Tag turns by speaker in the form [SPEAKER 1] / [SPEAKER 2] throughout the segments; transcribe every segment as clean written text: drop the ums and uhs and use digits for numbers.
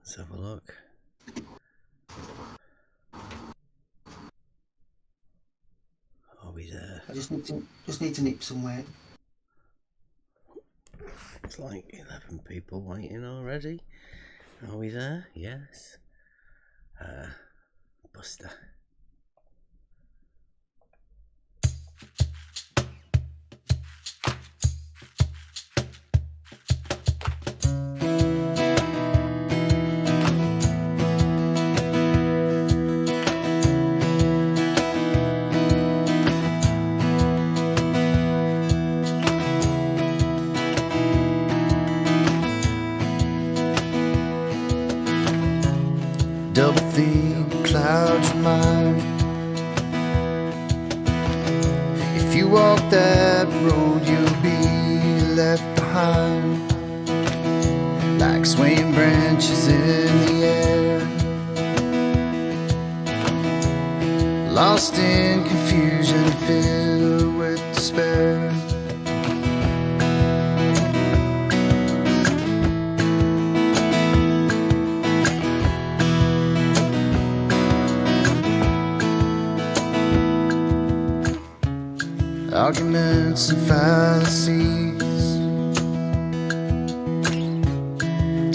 [SPEAKER 1] Let's have a look. Are we there?
[SPEAKER 2] I just need to nip somewhere.
[SPEAKER 1] It's like 11 people waiting already. Are we there? Yes. Buster.
[SPEAKER 3] Double think clouds your mind. If you walk that road, you'll be left behind, like swaying branches in the air, lost in confusion, filled with despair. Arguments and fallacies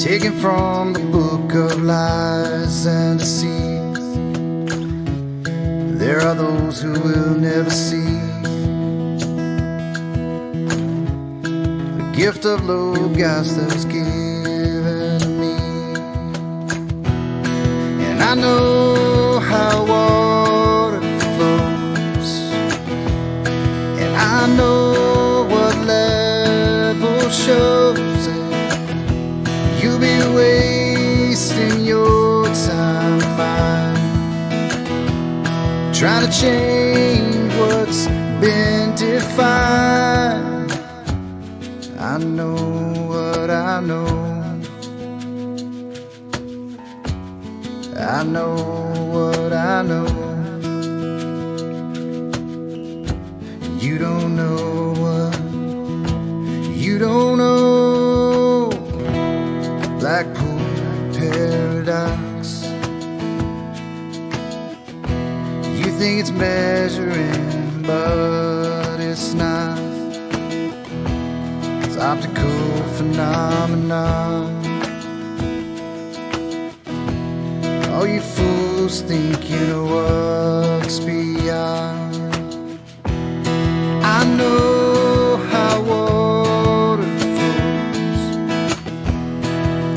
[SPEAKER 3] taken from the book of lies and deceit. There are those who will never see the gift of Logos that was given to me. And I know how water flows, I know what level shows it. You'll be wasting your time trying to change what's been defined. I know what I know. I know what I know. You don't know what you don't know. Blackpool paradox. You think it's measuring, but it's not. It's optical phenomenon. All you fools think you know what's beyond. I know how water flows,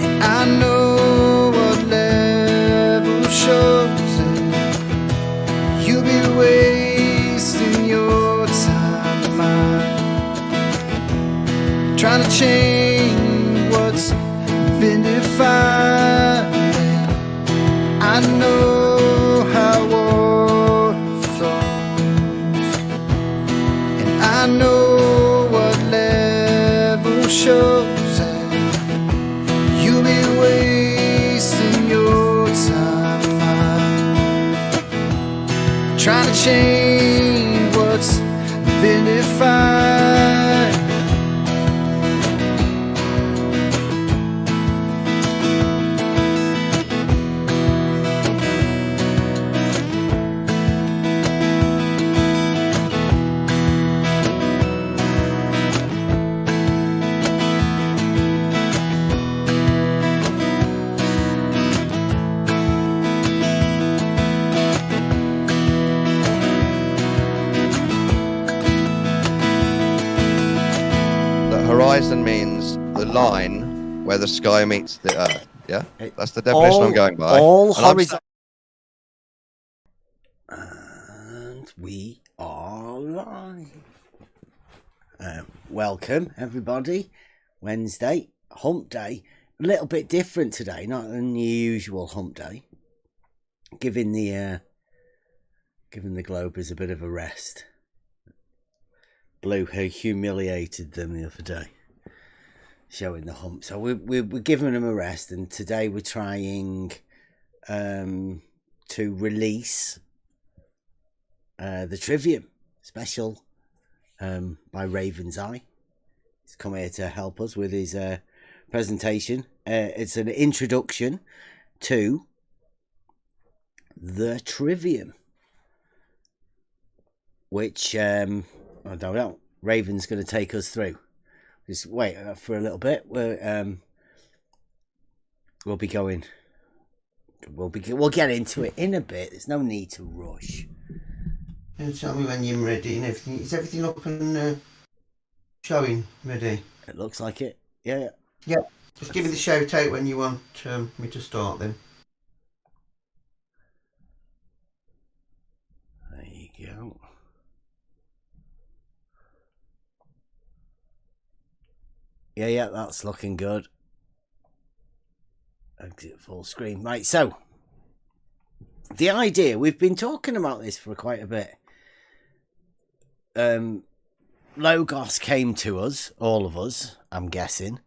[SPEAKER 3] and I know what level shows it. You'll be wasting your time trying to change what's been defined. I know how water flows, I know what level shows it. You'll be wasting your time trying to change what's been defined.
[SPEAKER 4] Horizon means the line where the sky meets the earth. Yeah, that's the definition I'm going by.
[SPEAKER 1] All horizontal. And we are live. Welcome, everybody. Wednesday, Hump Day. A little bit different today, not than the usual Hump Day. Giving the Globers a bit of a rest. Blue, who humiliated them the other day, showing the hump. So we're giving them a rest, and today we're trying to release the Trivium special by Raven's Eye. He's come here to help us with his presentation. It's an introduction to the Trivium, which I don't know. Raven's going to take us through. Just wait for a little bit. We'll be going. We'll get into it in a bit. There's no need to rush.
[SPEAKER 2] And tell me when you're ready and everything. Is everything up and showing ready?
[SPEAKER 1] It looks like it. Yeah.
[SPEAKER 2] Yeah. Just give me the shout out when you want me to start then.
[SPEAKER 1] There you go. Yeah, that's looking good. Exit full screen. Right, so the idea, we've been talking about this for quite a bit. Logos came to us, all of us, I'm guessing.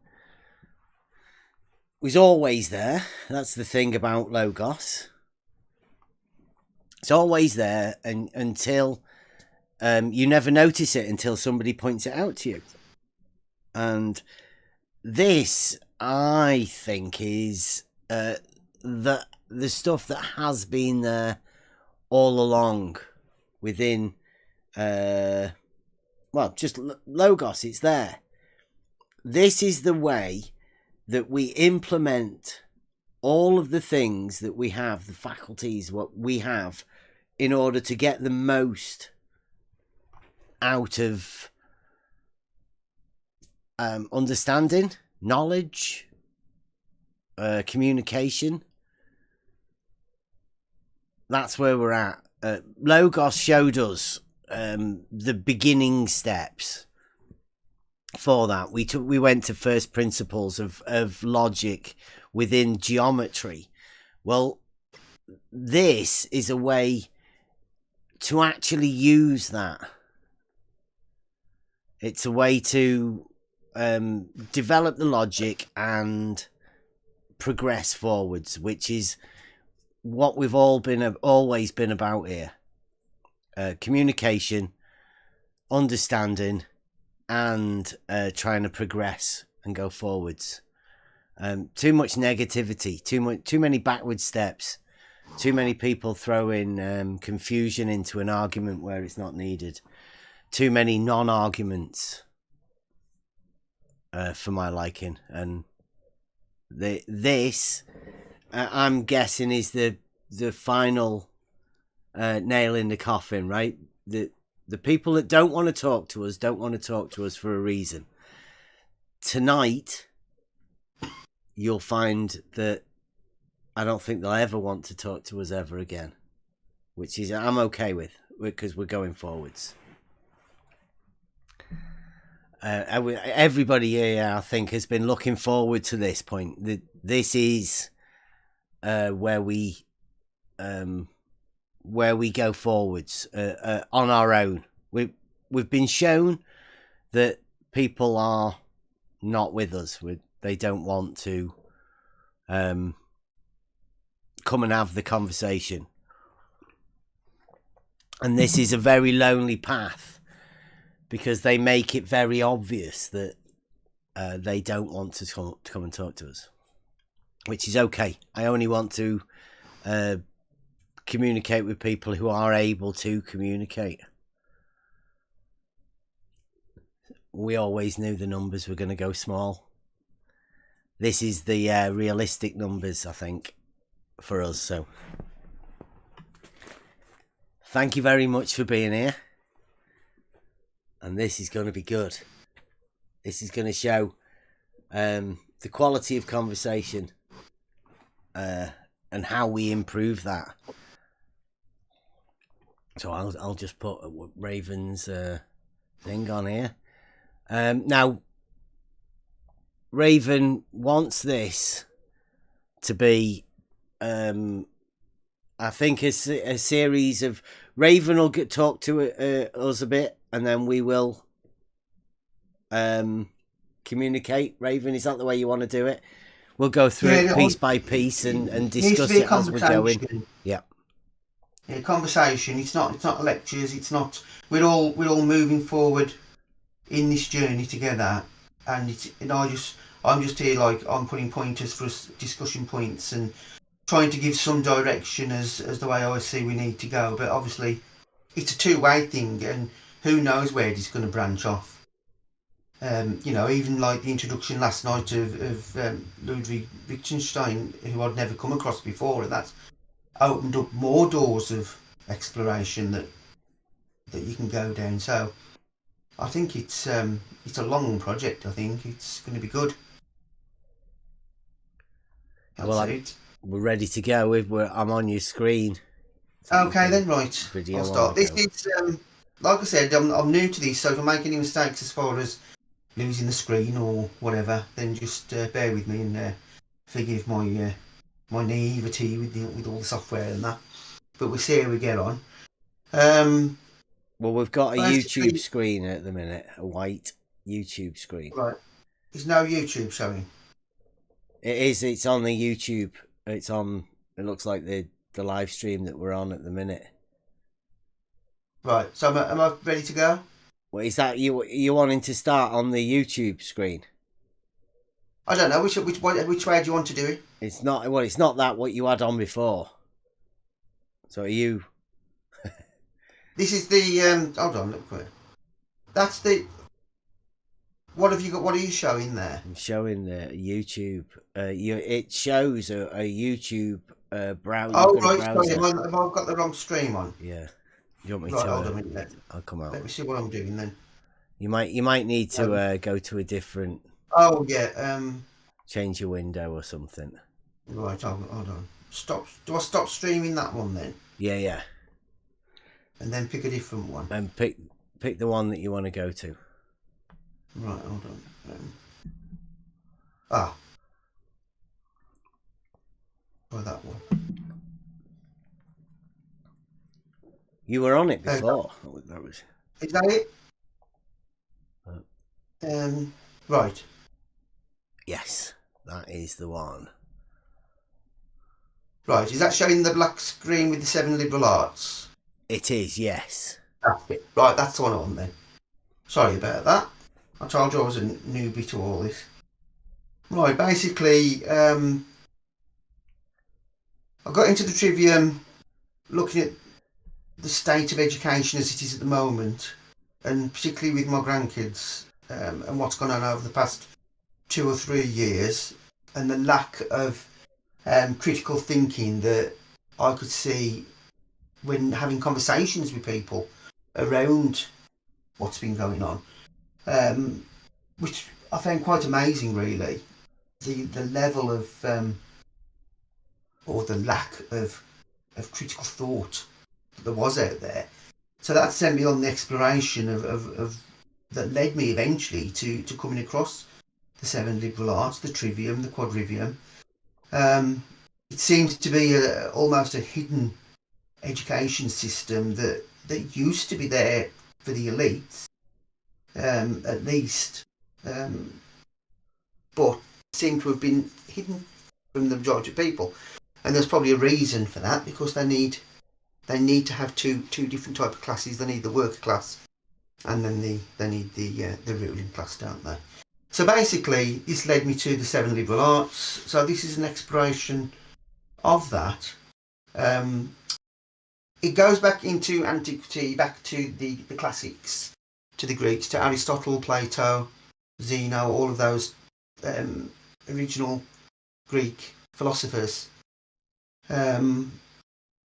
[SPEAKER 1] Was always there. That's the thing about Logos. It's always there, and until you never notice it until somebody points it out to you. And this, I think, is the stuff that has been there all along within, just Logos. It's there. This is the way that we implement all of the things that we have, the faculties, what we have, in order to get the most out of understanding, knowledge, communication. That's where we're at. Logos showed us the beginning steps for that. We went to first principles of logic within geometry. Well, this is a way to actually use that. It's a way to develop the logic and progress forwards, which is what we've always been about here. Communication, understanding, and trying to progress and go forwards. Too much negativity, too many backward steps, too many people throwing confusion into an argument where it's not needed, too many non-arguments for my liking. And this I'm guessing is the final nail in the coffin, right? The people that don't want to talk to us for a reason. Tonight, you'll find that I don't think they'll ever want to talk to us ever again, which is I'm okay with, because we're going forwards. Everybody here, I think, has been looking forward to this point. This is where we go forwards on our own. We've been shown that people are not with us. They don't want to come and have the conversation, and this is a very lonely path, because they make it very obvious that they don't want to come and talk to us, which is okay. I only want to communicate with people who are able to communicate. We always knew the numbers were going to go small. This is the realistic numbers, I think, for us. So thank you very much for being here. And this is going to be good. This is going to show the quality of conversation and how we improve that. So I'll just put Raven's thing on here. Now, Raven wants this to be, I think, a series of... Raven will talk to us a bit, and then we will communicate. Raven, is that the way you want to do it? We'll go through it piece by piece and discuss it as we're going. Yeah.
[SPEAKER 2] Yeah, conversation. It's not lectures. It's not. We're all moving forward in this journey together. and I'm just here like I'm putting pointers for us, discussion points, and trying to give some direction as the way I see we need to go. But obviously, it's a two-way thing, and who knows where it's going to branch off. Even like the introduction last night of Ludwig Wittgenstein, who I'd never come across before, and that's opened up more doors of exploration that you can go down. So I think it's a long project. I think it's going to be good.
[SPEAKER 1] We're ready to go. I'm on your screen.
[SPEAKER 2] Okay then, right. I'll start. This is like I said, I'm new to this, so if I make any mistakes as far as losing the screen or whatever, then just bear with me and forgive my my naivety with all the software and that. But we'll see how we get on.
[SPEAKER 1] Well, we've got a YouTube screen at the minute, a white YouTube screen.
[SPEAKER 2] Right. There's no YouTube showing.
[SPEAKER 1] It is. It's on the YouTube. It's on. It looks like the live stream that we're on at the minute.
[SPEAKER 2] Right. So am I ready to go?
[SPEAKER 1] Well, is that you wanting to start on the YouTube screen?
[SPEAKER 2] I don't know. Which way do you want to do it?
[SPEAKER 1] It's not. Well, it's not that what you had on before. So are you?
[SPEAKER 2] This is the hold on, look quick. That's the. What have you got? What are you showing there?
[SPEAKER 1] I'm showing the YouTube. It shows a YouTube browser.
[SPEAKER 2] Oh right, sorry. Have I got the wrong stream on?
[SPEAKER 1] Yeah. You want me
[SPEAKER 2] right,
[SPEAKER 1] to?
[SPEAKER 2] Hold on a minute.
[SPEAKER 1] I'll come out.
[SPEAKER 2] Let me see what I'm doing then.
[SPEAKER 1] You might need to go to a different.
[SPEAKER 2] Oh yeah.
[SPEAKER 1] Change your window or something.
[SPEAKER 2] Right. Hold on. Stop. Do I stop streaming that one then?
[SPEAKER 1] Yeah.
[SPEAKER 2] And then pick a different one.
[SPEAKER 1] And pick the one that you want to go to.
[SPEAKER 2] Right, hold on. Try that one.
[SPEAKER 1] You were on it before. That was.
[SPEAKER 2] Is that it? Right.
[SPEAKER 1] Yes, that is the one.
[SPEAKER 2] Right, is that showing the black screen with the 7 liberal arts?
[SPEAKER 1] It is, yes.
[SPEAKER 2] That's it. Right, that's the one I want then. Sorry about that. I told you I was a newbie to all this. Right, basically, I got into the Trivium looking at the state of education as it is at the moment, and particularly with my grandkids, and what's gone on over the past 2 or 3 years, and the lack of critical thinking that I could see when having conversations with people around what's been going on, which I found quite amazing, really. The level of or the lack of critical thought that there was out there. So that sent me on the exploration of that led me eventually to coming across the 7 liberal arts, the Trivium, the quadrivium. It seems to be almost a hidden education system that used to be there for the elites, at least, but seem to have been hidden from the majority of people. And there's probably a reason for that, because they need to have two different type of classes. They need the worker class, and then they need the ruling class, don't they? So basically, this led me to the 7 liberal arts. So this is an exploration of that. It goes back into antiquity, back to the classics, to the Greeks, to Aristotle, Plato, Zeno, all of those original Greek philosophers. And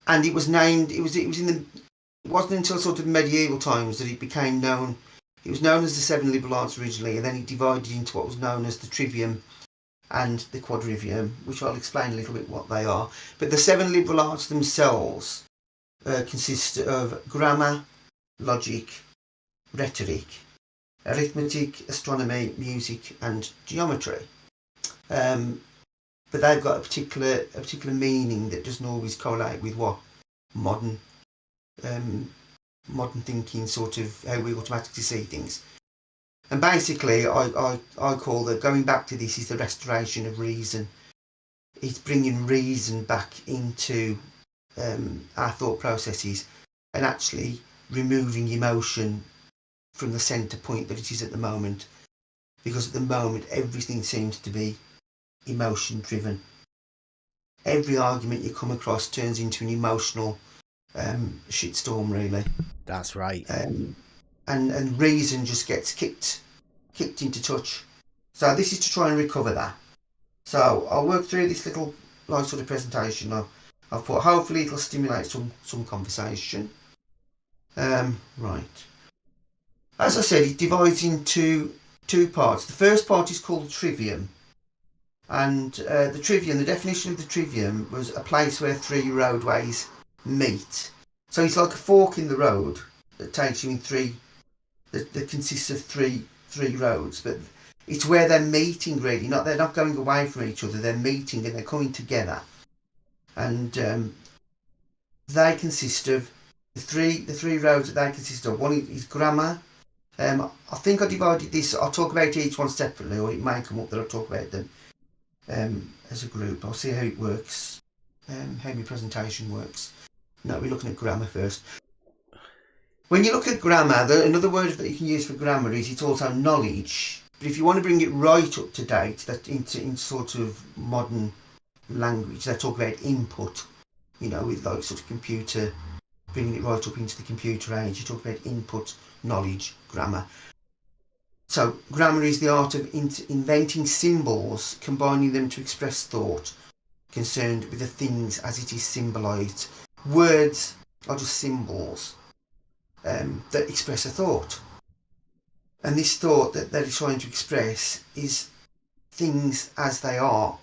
[SPEAKER 2] it was named. It wasn't until sort of medieval times that it became known. It was known as the 7 liberal arts originally, and then it divided into what was known as the Trivium and the Quadrivium, which I'll explain a little bit what they are. But the 7 liberal arts themselves consist of grammar, logic, rhetoric, arithmetic, astronomy, music, and geometry. But they've got a particular meaning that doesn't always correlate with what modern thinking, sort of how we automatically see things. And basically, I call going back to this is the restoration of reason. It's bringing reason back into our thought processes, and actually removing emotion from the centre point that it is at the moment. because at the moment everything seems to be emotion driven. Every argument you come across turns into an emotional shitstorm, really.
[SPEAKER 1] That's right.
[SPEAKER 2] And reason just gets kicked into touch. So this is to try and recover that. So I'll work through this little sort of presentation I've put. Hopefully it'll stimulate some conversation. Right. As I said, it divides into two parts. The first part is called Trivium. And the Trivium, the definition of the Trivium was a place where three roadways meet. So it's like a fork in the road that takes you in three, that consists of three roads, but it's where they're meeting really. They're not going away from each other. They're meeting and they're coming together, and they consist of the three roads that they consist of. One is grammar. I think I divided this. I'll talk about each one separately, or it may come up that I'll talk about them as a group. I'll see how it works, how my presentation works. No, we're looking at grammar first. When you look at grammar, another word that you can use for grammar is it's also knowledge. But if you want to bring it right up to date, that in sort of modern language, they talk about input. With like sort of computer, bringing it right up into the computer age. You talk about input, knowledge, grammar. So grammar is the art of inventing symbols, combining them to express thought, concerned with the things as it is symbolised. Words are just symbols that express a thought. And this thought that they're trying to express is things as they are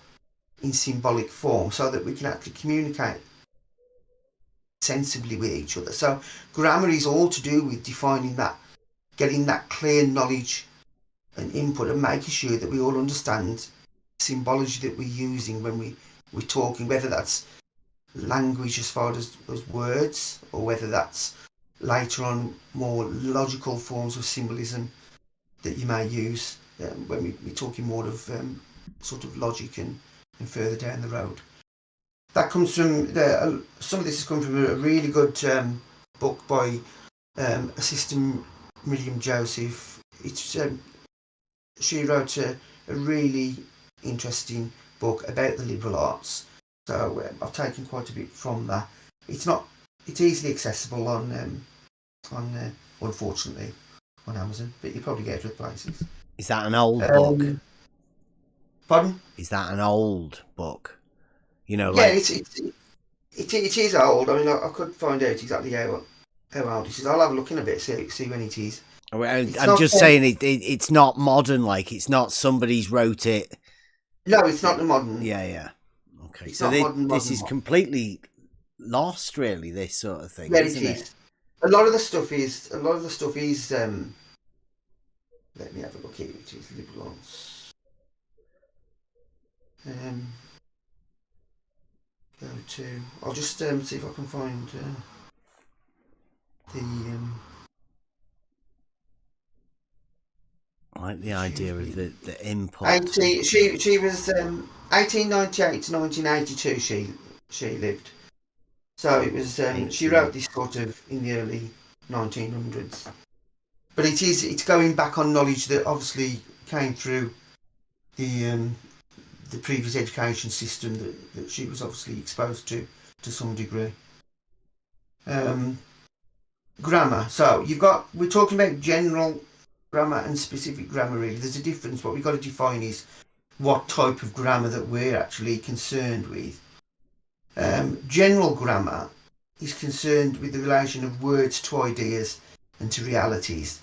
[SPEAKER 2] in symbolic form, so that we can actually communicate sensibly with each other. So grammar is all to do with defining that, getting that clear knowledge and input, and making sure that we all understand symbology that we're using when we're talking, whether that's language as far as words, or whether that's later on more logical forms of symbolism that you may use when we're talking more of sort of logic and further down the road. That comes from some of this has come from a really good book by Assistant Miriam Joseph. She wrote a really interesting book about the liberal arts. So I've taken quite a bit from that. It's easily accessible on unfortunately on Amazon, but you probably get it at places.
[SPEAKER 1] Is that an old book?
[SPEAKER 2] Pardon?
[SPEAKER 1] Is that an old book?
[SPEAKER 2] Yeah, it is old. I mean, I could find out exactly how old it is. I'll have a look in a bit, see when it is.
[SPEAKER 1] I'm just saying it's not modern. Like, it's not somebody's wrote it.
[SPEAKER 2] No, it's not the modern.
[SPEAKER 1] Yeah. Okay,
[SPEAKER 2] it's
[SPEAKER 1] so this is
[SPEAKER 2] modern.
[SPEAKER 1] completely lost, really. This sort of thing,
[SPEAKER 2] Yeah,
[SPEAKER 1] isn't it?
[SPEAKER 2] A lot of the stuff is. Let me have a look here. It is liberal arts. Go to. I'll just see if I can find the.
[SPEAKER 1] I like the idea of the input.
[SPEAKER 2] She was 1898 to 1982. She lived. So it was. She wrote this sort of in the early 1900s. But it's going back on knowledge that obviously came through the previous education system that she was obviously exposed to some degree. Grammar. So we're talking about general grammar and specific grammar really. There's a difference. What we've got to define is what type of grammar that we're actually concerned with. General grammar is concerned with the relation of words to ideas and to realities.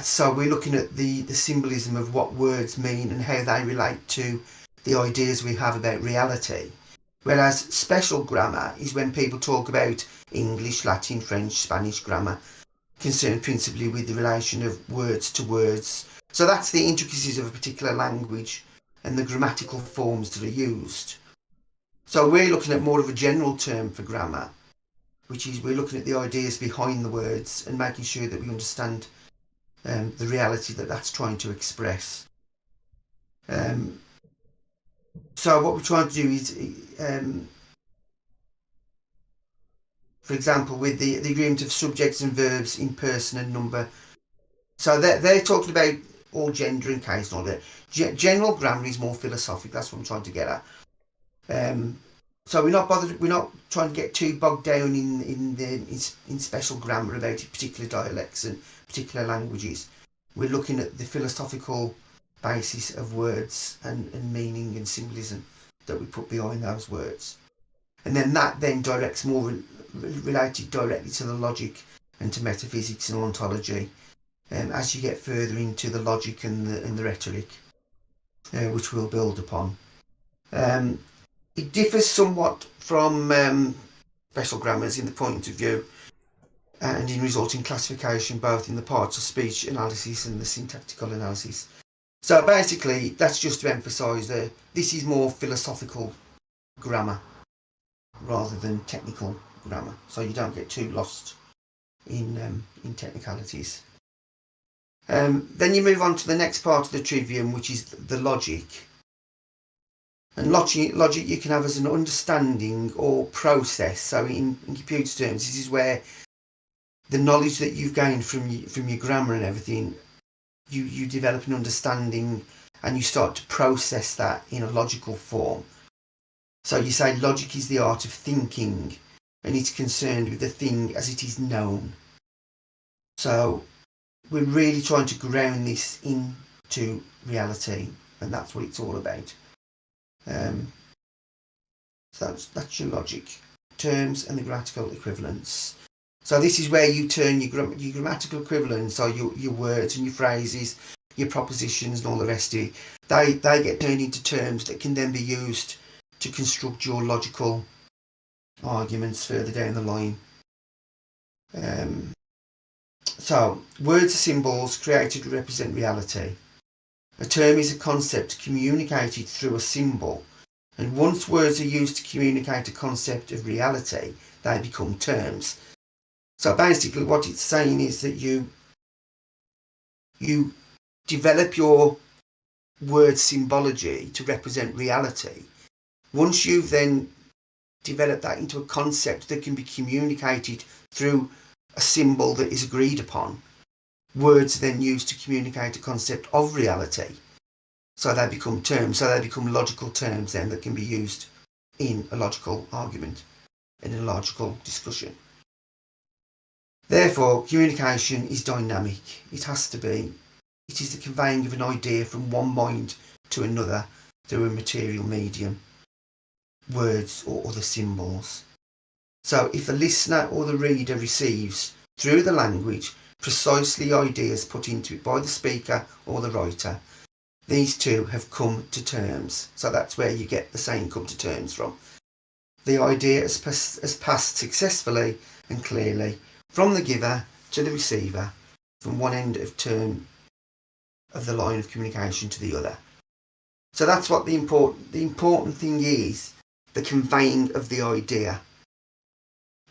[SPEAKER 2] So we're looking at the symbolism of what words mean and how they relate to the ideas we have about reality. Whereas special grammar is when people talk about English, Latin, French, Spanish grammar, concerned principally with the relation of words to words. So that's the intricacies of a particular language and the grammatical forms that are used. So we're looking at more of a general term for grammar, which is we're looking at the ideas behind the words and making sure that we understand the reality that that's trying to express. So what we're trying to do is, for example, with the agreement of subjects and verbs in person and number. So they're talking about all gender and case and all that. General grammar is more philosophic. That's what I'm trying to get at. So we're not bothered. We're not trying to get too bogged down in special grammar about particular dialects and particular languages. We're looking at the philosophical basis of words and meaning and symbolism that we put behind those words, and then that then directs more related directly to the logic and to metaphysics and ontology. As you get further into the logic and the rhetoric, which we'll build upon. It differs somewhat from special grammars in the point of view and in resulting classification, both in the parts of speech analysis and the syntactical analysis. So basically, that's just to emphasise that this is more philosophical grammar rather than technical grammar, so you don't get too lost in technicalities. Then you move on to the next part of the trivium, which is the logic. And logic you can have as an understanding or process. So in computer terms, this is where the knowledge that you've gained from your grammar and everything, you develop an understanding and you start to process that in a logical form. So you say logic is the art of thinking, and it's concerned with the thing as it is known. So we're really trying to ground this into reality, and that's what it's all about. So that's your logic, terms and the grammatical equivalents. So this is where you turn your grammatical equivalents, so your words and your phrases, your propositions and all the rest of it. They get turned into terms that can then be used to construct your logical arguments further down the line. So words are symbols created to represent reality. A term is a concept communicated through a symbol, and once words are used to communicate a concept of reality, they become terms. So basically what it's saying is that you develop your word symbology to represent reality. Once you've then developed that into a concept that can be communicated through a symbol that is agreed upon, words are then used to communicate a concept of reality. So they become terms, so they become logical terms then that can be used in a logical argument, in a logical discussion. Therefore, communication is dynamic. It has to be. It is the conveying of an idea from one mind to another through a material medium, words or other symbols. So if the listener or the reader receives, through the language, precisely ideas put into it by the speaker or the writer, these two have come to terms. So that's where you get the saying come to terms from. The idea has passed successfully and clearly from the giver to the receiver, from one end of term of the line of communication to the other. So that's what the important thing is, the conveying of the idea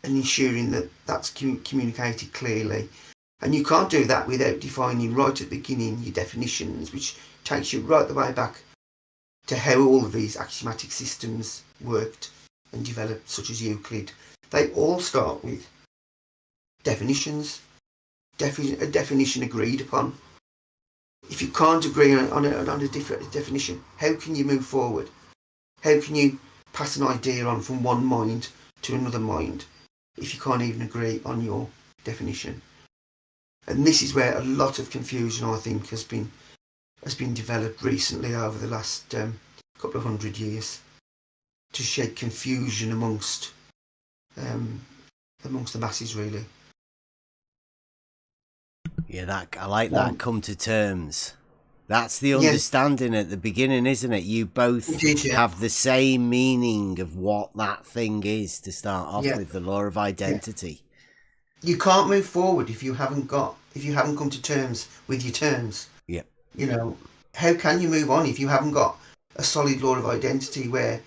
[SPEAKER 2] and ensuring that that's communicated clearly. And you can't do that without defining right at the beginning your definitions, which takes you right the way back to how all of these axiomatic systems worked and developed, such as Euclid. They all start with definitions, a definition agreed upon. If you can't agree on a different definition, how can you move forward? How can you pass an idea on from one mind to another mind if you can't even agree on your definition? And this is where a lot of confusion, I think, has been developed recently over the last couple of 100 years to shed confusion amongst the masses, really.
[SPEAKER 1] Yeah, I like that. Come to terms. That's the understanding at the beginning, isn't it? You both have the same meaning of what that thing is to start off with, the law of identity.
[SPEAKER 2] You can't move forward if you haven't come to terms with your terms.
[SPEAKER 1] Yeah.
[SPEAKER 2] You know, how can you move on if you haven't got a solid law of identity where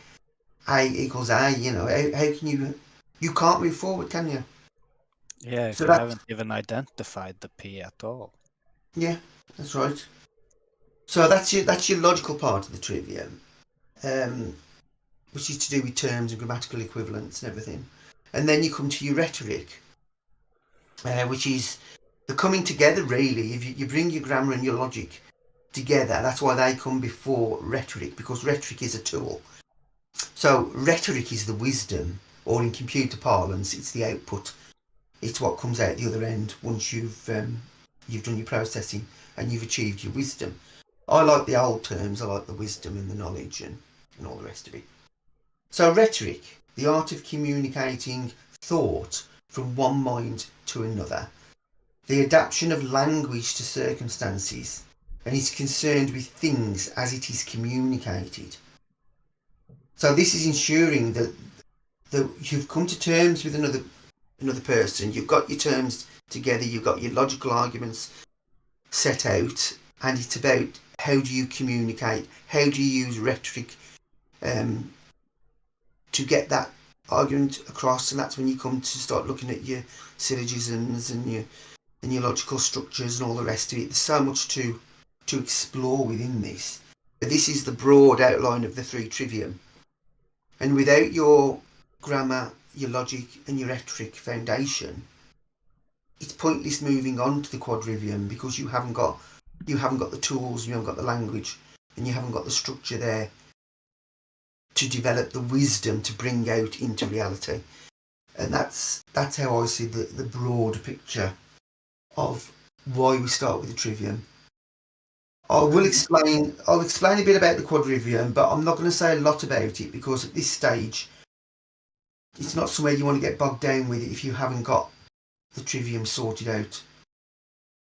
[SPEAKER 2] A equals A? You know, how can you can't move forward, can you?
[SPEAKER 5] Yeah, if you haven't even identified the P at all.
[SPEAKER 2] Yeah, that's right. So that's your logical part of the trivium, which is to do with terms and grammatical equivalents and everything. And then you come to your rhetoric, which is the coming together, really. If you bring your grammar and your logic together. That's why they come before rhetoric, because rhetoric is a tool. So rhetoric is the wisdom, or in computer parlance, it's the output. It's what comes out the other end once you've done your processing and you've achieved your wisdom. I like the old terms. I like the wisdom and the knowledge and all the rest of it. So rhetoric, the art of communicating thought from one mind to another, the adaptation of language to circumstances, and is concerned with things as it is communicated. So this is ensuring that you've come to terms with another person, you've got your terms together, you've got your logical arguments set out, and it's about how do you communicate, how do you use rhetoric to get that argument across. And that's when you come to start looking at your syllogisms and your logical structures and all the rest of it. There's so much to explore within this. But this is the broad outline of the 3 trivium. And without your grammar, your logic and your rhetoric foundation, it's pointless moving on to the quadrivium, because you haven't got the tools, you haven't got the language, and you haven't got the structure there to develop the wisdom to bring out into reality. And that's how I see the broad picture of why we start with the trivium. I'll explain a bit about the quadrivium, but I'm not going to say a lot about it, because at this stage it's not somewhere you want to get bogged down with it if you haven't got the trivium sorted out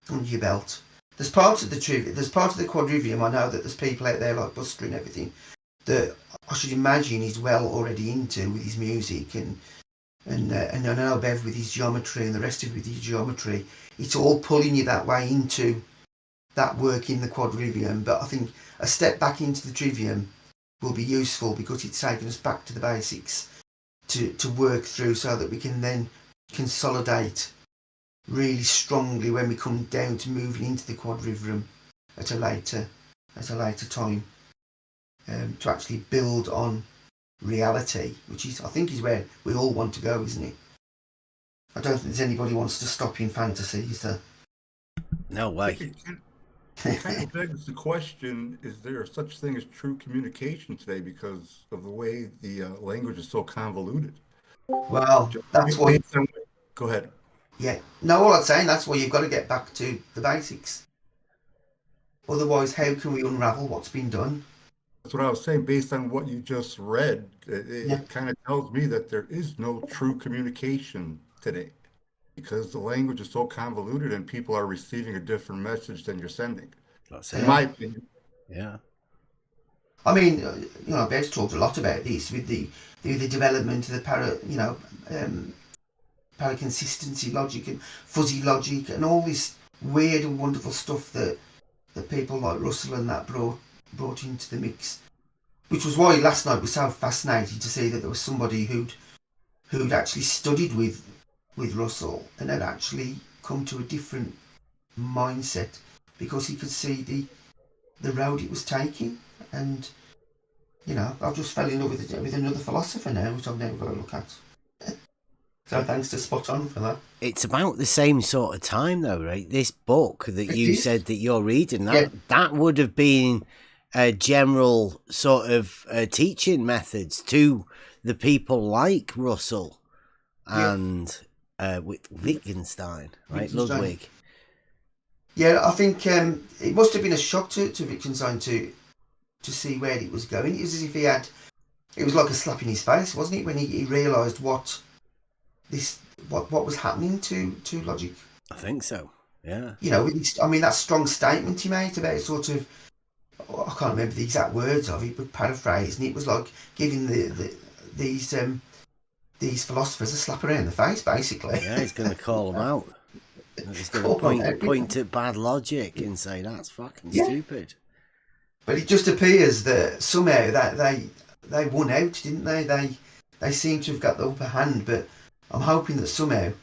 [SPEAKER 2] under your belt. There's parts of the quadrivium, I know that there's people out there like Buster and everything that I should imagine he's well already into with his music, and I know Bev with his geometry and the rest of it with his geometry. It's all pulling you that way into that work in the quadrivium. But I think a step back into the trivium will be useful, because it's taking us back to the basics to work through, so that we can then consolidate really strongly when we come down to moving into the quadrivium at a later time, to actually build on reality, which is, I think, is where we all want to go, isn't it? I don't think there's anybody who wants to stop in fantasy, is there?
[SPEAKER 1] No way.
[SPEAKER 6] It kind of begs the question, is there such thing as true communication today, because of the way the language is so convoluted?
[SPEAKER 2] Well, that's why...
[SPEAKER 6] Go ahead.
[SPEAKER 2] Yeah. No, all I'm saying, that's why you've got to get back to the basics. Otherwise, how can we unravel what's been done?
[SPEAKER 6] That's what I was saying. Based on what you just read, it kind of tells me that there is no true communication today, because the language is so convoluted and people are receiving a different message than you're sending. In my opinion.
[SPEAKER 1] Yeah.
[SPEAKER 2] I mean, Bev's talked a lot about this with the development of the paraconsistency logic and fuzzy logic and all this weird and wonderful stuff that people like Russell and that brought into the mix, which was why last night was so fascinating to see that there was somebody who'd actually studied with Russell and had actually come to a different mindset, because he could see the road it was taking. And I've just fell in love with another philosopher now, which I've never got to look at. So thanks to Spot On for that.
[SPEAKER 1] It's about the same sort of time, though, right? This book that you said that you're reading, that would have been a general sort of teaching methods to the people like Russell and with Wittgenstein, right? Ludwig.
[SPEAKER 2] Yeah, I think it must have been a shock to Wittgenstein to see where it was going. It was as if it was like a slap in his face, wasn't it, when he realised what was happening to logic.
[SPEAKER 1] I think so. Yeah.
[SPEAKER 2] That strong statement he made about sort of, I can't remember the exact words of it, but paraphrasing, it was like giving these philosophers a slap around the face, basically.
[SPEAKER 1] Yeah, he's going to call them out. He's going to point at bad logic and say that's fucking stupid.
[SPEAKER 2] But it just appears that somehow that they won out, didn't they? They seem to have got the upper hand, but I'm hoping that somehow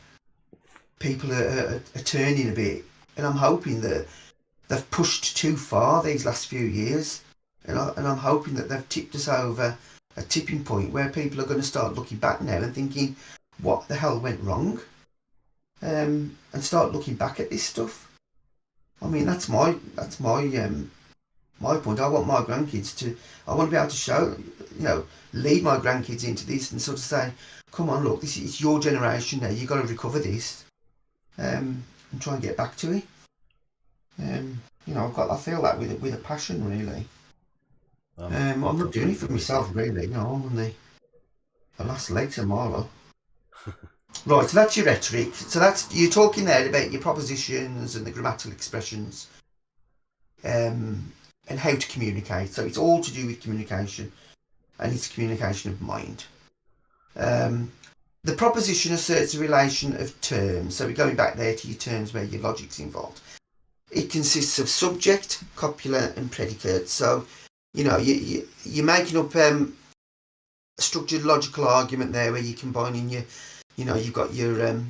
[SPEAKER 2] people are turning a bit, and I'm hoping that they've pushed too far these last few years, and I'm hoping that they've tipped us over a tipping point where people are going to start looking back now and thinking, what the hell went wrong? And start looking back at this stuff. I mean, that's my my point. I want my grandkids to. I want to be able to show, lead my grandkids into this and sort of say, "Come on, look, this is your generation now. You've got to recover this, and try and get back to it." I feel that with a passion, really. I'm not doing it for myself, really. I'm on the last legs of Marlow. Right, so that's your rhetoric. So you're talking there about your propositions and the grammatical expressions, and how to communicate. So it's all to do with communication, and it's communication of mind. The proposition asserts a relation of terms. So we're going back there to your terms where your logic's involved. It consists of subject, copula, and predicate. So, you're making up a structured logical argument there where you're combining you've got your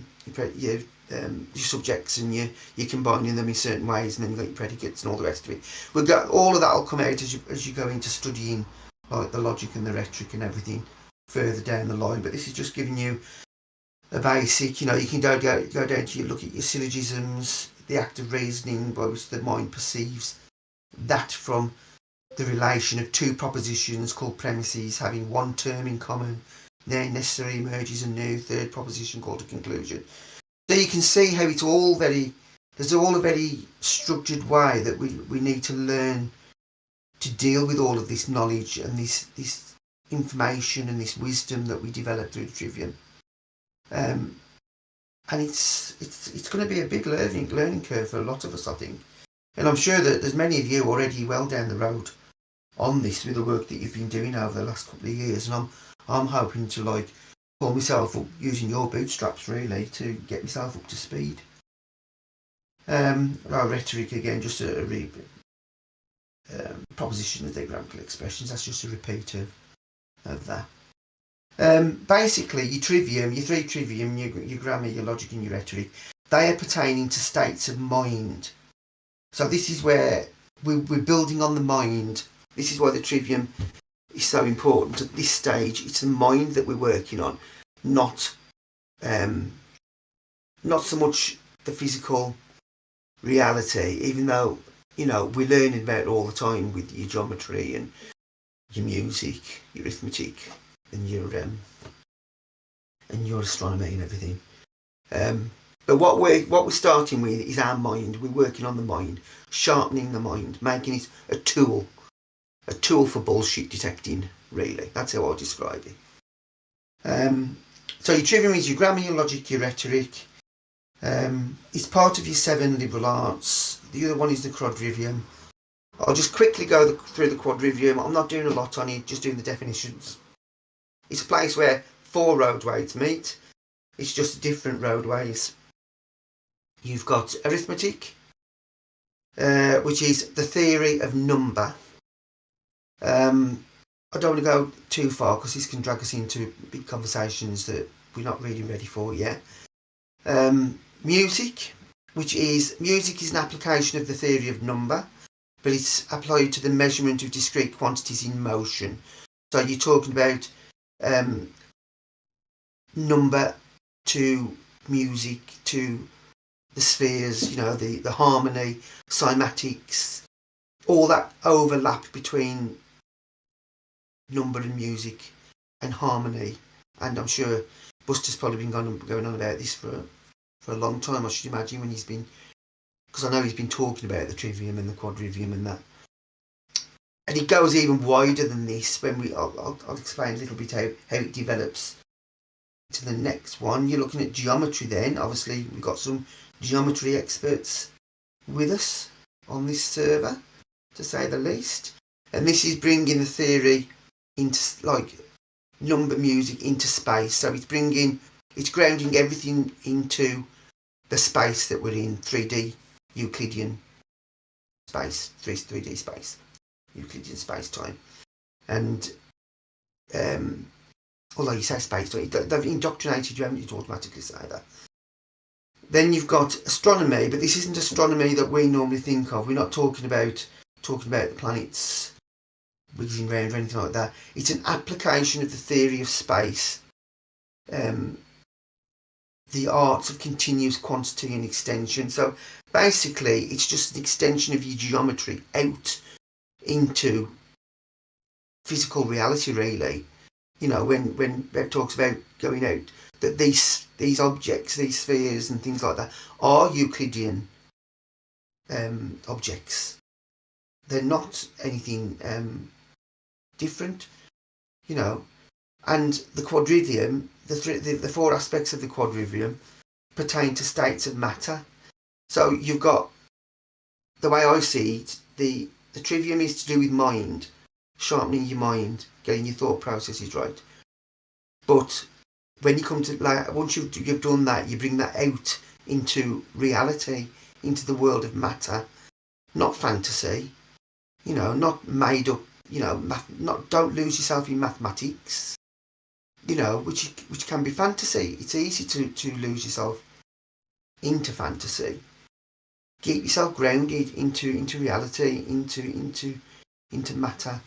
[SPEAKER 2] subjects and you're combining them in certain ways, and then you've got your predicates and all the rest of it. All of that will come out as you go into studying like the logic and the rhetoric and everything further down the line. But this is just giving you a basic. You can go down to look at your syllogisms, the act of reasoning by which the mind perceives that from the relation of two propositions called premises having one term in common. Then necessarily emerges a new third proposition called a conclusion. So you can see how there's all a very structured way that we need to learn to deal with all of this knowledge and this information and this wisdom that we develop through Trivium. And it's going to be a big learning curve for a lot of us, I think. And I'm sure that there's many of you already well down the road on this with the work that you've been doing over the last couple of years. And I'm hoping to pull myself up using your bootstraps really to get myself up to speed. Our rhetoric again, just a proposition of the grammatical expressions. That's just a repeat of that. Basically, your trivium, your three trivium, your grammar, your logic, and your rhetoric, they are pertaining to states of mind. So this is where we're building on the mind. This is why the trivium is so important at this stage. It's the mind that we're working on, not so much the physical reality, even though we're learning about it all the time with your geometry and your music, your arithmetic, and your astronomy and everything. But what we're starting with is our mind. We're working on the mind, sharpening the mind, making it a tool for bullshit detecting. Really, that's how I describe it. So your trivium is your grammar, your logic, your rhetoric. It's part of your 7 liberal arts. The other one is the quadrivium. I'll just quickly go through the quadrivium. I'm not doing a lot on it, just doing the definitions. It's a place where 4 roadways meet. It's just different roadways. You've got arithmetic, which is the theory of number. I don't want to go too far because this can drag us into big conversations that we're not really ready for yet. Music, music is an application of the theory of number, but it's applied to the measurement of discrete quantities in motion. So you're talking about number to music to the spheres, the harmony, cymatics, all that overlap between number and music and harmony. And I'm sure Buster's probably been going on about this for a long time, I should imagine, when because I know he's been talking about the trivium and the quadrivium and that. And it goes even wider than this when I'll explain a little bit how it develops to the next one. You're looking at geometry then. Obviously, we've got some geometry experts with us on this server, to say the least. And this is bringing the theory into, number music into space. So it's grounding everything into the space that we're in, 3D Euclidean space, 3D space, Euclidean space-time. And although you say space-time, they've indoctrinated you, haven't you, to automatically say that. Then you've got astronomy, but this isn't astronomy that we normally think of. We're not talking about the planets whizzing around or anything like that. It's an application of the theory of space, the arts of continuous quantity and extension. So basically, it's just an extension of your geometry out into physical reality, really. You know, when Bev talks about going out, that these objects, these spheres and things like that, are Euclidean objects. They're not anything different, you know. And the quadrivium, the four aspects of the quadrivium, pertain to states of matter. So you've got, the way I see it, the trivium is to do with mind, sharpening your mind, getting your thought processes right. But when you come to, like, once you've done that, you bring that out into reality, into the world of matter, not fantasy, you know, not made up, you know, don't lose yourself in mathematics, you know, which can be fantasy. It's easy to lose yourself into fantasy. Keep yourself grounded into reality, into matter.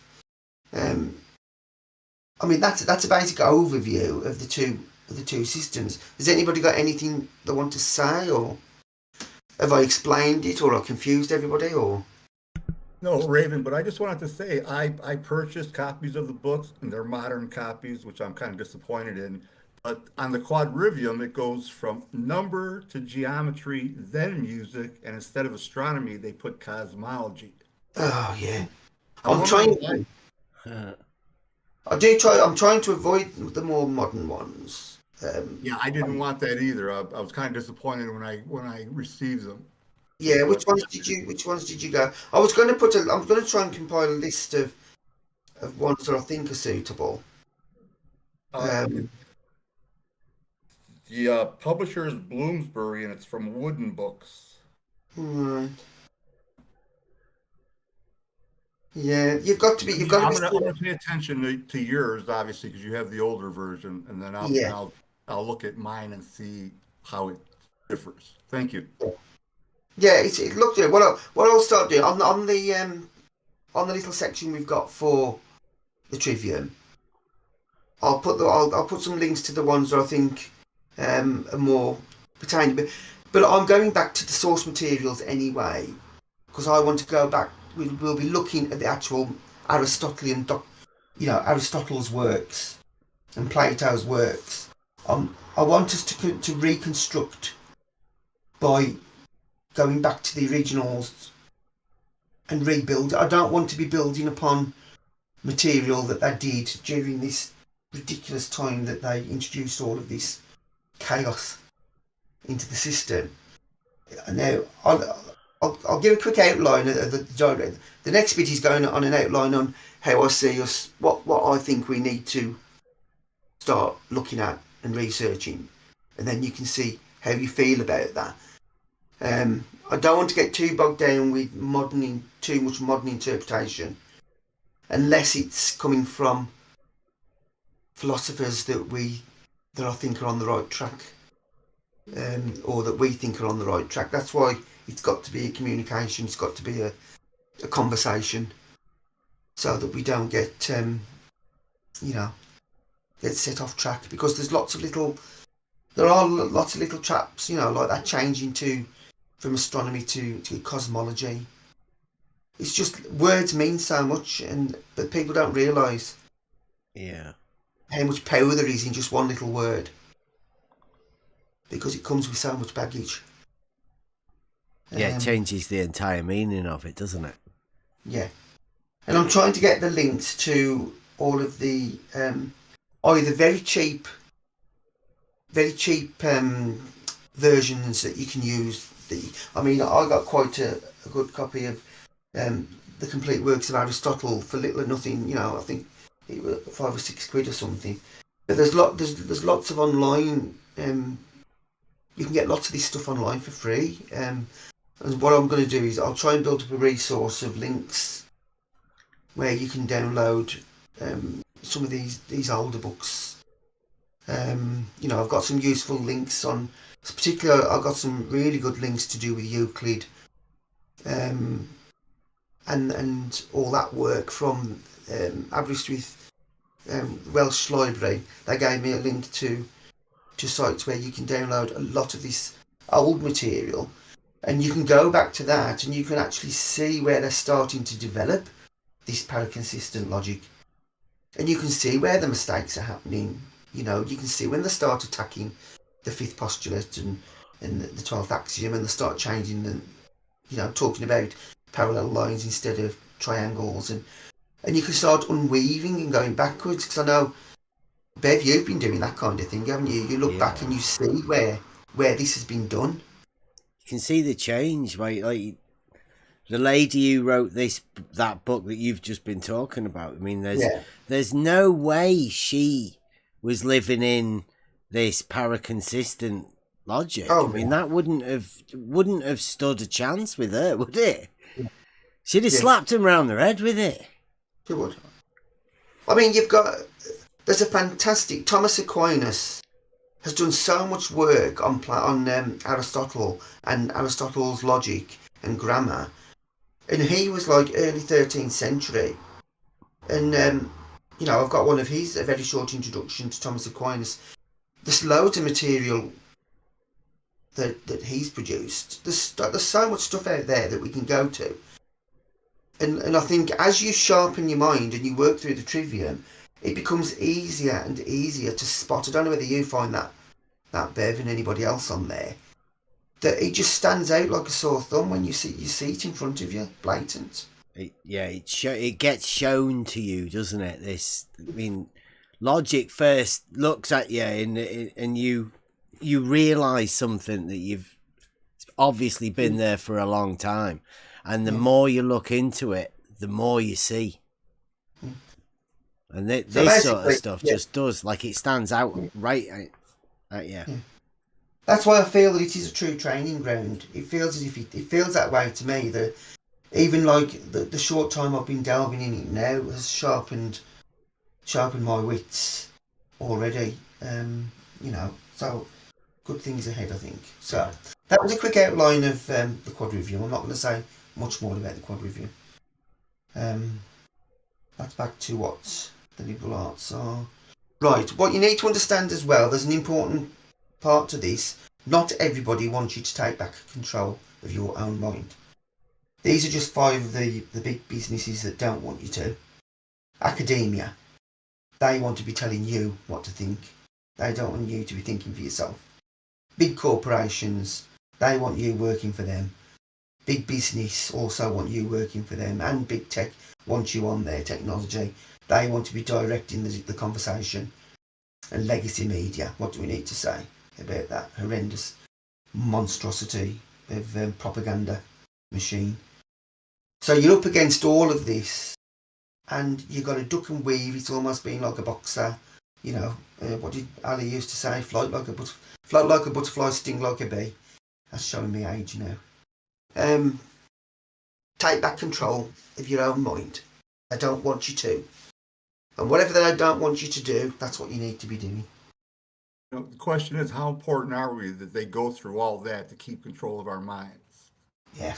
[SPEAKER 2] I mean, that's a basic overview of the two systems. Has anybody got anything they want to say, or have I explained it, or I confused everybody, or?
[SPEAKER 6] No, Raven, but I just wanted to say I purchased copies of the books, and they're modern copies, which I'm kind of disappointed in. But on the quadrivium, it goes from number to geometry, then music, and instead of astronomy, they put cosmology.
[SPEAKER 2] Oh yeah,
[SPEAKER 6] I'm trying.
[SPEAKER 2] I'm trying to avoid the more modern ones.
[SPEAKER 6] Yeah, I didn't want that either. I was kind of disappointed when I received them.
[SPEAKER 2] Yeah, which ones did you go? I'm going to try and compile a list of ones that I think are suitable.
[SPEAKER 6] The publisher is Bloomsbury, and it's from Wooden Books.
[SPEAKER 2] Right. Yeah, you've got to be. I'm
[SPEAKER 6] gonna pay attention to yours, obviously, because you have the older version, and then I'll look at mine and see how it differs. Thank you.
[SPEAKER 2] Yeah, it looked good. What I'll start doing on the little section we've got for the Trivium, I'll put some links to the ones that I think are more pertaining. But I'm going back to the source materials anyway, because I want to go back. We'll be looking at the actual Aristotelian, Aristotle's works and Plato's works. I want us to reconstruct by going back to the originals and rebuild. I don't want to be building upon material that they did during this ridiculous time that they introduced all of this chaos into the system. Now, I'll give a quick outline of the next bit is going on an outline on how I see us, what I think we need to start looking at and researching, and then you can see how you feel about that. I don't want to get too bogged down with too much modern interpretation, unless it's coming from philosophers that I think are on the right track, or that we think are on the right track. That's why it's got to be a communication. It's got to be a conversation, so that we don't get get set off track. Because there are lots of little traps, like that changing from astronomy to cosmology. It's just words mean so much, but people don't realise how much power there is in just one little word, because it comes with so much baggage.
[SPEAKER 1] Yeah, it changes the entire meaning of it, doesn't it?
[SPEAKER 2] Yeah. And I'm trying to get the links to all of the either very cheap versions that you can use. I got quite a good copy of the complete works of Aristotle for little or nothing. I think it was £5 or £6 or something. But there's lots of online. You can get lots of this stuff online for free. And what I'm going to do is I'll try and build up a resource of links where you can download some of these older books. I've got some useful links on. Particularly, I've got some really good links to do with Euclid, and all that work from Aberystwyth Welsh Library. They gave me a link to sites where you can download a lot of this old material, and you can go back to that and you can actually see where they're starting to develop this paraconsistent logic. And you can see where the mistakes are happening. You can see when they start attacking the fifth postulate and the 12th axiom, and they start changing and, talking about parallel lines instead of triangles. And you can start unweaving and going backwards. Because I know, Bev, you've been doing that kind of thing, haven't you? You look back and you see where this has been done.
[SPEAKER 1] You can see the change, right? Like the lady who wrote that book that you've just been talking about. I mean, there's no way she was living in this paraconsistent logic. I mean, that wouldn't have stood a chance with her, would it? Yeah. She'd have slapped him round the head with it.
[SPEAKER 2] She would. I mean, there's a fantastic Thomas Aquinas has done so much work on Aristotle and Aristotle's logic and grammar. And he was like early 13th century. And, I've got one of his, a very short introduction to Thomas Aquinas. There's loads of material that he's produced. There's so much stuff out there that we can go to. And I think as you sharpen your mind and you work through the Trivium, it becomes easier and easier to spot. I don't know whether you find that Bev and anybody else on there, that it just stands out like a sore thumb when you see it in front of you, blatant.
[SPEAKER 1] It gets shown to you, doesn't it? Logic first looks at you and you realise something that you've obviously been there for a long time, and the more you look into it, the more you see. And this sort of stuff just does, like, it stands out right at you.
[SPEAKER 2] That's why I feel that it is a true training ground. It feels as if it feels that way to me, that even like the short time I've been delving in it now has sharpened my wits already. So good things ahead, I think. So that was a quick outline of the quadrivium. I'm not going to say much more about the quadrivium. That's back to what the liberal arts are. Right, what you need to understand as well, there's an important part to this. Not everybody wants you to take back control of your own mind. These are just 5 of the big businesses that don't want you to. Academia, they want to be telling you what to think. They don't want you to be thinking for yourself. Big corporations, they want you working for them. Big business also want you working for them, and big tech want you on their technology. They want to be directing the conversation. And legacy media, what do we need to say about that horrendous monstrosity of propaganda machine? So you're up against all of this, and you've got to duck and weave. It's almost being like a boxer. What did Ali used to say? Float like a butterfly, sting like a bee. That's showing me age now. Take back control of your own mind. I don't want you to. And whatever that I don't want you to do, that's what you need to be doing.
[SPEAKER 6] The question is, how important are we that they go through all that to keep control of our minds?
[SPEAKER 2] Yeah,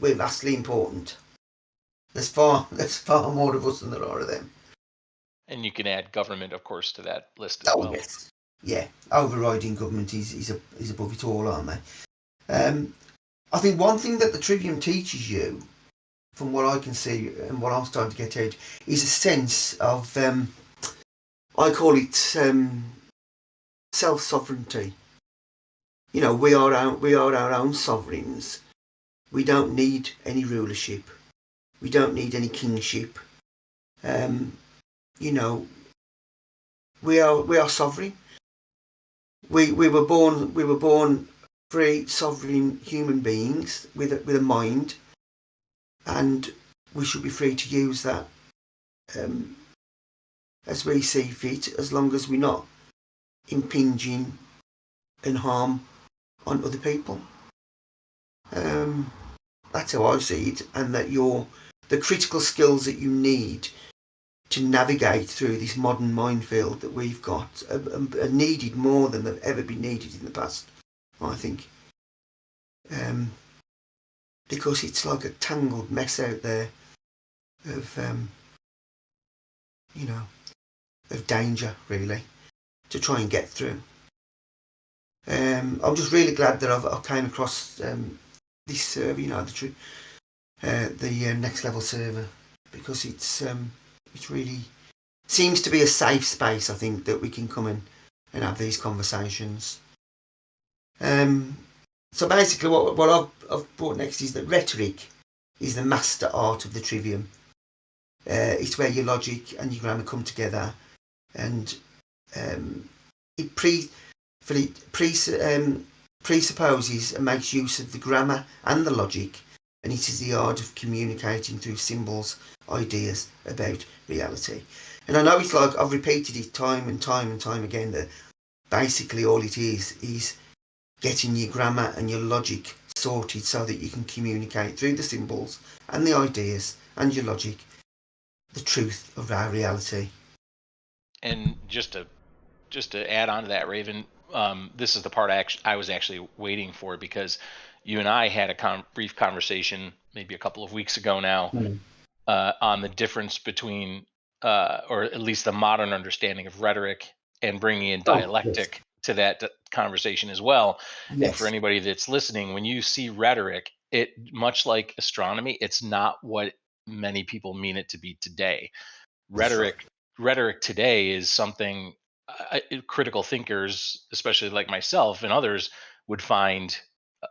[SPEAKER 2] we're vastly important. There's far more of us than there are of them.
[SPEAKER 7] And you can add government, of course, to that list as well.
[SPEAKER 2] Yes. Yeah, overriding government is above it all, aren't they? I think one thing that the Trivium teaches you, from what I can see and what I'm starting to get out, is a sense of, I call it self-sovereignty. We are our own sovereigns. We don't need any rulership. We don't need any kingship. We are sovereign. We were born free, sovereign human beings with a mind, and we should be free to use that as we see fit, as long as we're not impinging and harm on other people. That's how I see it, and that the critical skills that you need to navigate through this modern minefield that we've got are needed more than they've ever been needed in the past, I think. Because it's like a tangled mess out there of, of danger, really, to try and get through. I'm just really glad that I came across this server, the next level server, because it's really seems to be a safe space. I think that we can come and have these conversations. So basically, what I've brought next is that rhetoric is the master art of the trivium. It's where your logic and your grammar come together, and it presupposes and makes use of the grammar and the logic, and it is the art of communicating through symbols, ideas about reality. And I know it's like I've repeated it time and time and time again that basically all it is getting your grammar and your logic sorted so that you can communicate through the symbols and the ideas and your logic the truth of our reality.
[SPEAKER 7] And just to add on to that, Raven, this is the part I was actually waiting for, because you and I had a brief conversation maybe a couple of weeks ago now on the difference between, or at least the modern understanding of rhetoric, and bringing in dialectic to that conversation as well.
[SPEAKER 2] Yes.
[SPEAKER 7] And for anybody that's listening, when you see rhetoric, it, much like astronomy, it's not what many people mean it to be today. Rhetoric today is something critical thinkers, especially like myself and others, would find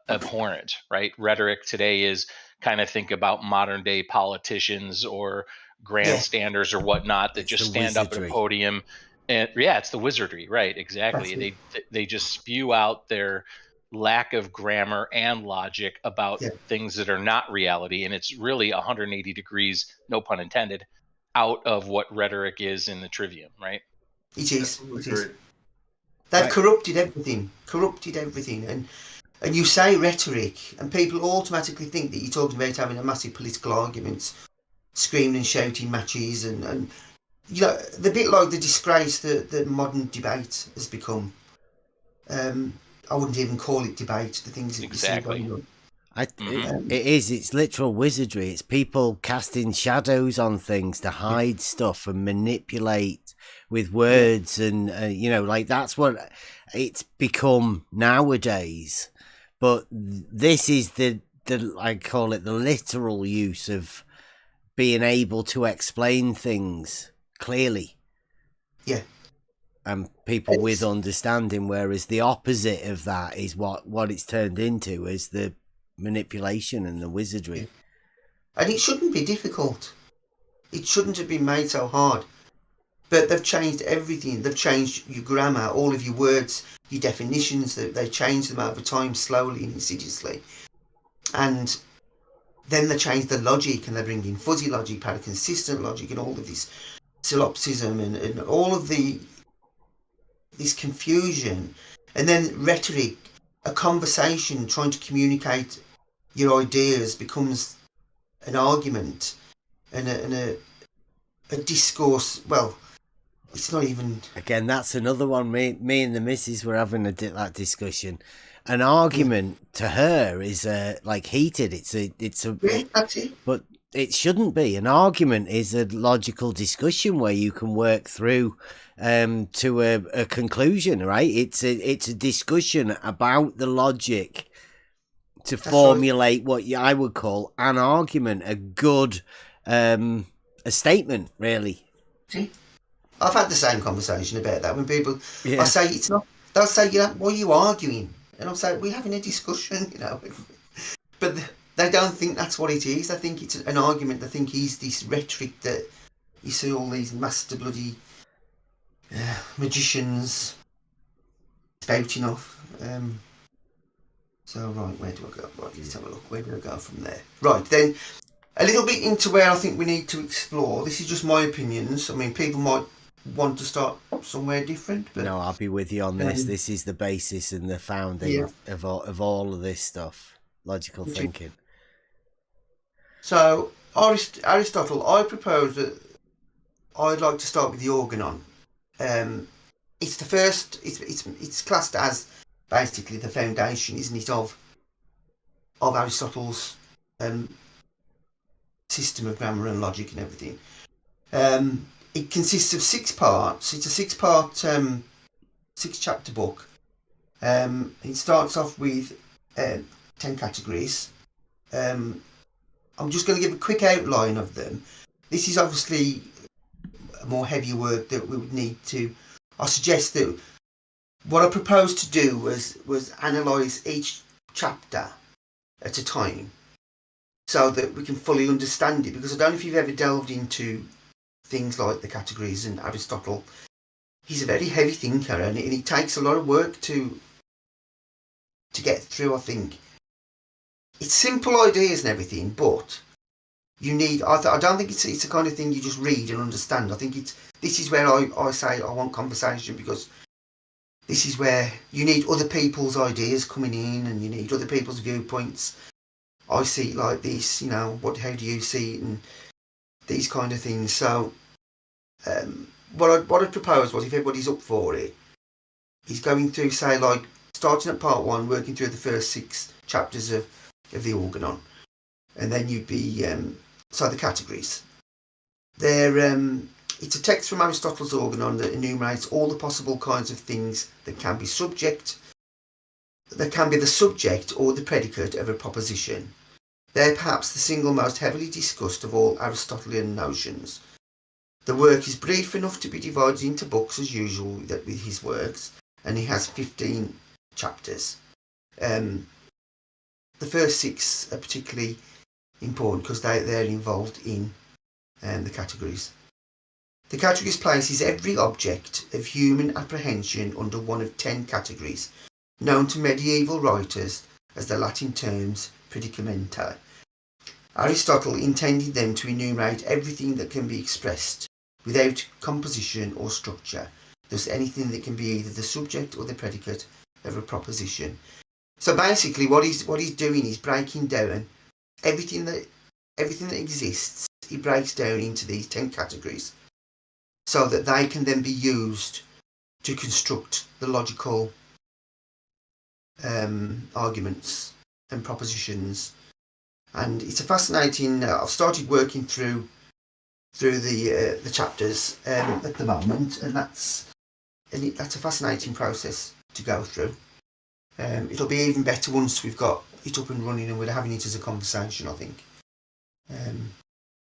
[SPEAKER 7] abhorrent, right? Rhetoric today is kind of, think about modern day politicians or grandstanders or whatnot that
[SPEAKER 1] It's
[SPEAKER 7] just
[SPEAKER 1] the
[SPEAKER 7] stand up at a
[SPEAKER 1] wizardry.
[SPEAKER 7] podium, and it's the wizardry, right? Exactly. They just spew out their lack of grammar and logic about things that are not reality, and it's really 180 degrees, no pun intended, out of what rhetoric is in the Trivium, right?
[SPEAKER 2] It is. They've corrupted everything, and you say rhetoric, and people automatically think that you're talking about having a massive political arguments, screaming and shouting matches, and you know, the bit like the disgrace that modern debate has become. I wouldn't even call it debate. The things that you see going on.
[SPEAKER 1] It is. It's literal wizardry. It's people casting shadows on things to hide stuff and manipulate with words, and you know, like that's what it's become nowadays. But this is the I call it the literal use of being able to explain things clearly.
[SPEAKER 2] Yeah.
[SPEAKER 1] And people with understanding, whereas the opposite of that is what it's turned into, is the manipulation and the wizardry.
[SPEAKER 2] And it shouldn't be difficult. It shouldn't have been made so hard. But they've changed everything. They've changed your grammar, all of your words, your definitions. They changed them over time, slowly and insidiously. And then they change the logic, and they bring in fuzzy logic, paraconsistent logic, and all of this solipsism and all of this confusion. And then rhetoric, a conversation trying to communicate your ideas, becomes an argument and a discourse. Well, it's not even.
[SPEAKER 1] Again, that's another one. Me and the missus were having that discussion. An argument to her is like heated. It's a.
[SPEAKER 2] That's it.
[SPEAKER 1] But it shouldn't be. An argument is a logical discussion where you can work through to a conclusion, right? It's a discussion about the logic to formulate what I would call an argument, a good a statement, really.
[SPEAKER 2] See, I've had the same conversation about that when people. I say it's not. They'll say, why are you arguing? And I'll say, we're having a discussion, But they don't think that's what it is. They think it's an argument. They think it's this rhetoric that you see all these master bloody magicians spouting off. So, right, where do I go? Right, let's have a look. Where do I go from there? Right, then, a little bit into where I think we need to explore. This is just my opinions. I mean, people might want to start somewhere different. But,
[SPEAKER 1] no, I'll be with you on this. This is the basis and the founding of all of this stuff. Logical thinking.
[SPEAKER 2] So, Aristotle, I propose that I'd like to start with the organon. It's the first. It's classed as basically the foundation, isn't it, of Aristotle's system of grammar and logic and everything. It consists of 6 parts. It's a 6-part, 6-chapter book. It starts off with 10 categories. I'm just going to give a quick outline of them. this is obviously a more heavier work that we would need to. I suggest that what I proposed to do was analyse each chapter at a time, so that we can fully understand it. Because I don't know if you've ever delved into things like the categories and Aristotle. He's a very heavy thinker, and it takes a lot of work to get through. I think it's simple ideas and everything, but you need. I don't think it's the kind of thing you just read and understand. I think this is where I say I want conversation, because this is where you need other people's ideas coming in, and you need other people's viewpoints. I see it like this, how do you see it, and these kind of things. So what I'd propose was, if everybody's up for it, he's going through, say, like, starting at part 1, working through the first 6 chapters of the organon, and then you'd be so the categories. It's a text from Aristotle's organon that enumerates all the possible kinds of things that can be the subject or the predicate of a proposition. They're perhaps the single most heavily discussed of all Aristotelian notions. The work is brief enough to be divided into books, as usual with his works, and he has 15 chapters. The first 6 are particularly important because they're involved in the categories. The categories places every object of human apprehension under one of 10 categories, known to medieval writers as the Latin terms predicamenta. Aristotle intended them to enumerate everything that can be expressed without composition or structure, thus anything that can be either the subject or the predicate of a proposition. So basically what he's doing is breaking down everything that exists. He breaks down into these 10 categories so that they can then be used to construct the logical arguments and propositions. And it's a fascinating. I've started working through the chapters at the moment, and that's a fascinating process to go through. It'll be even better once we've got it up and running and we're having it as a conversation, I think.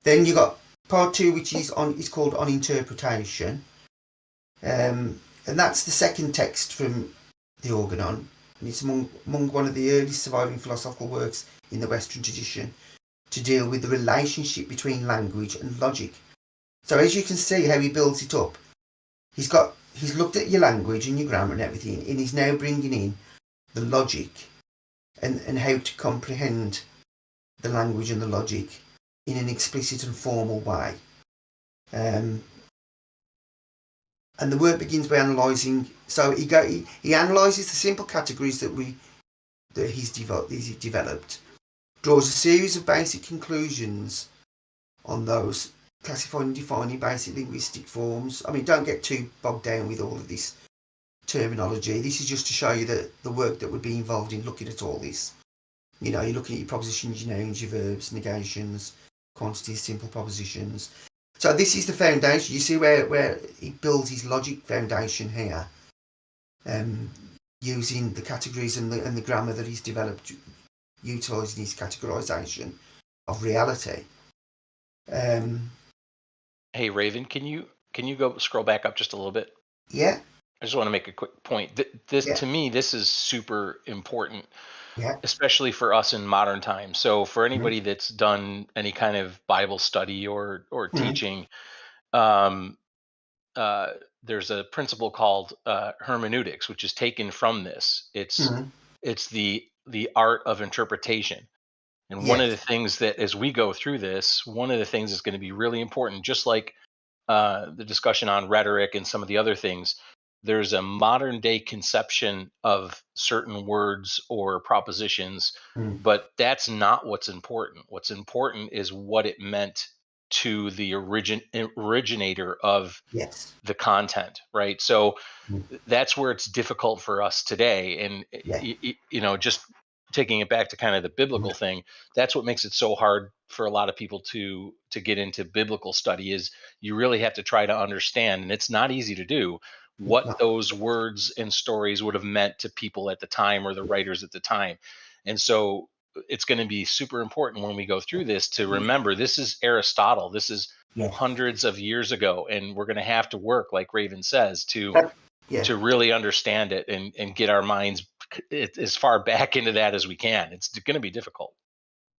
[SPEAKER 2] Then you got part 2, which is called On Interpretation, and that's the second text from the Organon, and it's among one of the earliest surviving philosophical works in the Western tradition to deal with the relationship between language and logic. So as you can see how he builds it up, he's looked at your language and your grammar and everything, and he's now bringing in the logic and how to comprehend the language and the logic in an explicit and formal way. And the work begins by analysing. So he analyses the simple categories that he's developed, draws a series of basic conclusions on those, classifying and defining basic linguistic forms. I mean, don't get too bogged down with all of this terminology. This is just to show you the work that would be involved in looking at all this. You're looking at your propositions, your nouns, your verbs, negations, quantities, simple propositions. So this is the foundation. You see where he builds his logic foundation here, using the categories and the grammar that he's developed, utilising his categorisation of reality.
[SPEAKER 7] Hey Raven, can you go scroll back up just a little bit?
[SPEAKER 2] Yeah.
[SPEAKER 7] I just want to make a quick point. To me, this is super important, especially for us in modern times. So for anybody that's done any kind of Bible study or teaching, there's a principle called hermeneutics, which is taken from this. It's the art of interpretation. And one of the things that, as we go through this, one of the things that's going to be really important, just like the discussion on rhetoric and some of the other things, there's a modern day conception of certain words or propositions, but that's not what's important. What's important is what it meant to the originator of the content, right? So that's where it's difficult for us today. And just taking it back to kind of the biblical thing, that's what makes it so hard for a lot of people to get into biblical study, is you really have to try to understand, and it's not easy to do, what those words and stories would have meant to people at the time or the writers at the time. And so it's going to be super important when we go through this to remember this is Aristotle. This is hundreds of years ago, and we're going to have to work, like Raven says, to really understand it and get our minds as far back into that as we can. It's going to be difficult.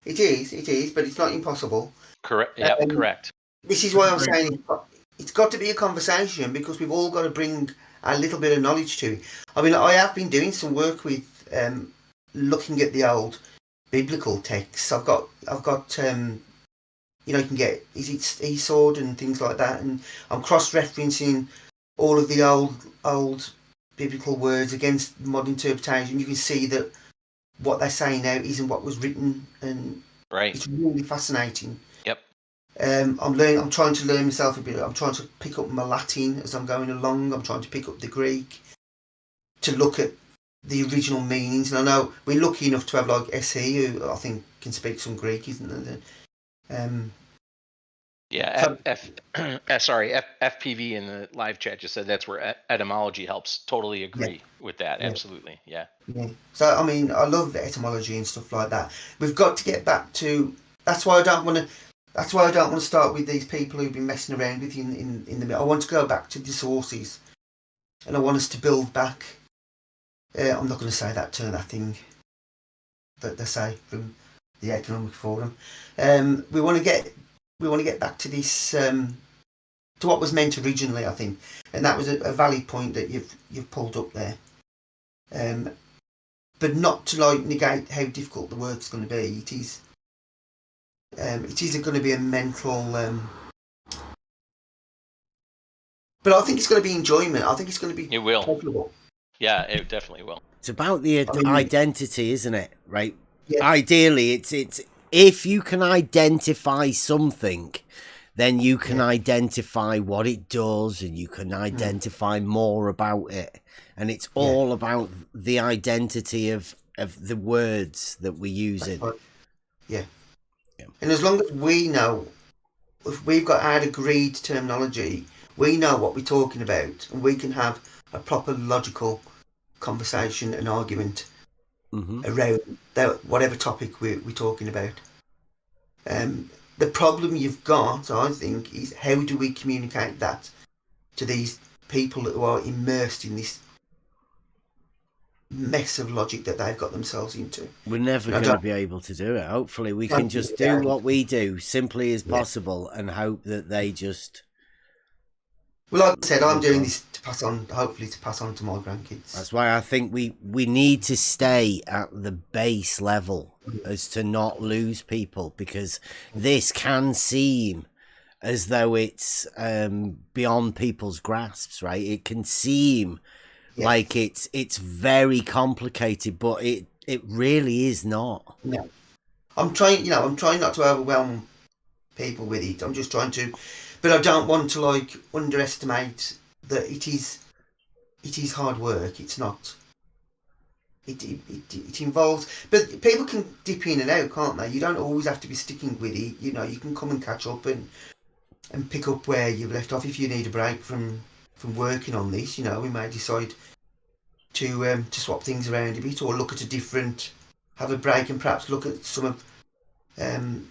[SPEAKER 2] It is, but it's not impossible.
[SPEAKER 7] Correct. Yeah, correct.
[SPEAKER 2] This is why I'm saying it's got to be a conversation, because we've all got to bring a little bit of knowledge to it. I mean, I have been doing some work with looking at the old biblical texts. I've got you can get Esau and things like that, and I'm cross-referencing all of the old biblical words against modern interpretation. You can see that what they say now isn't what was written, and it's really fascinating.
[SPEAKER 7] Yep.
[SPEAKER 2] I'm trying to learn myself a bit. I'm trying to pick up my Latin as I'm going along. I'm trying to pick up the Greek to look at the original meanings. And I know we're lucky enough to have like SE, who I think can speak some Greek, isn't there?
[SPEAKER 7] FPV in the live chat just said that's where etymology helps. Totally agree with that. Absolutely. Yeah.
[SPEAKER 2] So, I mean, I love the etymology and stuff like that. We've got to get back to. That's why I don't want to start with these people who've been messing around with you in the middle. I want to go back to the sources, and I want us to build back. I'm not going to say that thing that they say from the Economic Forum. We want to get back to this, to what was meant originally, I think, and that was a valid point that you've pulled up there. But not to negate how difficult the work's going to be. It is going to be a mental. But I think it's going to be enjoyment. I think it's going to be.
[SPEAKER 7] It will.
[SPEAKER 2] Pleasurable.
[SPEAKER 7] Yeah, it definitely will.
[SPEAKER 1] It's about the identity, isn't it? Right. Yeah. Ideally, it's if you can identify something, then you can identify what it does, and you can identify more about it. And it's all about the identity of the words that we're using.
[SPEAKER 2] Yeah. And as long as we know, if we've got our agreed terminology, we know what we're talking about, and we can have a proper logical conversation and argument around whatever topic we're talking about. The problem you've got, I think, is how do we communicate that to these people who are immersed in this mess of logic that they've got themselves into.
[SPEAKER 1] We're never going to be able to do it. Hopefully we can just do what we do simply as possible and hope that they just...
[SPEAKER 2] Well, like I said, I'm doing this to pass on, hopefully to pass on to my grandkids.
[SPEAKER 1] That's why I think we need to stay at the base level as to not lose people, because this can seem as though it's beyond people's grasps, right? It can seem like it's very complicated, but it really is not.
[SPEAKER 2] No. I'm trying not to overwhelm people with it. I'm just trying to... But I don't want to underestimate that it is hard work. It's not. It involves, but people can dip in and out, can't they? You don't always have to be sticking with it. You can come and catch up and pick up where you've left off. If you need a break from working on this, we may decide to swap things around a bit, or look at have a break and perhaps look at some of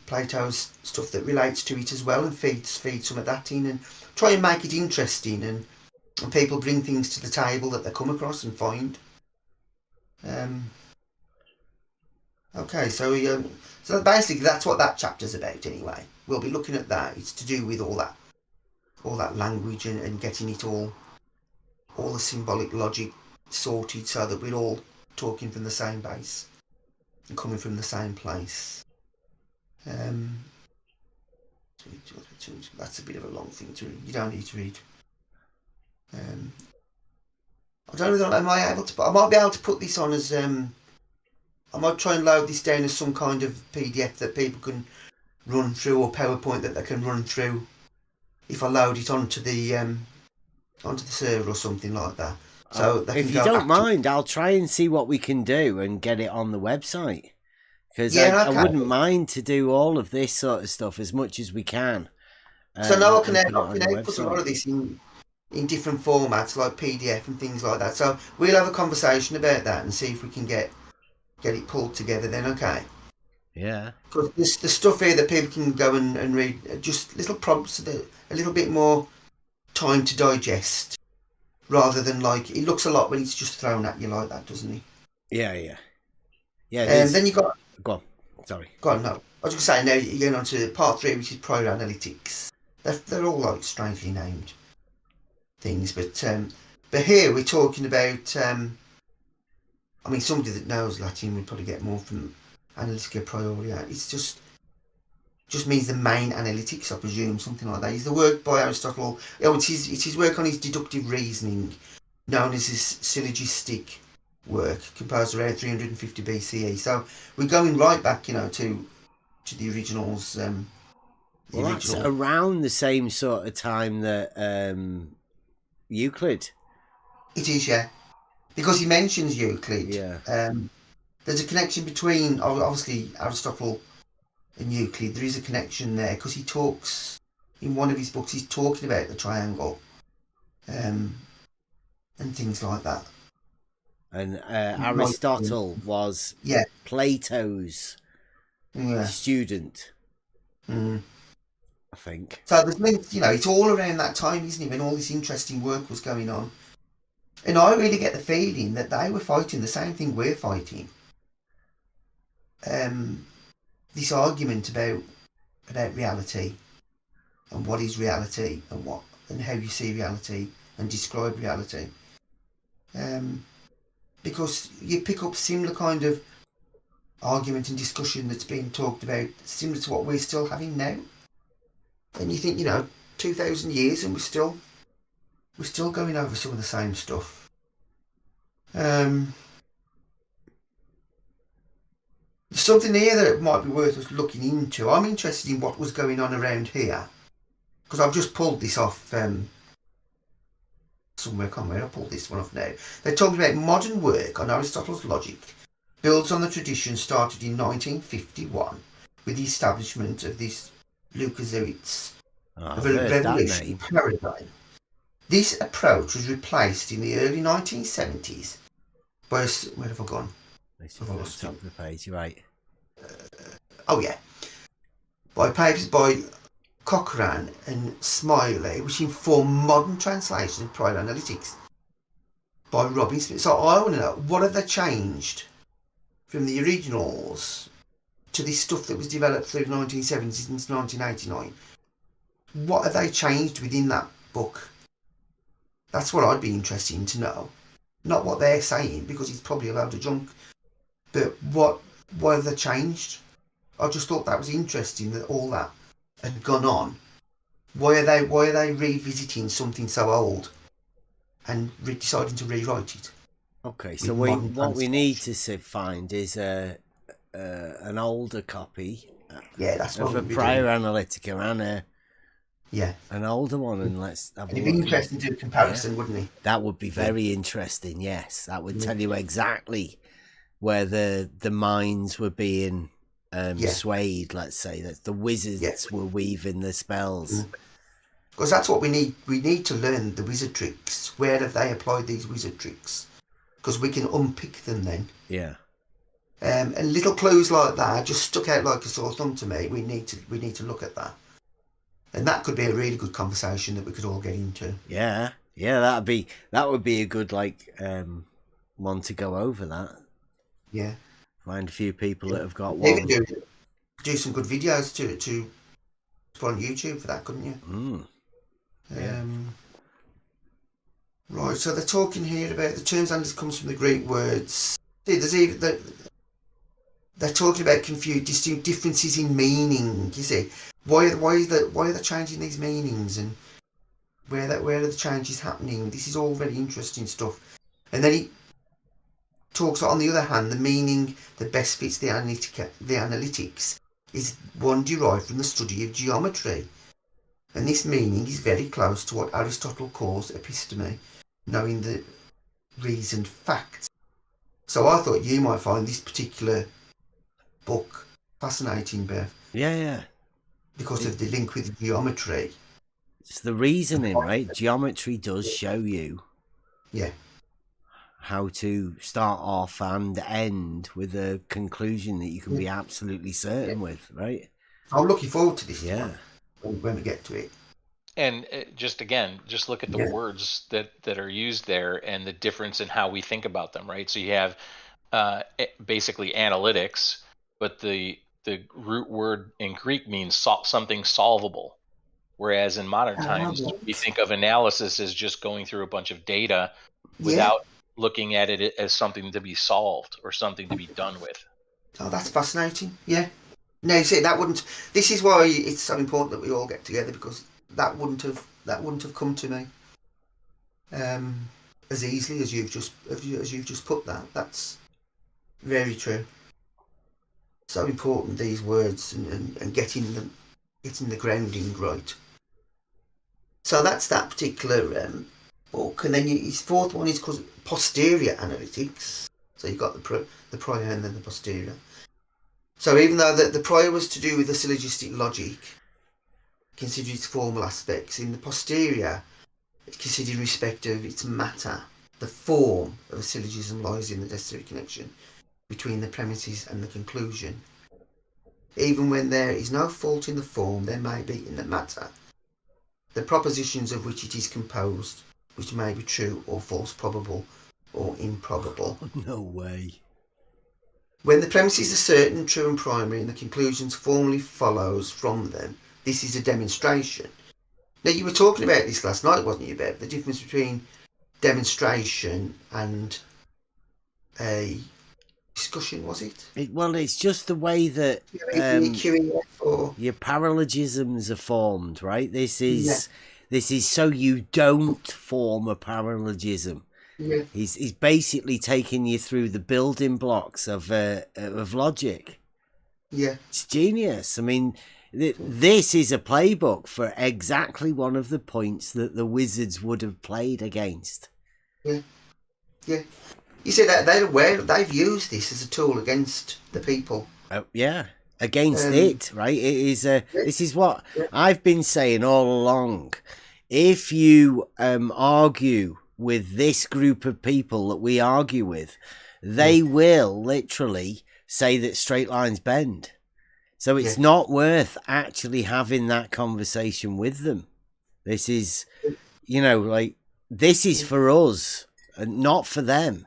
[SPEAKER 2] Plato's stuff that relates to it as well, and feed some of that in, and try and make it interesting, and people bring things to the table that they come across and find. Okay, so basically that's what that chapter's about anyway. We'll be looking at that. It's to do with all that language and getting it all the symbolic logic sorted so that we're all talking from the same base and coming from the same place. That's a bit of a long thing to read. You don't need to read. I don't know. I might be able to put this on as I might try and load this down as some kind of PDF that people can run through, or PowerPoint that they can run through if I load it onto the server or something like that. So
[SPEAKER 1] if you don't mind, I'll try and see what we can do and get it on the website. Because I wouldn't mind to do all of this sort of stuff as much as we can.
[SPEAKER 2] So now I can put a lot of this in different formats, like PDF and things like that. So we'll have a conversation about that and see if we can get it pulled together then, okay?
[SPEAKER 1] Yeah.
[SPEAKER 2] Because there's stuff here that people can go and read, just little prompts, a little bit more time to digest, rather than like, it looks a lot when it's just thrown at you like that, doesn't it?
[SPEAKER 1] Yeah, yeah. Yeah,
[SPEAKER 2] And then you got,
[SPEAKER 1] Go on. Sorry.
[SPEAKER 2] go on, no. I was just saying, now you're going on to part 3, which is prior analytics. They're all like strangely named things, but here we're talking about, I mean, somebody that knows Latin would probably get more from analytica prioria. It's just means the main analytics, I presume, something like that. It's the work by Aristotle. Oh, it's his work on his deductive reasoning, known as his syllogistic work, composed around 350 BCE. So we're going right back, to the originals.
[SPEAKER 1] Well, that's around the same sort of time that Euclid.
[SPEAKER 2] It is, yeah, because he mentions Euclid.
[SPEAKER 1] Yeah.
[SPEAKER 2] There's a connection between obviously Aristotle and Euclid. There is a connection there because he talks in one of his books. He's talking about the triangle, and things like that.
[SPEAKER 1] And Aristotle was Plato's student, I think.
[SPEAKER 2] So there's it's all around that time, isn't it, when all this interesting work was going on. And I really get the feeling that they were fighting the same thing we're fighting. This argument about reality and what is reality and how you see reality and describe reality. Because you pick up similar kind of argument and discussion that's being talked about, similar to what we're still having now. And you think, 2,000 years and we're still going over some of the same stuff. Something here that might be worth us looking into. I'm interested in what was going on around here, because I've just pulled this off somewhere. I can't remember. I pulled this one off now. They're talking about modern work on Aristotle's logic builds on the tradition started in 1951 with the establishment of this Lukasiewicz of a revolutionary paradigm. This approach was replaced in the early 1970s by where have I gone?
[SPEAKER 1] Top of the page, you're right.
[SPEAKER 2] By papers by Cochrane and Smiley, which inform modern translation of prior analytics by Robin Smith. So I want to know, what have they changed from the originals to this stuff that was developed through the 1970s into 1989? What have they changed within that book? That's what I'd be interested to know. Not what they're saying, because it's probably a load of junk. But what have they changed? I just thought that was interesting that all that had gone on. Why are they revisiting something so old and deciding to rewrite it?
[SPEAKER 1] Okay, so what we need to find is an older copy.
[SPEAKER 2] That's
[SPEAKER 1] of a prior Analytica and an older one, and let's have
[SPEAKER 2] it'd be interesting to do a comparison, wouldn't it?
[SPEAKER 1] That would be very interesting. Yes, that would tell you exactly where the minds were being swayed. Let's say that the wizards were weaving the spells.
[SPEAKER 2] Because that's what we need. We need to learn the wizard tricks. Where have they applied these wizard tricks? Because we can unpick them then.
[SPEAKER 1] Yeah.
[SPEAKER 2] And little clues like that just stuck out like a sore thumb to me. We need to look at that. And that could be a really good conversation that we could all get into.
[SPEAKER 1] Yeah, that would be a good one to go over that.
[SPEAKER 2] Yeah.
[SPEAKER 1] Find a few people that have got one.
[SPEAKER 2] You could do some good videos to put on YouTube for that, couldn't you? Right, so they're talking here about the terms and it comes from the Greek words. There's even they're talking about distinct differences in meaning. You see, why are they changing these meanings, and where are the changes happening? This is all very interesting stuff. And then he talks, on the other hand, the meaning that best fits the analytics is one derived from the study of geometry. And this meaning is very close to what Aristotle calls episteme, knowing the reasoned facts. So I thought you might find this particular book fascinating, Bev.
[SPEAKER 1] Yeah.
[SPEAKER 2] Because of the link with geometry.
[SPEAKER 1] It's the reasoning, right? Geometry does show you how to start off and end with a conclusion that you can be absolutely certain with, right?
[SPEAKER 2] I'm looking forward to this one when we get to it.
[SPEAKER 7] And just look at the words that are used there and the difference in how we think about them, right? So you have basically analytics, but the root word in Greek means something solvable, whereas in modern times we think of analysis as just going through a bunch of data without looking at it as something to be solved or something to be done with.
[SPEAKER 2] Oh, that's fascinating. Yeah. No, you see, this is why it's so important that we all get together, because that wouldn't have come to me as easily as you've just put that. That's very true. So important, these words, and getting the grounding right. So that's that particular book, and then his fourth one is called posterior analytics. So you've got the prior and then the posterior. So even though the prior was to do with the syllogistic logic, considered its formal aspects, in the posterior, it's considered in respect of its matter. The form of a syllogism lies in the necessary connection between the premises and the conclusion. Even when there is no fault in the form, there may be in the matter, the propositions of which it is composed, which may be true or false, probable or improbable.
[SPEAKER 1] No way.
[SPEAKER 2] When the premises are certain, true and primary, and the conclusions formally follows from them, this is a demonstration. Now, you were talking about this last night, wasn't you, Bev? The difference between demonstration and a discussion, was it?
[SPEAKER 1] Well, it's just the way that your paralogisms are formed, right? This is so you don't form a paralogism.
[SPEAKER 2] Yeah.
[SPEAKER 1] He's basically taking you through the building blocks of logic.
[SPEAKER 2] Yeah.
[SPEAKER 1] It's genius. I mean, this is a playbook for exactly one of the points that the wizards would have played against.
[SPEAKER 2] Yeah. Yeah. You see that they're aware, they've used this as a tool against the people.
[SPEAKER 1] Against it, right? It is this is what I've been saying all along. If you argue with this group of people that we argue with, they will literally say that straight lines bend. So it's not worth actually having that conversation with them. This is, this is for us and not for them.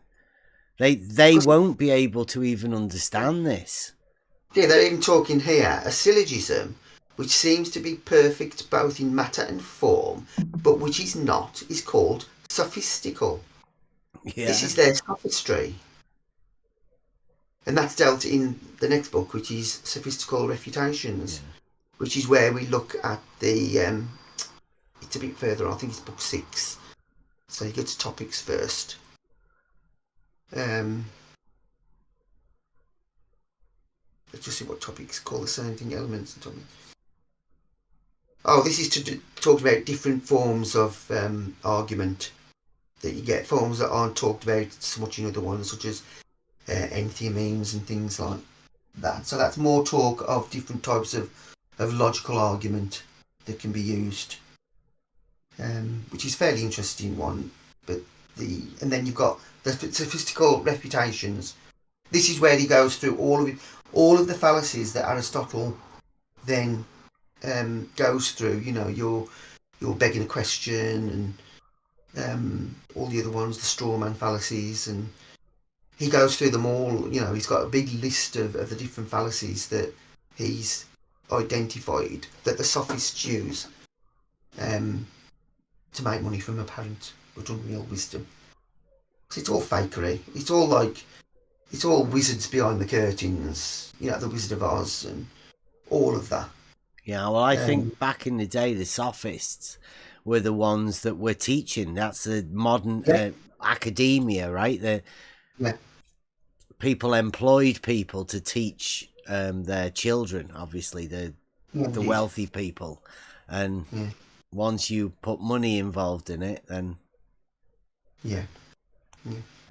[SPEAKER 1] They won't be able to even understand this.
[SPEAKER 2] Yeah, they're even talking here, a syllogism which seems to be perfect both in matter and form, but which is not, is called sophistical.
[SPEAKER 1] Yeah.
[SPEAKER 2] This is their sophistry. And that's dealt in the next book, which is Sophistical Refutations, which is where we look at the, it's a bit further on, I think it's book 6. So you get to topics first. Let's just see what topics call the same thing, elements and topics. Oh, this is to talk about different forms of argument that you get, forms that aren't talked about so much in other ones, such as entheomemes and things like that. So that's more talk of different types of logical argument that can be used, which is a fairly interesting one. But and then you've got the sophistical refutations. This is where he goes through all of the fallacies that Aristotle then goes through. You're begging a question and all the other ones, the straw man fallacies, and he goes through them all. He's got a big list of the different fallacies that he's identified that the sophists use to make money from apparent but unreal wisdom. So it's all fakery. It's all wizards behind the curtains. The Wizard of Oz and all of that.
[SPEAKER 1] Yeah, well, I think back in the day, the sophists were the ones that were teaching. That's the modern academia, right? The people employed people to teach their children, obviously, the wealthy people. And once you put money involved in it, then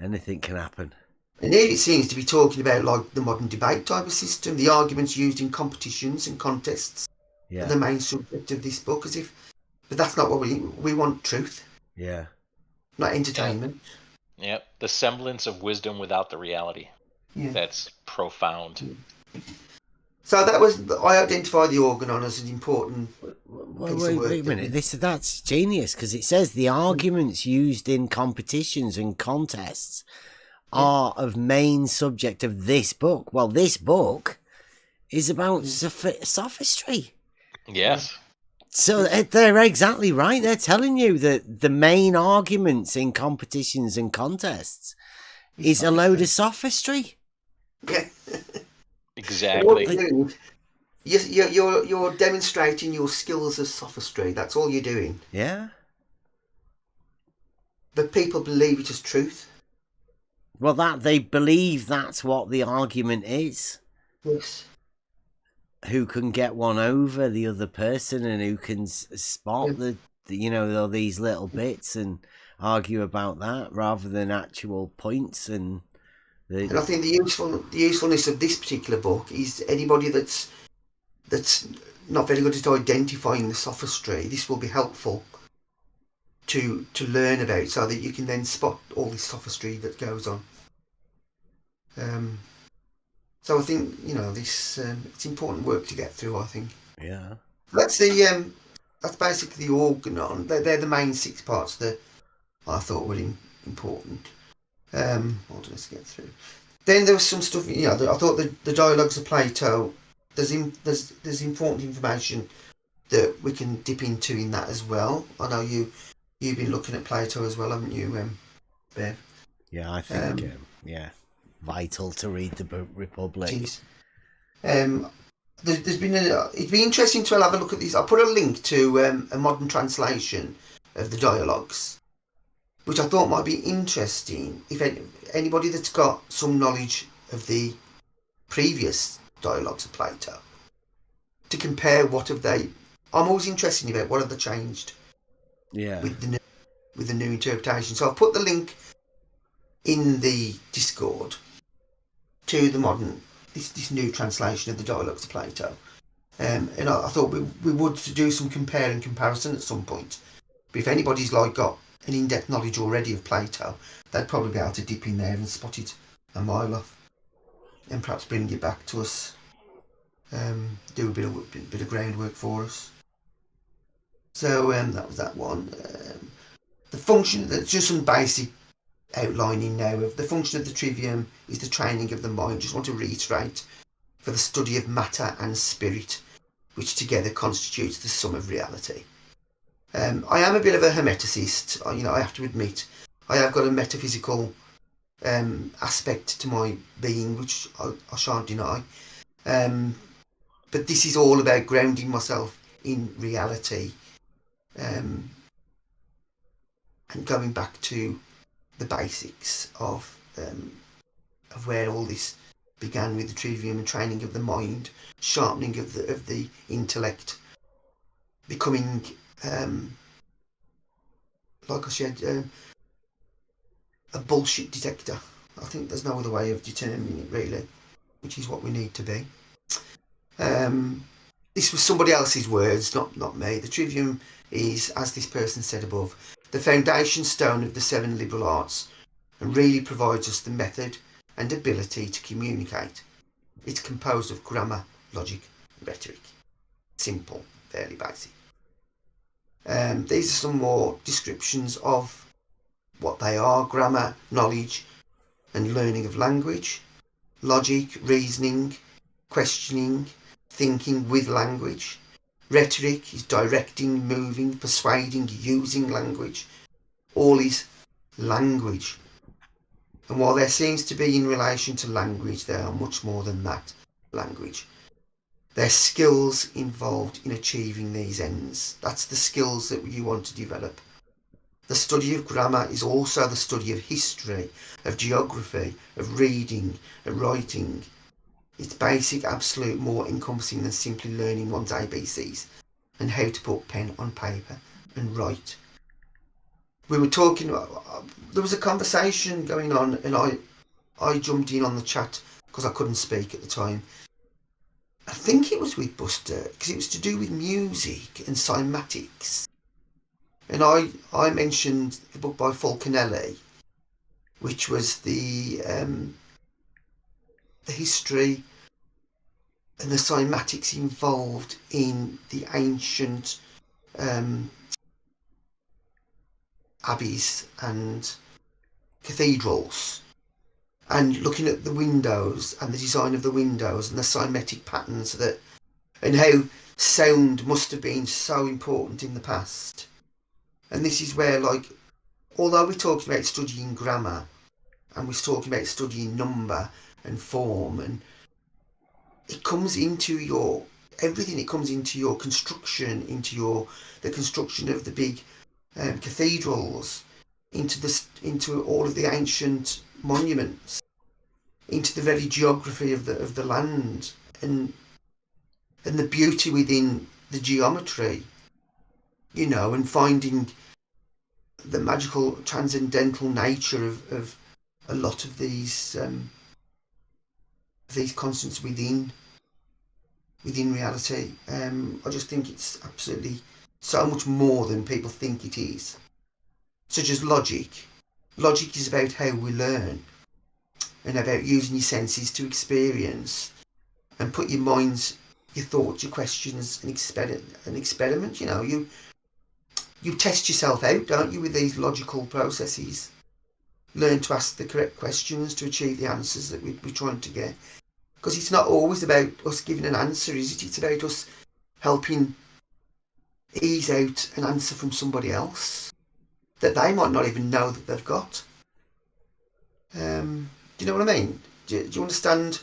[SPEAKER 1] anything can happen.
[SPEAKER 2] And here it seems to be talking about like the modern debate type of system, the arguments used in competitions and contests are the main subject of this book, but that's not what we want. Truth, not entertainment.
[SPEAKER 7] Yep, the semblance of wisdom without the reality.
[SPEAKER 2] Yeah.
[SPEAKER 7] That's profound.
[SPEAKER 2] So I identify the organon as an important piece of work.
[SPEAKER 1] Wait a minute. That's genius, because it says the arguments used in competitions and contests are of main subject of this book. Well, this book is about sophistry.
[SPEAKER 7] Yes.
[SPEAKER 1] So they're exactly right. They're telling you that the main arguments in competitions and contests is a load of sophistry.
[SPEAKER 2] Yeah.
[SPEAKER 7] Exactly.
[SPEAKER 2] You're demonstrating your skills of sophistry. That's all you're doing.
[SPEAKER 1] Yeah.
[SPEAKER 2] But people believe it as truth.
[SPEAKER 1] Well, they believe that's what the argument is.
[SPEAKER 2] Yes.
[SPEAKER 1] Who can get one over the other person, and who can spot all these little bits and argue about that rather than actual points. And
[SPEAKER 2] I think the usefulness of this particular book is anybody that's not very good at identifying the sophistry. This will be helpful to learn about, so that you can then spot all this sophistry that goes on. So I think this it's important work to get through. I think.
[SPEAKER 1] Yeah.
[SPEAKER 2] That's basically the organon. They're the main 6 parts that I thought were important. Hold on, let's get through. Then there was some stuff. I thought the dialogues of Plato. There's important information that we can dip into in that as well. I know you've been looking at Plato as well, haven't you, Bev?
[SPEAKER 1] Yeah, I think vital to read the Republic.
[SPEAKER 2] There's been it'd be interesting to have a look at these. I put a link to a modern translation of the dialogues, which I thought might be interesting if anybody that's got some knowledge of the previous dialogues of Plato, to compare what have they. I'm always interested about what have they changed.
[SPEAKER 1] Yeah.
[SPEAKER 2] With the new interpretation. So I've put the link in the Discord to the modern this new translation of the dialogues of Plato. And I thought we would do some compare and comparison at some point. But if anybody's got an in-depth knowledge already of Plato, they'd probably be able to dip in there and spot it a mile off, and perhaps bring it back to us. Do a bit of groundwork for us. So that was that one. The function, just some basic outlining now of the function of the Trivium is the training of the mind. Just want to reiterate, for the study of matter and spirit, which together constitutes the sum of reality. I am a bit of a hermeticist. I have to admit, I have got a metaphysical aspect to my being, which I shan't deny. But this is all about grounding myself in reality, and going back to the basics of where all this began, with the Trivium and training of the mind, sharpening of the intellect, becoming, like I said, a bullshit detector. I think there's no other way of determining it, really, which is what we need to be. This was somebody else's words, not me. The Trivium is, as this person said above, the foundation stone of the 7 liberal arts, and really provides us the method and ability to communicate. It's composed of grammar, logic, and rhetoric. Simple, fairly basic. These are some more descriptions of what they are: grammar, knowledge and learning of language; logic, reasoning, questioning, thinking with language; rhetoric is directing, moving, persuading, using language. All is language. And while there seems to be in relation to language, there are much more than that language. There's skills involved in achieving these ends. That's the skills that you want to develop. The study of grammar is also the study of history, of geography, of reading, of writing. It's basic, absolute, more encompassing than simply learning one's ABCs and how to put pen on paper and write. We were talking, there was a conversation going on, and I jumped in on the chat because I couldn't speak at the time. I think it was with Buster, because it was to do with music and cymatics. And I mentioned the book by Falconelli, which was the history and the cymatics involved in the ancient abbeys and cathedrals, and looking at the windows and the design of the windows and the cymatic patterns that, and how sound must have been so important in the past. And this is where, like, although we're talking about studying grammar and we're talking about studying number and form, and it comes into your everything. It comes into your construction, into the construction of the big cathedrals, into all of the ancient monuments, into the very geography of the land, and the beauty within the geometry, you know, and finding the magical transcendental nature of a lot of these constants within reality. I just think it's absolutely so much more than people think it is. Such as logic. Logic is about how we learn and about using your senses to experience and put your minds, your thoughts, your questions, and experiment. You know, you test yourself out, don't you, with these logical processes. Learn to ask the correct questions to achieve the answers that we're trying to get. Because it's not always about us giving an answer, is it? It's about us helping ease out an answer from somebody else that they might not even know that they've got. Do you know what I mean? Do you understand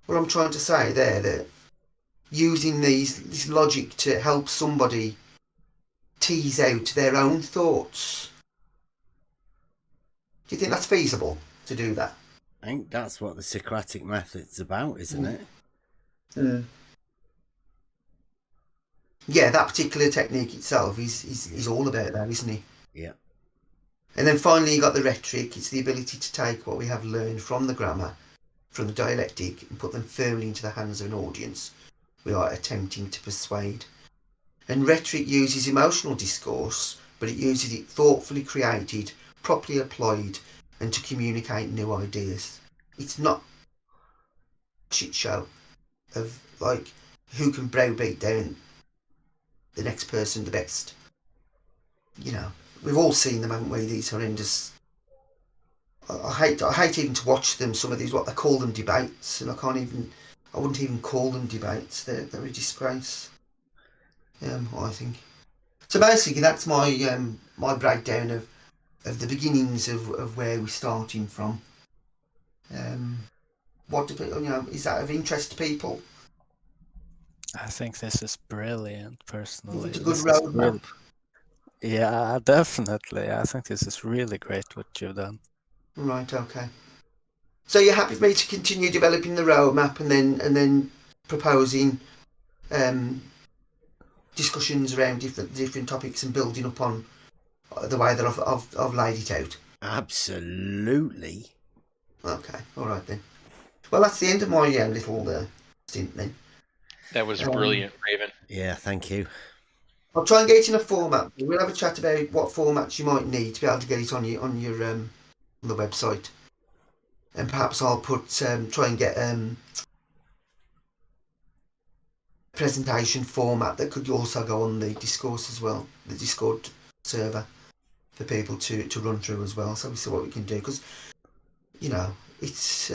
[SPEAKER 2] what I'm trying to say there? That using this logic to help somebody tease out their own thoughts. Do you think that's feasible to do that?
[SPEAKER 1] I think that's what the Socratic method's about, isn't it?
[SPEAKER 2] Mm. Yeah, that particular technique itself is all about that, isn't it?
[SPEAKER 1] Yeah.
[SPEAKER 2] And then finally you got the rhetoric. It's the ability to take what we have learned from the grammar, from the dialectic, and put them firmly into the hands of an audience we are attempting to persuade. And rhetoric uses emotional discourse, but it uses it thoughtfully created, properly applied, and to communicate new ideas. It's not a shit show of, like, who can browbeat down the next person the best. You know, we've all seen them, haven't we? These horrendous. I hate even to watch them. Some of these, what they call them, debates, and I wouldn't even call them debates. They're a disgrace. I think. So basically, that's my my breakdown of the beginnings of where we're starting from. What do people, is that of interest to people?
[SPEAKER 5] I think this is brilliant, personally.
[SPEAKER 2] It's a good roadmap.
[SPEAKER 5] Yeah, definitely. I think this is really great what you've done.
[SPEAKER 2] Right, okay. So you're happy for me to continue developing the roadmap and then proposing discussions around different topics and building upon the way that I've laid it out?
[SPEAKER 1] Absolutely.
[SPEAKER 2] Okay, all right then. Well, that's the end of my little stint then.
[SPEAKER 7] That was brilliant, Raven.
[SPEAKER 1] Yeah, thank you.
[SPEAKER 2] I'll try and get it in a format. We'll have a chat about what formats you might need to be able to get it on your on the website, and perhaps I'll put try and get presentation format that could also go on the discourse as well, the Discord server, for people to run through as well. So we see what we can do, because it's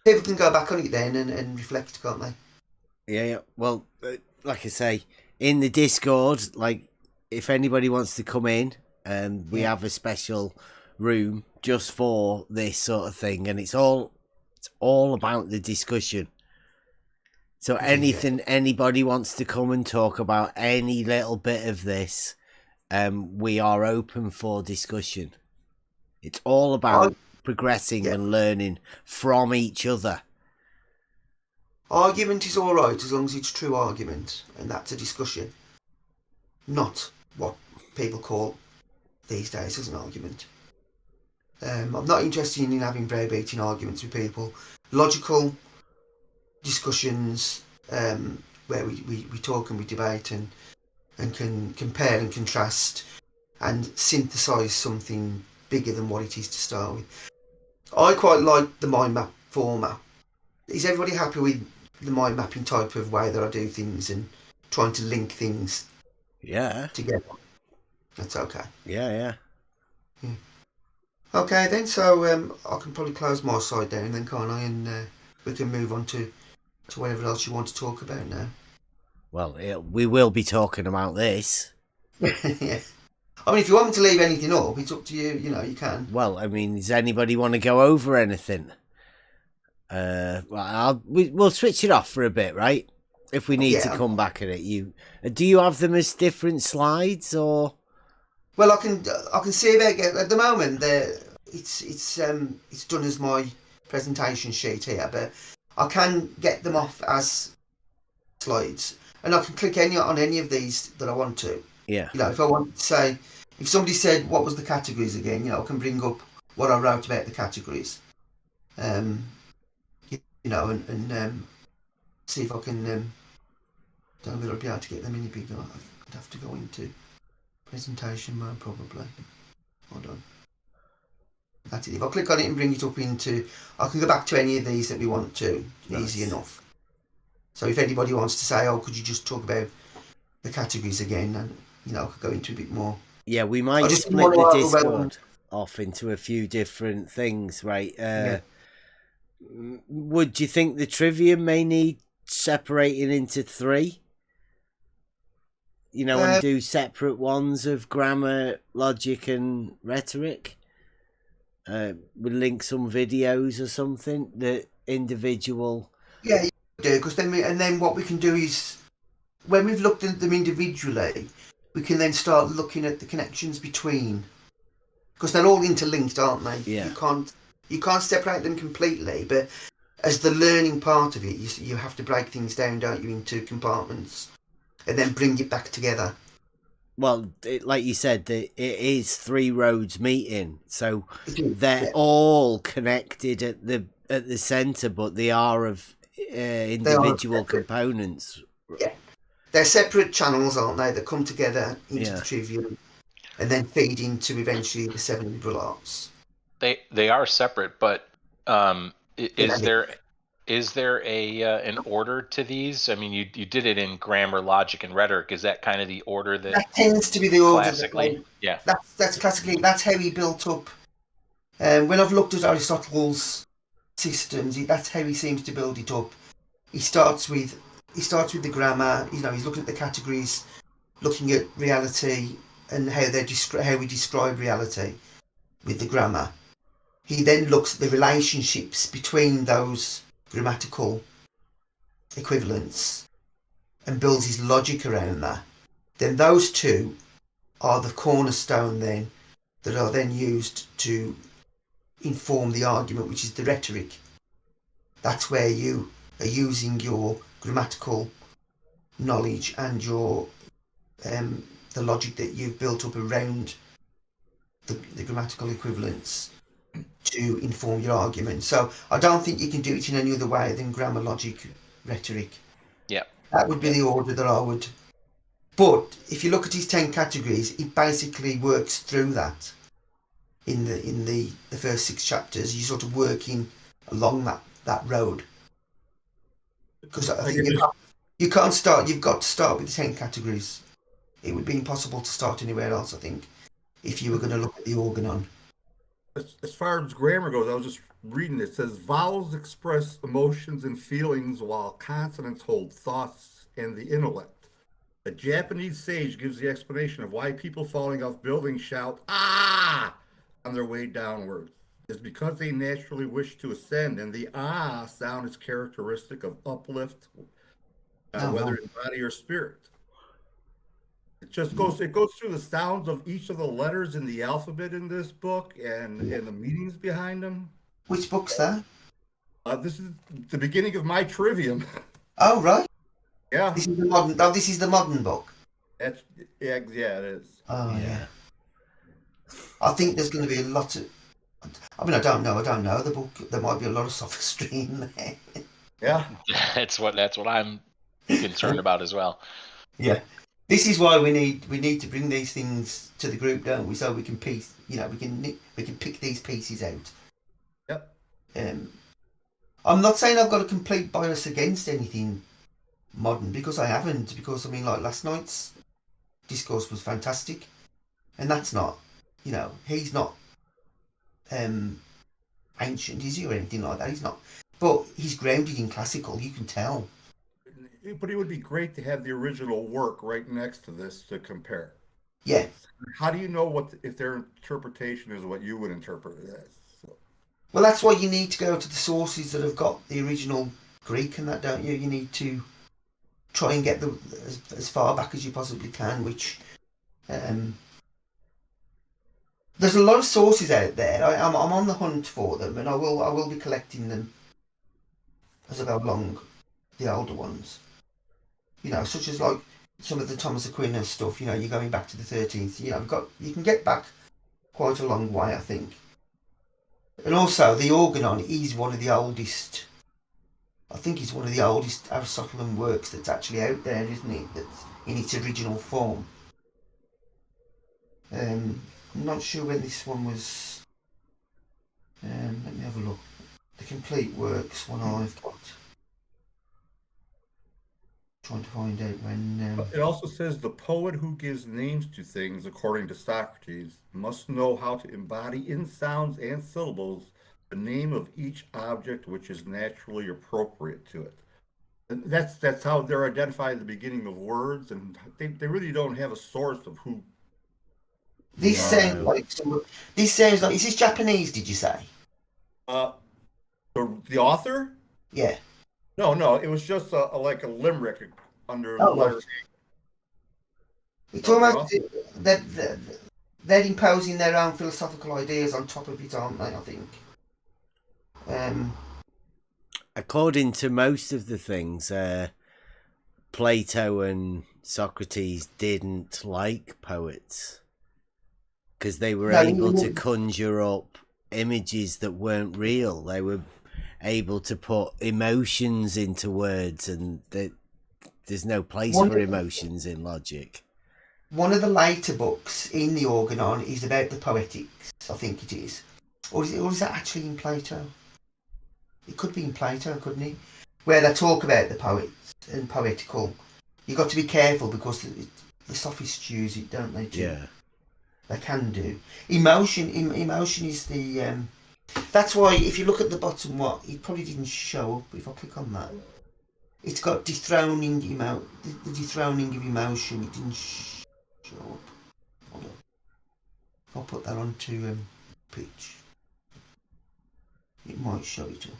[SPEAKER 2] people can go back on it then and reflect, can't they?
[SPEAKER 1] Yeah. Well, like I say, in the Discord, like, if anybody wants to come in, we have a special room just for this sort of thing, and it's all about the discussion. So anything anybody wants to come and talk about, any little bit of this, we are open for discussion. It's all about progressing and learning from each other.
[SPEAKER 2] Argument is all right as long as it's true argument, and that's a discussion, not what people call these days as an argument. I'm not interested in having browbeating arguments with people. Logical discussions where we talk and we debate and can compare and contrast and synthesize something bigger than what it is to start with. I quite like the mind map format. Is everybody happy with the mind mapping type of way that I do things and trying to link things together? That's okay.
[SPEAKER 1] Yeah.
[SPEAKER 2] Okay then, so I can probably close my side down then, can't I? And we can move on to whatever else you want to talk about now.
[SPEAKER 1] Well, we will be talking about this.
[SPEAKER 2] Yeah. I mean, if you want me to leave anything up, it's up to you. You know, you can.
[SPEAKER 1] Well, I mean, does anybody want to go over anything? We'll switch it off for a bit, right? If we need to come back at it, do you have them as different slides or?
[SPEAKER 2] Well, I can see about at the moment it's done as my presentation sheet here, but I can get them off as slides, and I can click on any of these that I want to.
[SPEAKER 1] Yeah.
[SPEAKER 2] You know, if I want to say, if somebody said what was the categories again, you know, I can bring up what I wrote about the categories. You know, and see if I can. Don't know if I'll be able to get them any bigger. I'd have to go into presentation mode probably. Hold on. That's it. If I click on it and bring it up into, I can go back to any of these that we want to. Nice. Easy enough. So if anybody wants to say, oh, could you just talk about the categories again, and you know, I could go into a bit more.
[SPEAKER 1] Yeah, we might split the Discord off into a few different things, right? Would you think the Trivium may need separating into 3? You know, and do separate ones of grammar, logic, and rhetoric? Would link some videos or something. The individual. Yeah,
[SPEAKER 2] you do, because then what we can do is, when we've looked at them individually, we can then start looking at the connections between, because they're all interlinked, aren't they?
[SPEAKER 1] Yeah.
[SPEAKER 2] You can't separate them completely, but as the learning part of it, you have to break things down, don't you, into compartments, and then bring it back together.
[SPEAKER 1] Well, like you said, it is 3 roads meeting, so they're all connected at the centre, but they are of individual components.
[SPEAKER 2] Yeah, they're separate channels, aren't they, that come together into the Trivium and then feed into eventually the 7 liberal arts.
[SPEAKER 7] They are separate, but is there an order to these? I mean, you did it in grammar, logic, and rhetoric. Is that kind of the order that
[SPEAKER 2] tends to be the order?
[SPEAKER 7] Classically, yeah.
[SPEAKER 2] That's classically. That's how he built up. When I've looked at Aristotle's systems, that's how he seems to build it up. He starts with the grammar. You know, he's looking at the categories, looking at reality and how we describe reality with the grammar. He then looks at the relationships between those grammatical equivalents and builds his logic around that. Then those two are the cornerstone then that are then used to inform the argument, which is the rhetoric. That's where you are using your grammatical knowledge and your the logic that you've built up around the grammatical equivalents to inform your argument. So I don't think you can do it in any other way than grammar, logic, rhetoric.
[SPEAKER 7] Yeah.
[SPEAKER 2] That would be the order that I would. But if you look at his 10 categories, it basically works through that. In the first 6 chapters, you're sort of working along that road. Because I think you can't start. You've got to start with the 10 categories. It would be impossible to start anywhere else, I think, if you were going to look at the organon.
[SPEAKER 6] As far as grammar goes, I was just reading it. It says vowels express emotions and feelings while consonants hold thoughts and the intellect. A Japanese sage gives the explanation of why people falling off buildings shout "ah" on their way downward. It's because they naturally wish to ascend, and the "ah" sound is characteristic of uplift, whether in body or spirit. It just goes through the sounds of each of the letters in the alphabet in this book and the meanings behind them.
[SPEAKER 2] Which book's that?
[SPEAKER 6] This is the beginning of my Trivium.
[SPEAKER 2] Oh, right.
[SPEAKER 6] Yeah.
[SPEAKER 2] This is the modern. Oh, this is the modern book.
[SPEAKER 6] It is.
[SPEAKER 2] Oh, yeah. I think there's going to be a lot of. I mean, I don't know. The book. There might be a lot of sophistry in there.
[SPEAKER 6] Yeah.
[SPEAKER 7] That's what I'm concerned about as well.
[SPEAKER 2] Yeah. This is why we need to bring these things to the group, don't we? So we can piece, we can pick these pieces out.
[SPEAKER 6] Yep.
[SPEAKER 2] I'm not saying I've got a complete bias against anything modern, because I haven't. Because I mean, like last night's discourse was fantastic, and that's not, he's not ancient, is he, or anything like that? He's not, but he's grounded in classical. You can tell.
[SPEAKER 6] But it would be great to have the original work right next to this to compare.
[SPEAKER 2] Yeah.
[SPEAKER 6] How do you know if their interpretation is what you would interpret it as? So.
[SPEAKER 2] Well, that's why you need to go to the sources that have got the original Greek and that, don't you? You need to try and get them as far back as you possibly can, which there's a lot of sources out there. I'm on the hunt for them, and I will be collecting them as I go along, the older ones. Such as like some of the Thomas Aquinas stuff. You're going back to the 13th. You can get back quite a long way, I think. And also, the Organon is one of the oldest. I think it's one of the oldest Aristotelian works that's actually out there, isn't it? That's in its original form. I'm not sure when this one was. Let me have a look. The complete works one I've got. Trying to find out when.
[SPEAKER 6] It also says the poet who gives names to things, according to Socrates, must know how to embody in sounds and syllables the name of each object which is naturally appropriate to it. And that's how they're identified at the beginning of words, and they really don't have a source of who.
[SPEAKER 2] This sounds like is this Japanese? Did you say?
[SPEAKER 6] The author?
[SPEAKER 2] Yeah.
[SPEAKER 6] No, it was just like a limerick under
[SPEAKER 2] Oh,
[SPEAKER 6] letter.
[SPEAKER 2] It's almost that they're imposing their own philosophical ideas on top of it, aren't they? I think.
[SPEAKER 1] According to most of the things, Plato and Socrates didn't like poets because they were able to conjure up images that weren't real. They were able to put emotions into words, and there's no place for emotions in logic.
[SPEAKER 2] One of the later books in the Organon is about the Poetics, I think it is. Or is that actually in Plato? It could be in Plato, couldn't it? Where they talk about the poets and poetical. You've got to be careful because the sophists use it, don't they?
[SPEAKER 1] Yeah.
[SPEAKER 2] They can do. Emotion is the... that's why if you look at the bottom, it probably didn't show up. If I click on that, it's got dethroning the dethroning of emotion. It didn't show up. Hold on. If I put that onto pitch, it might show it up.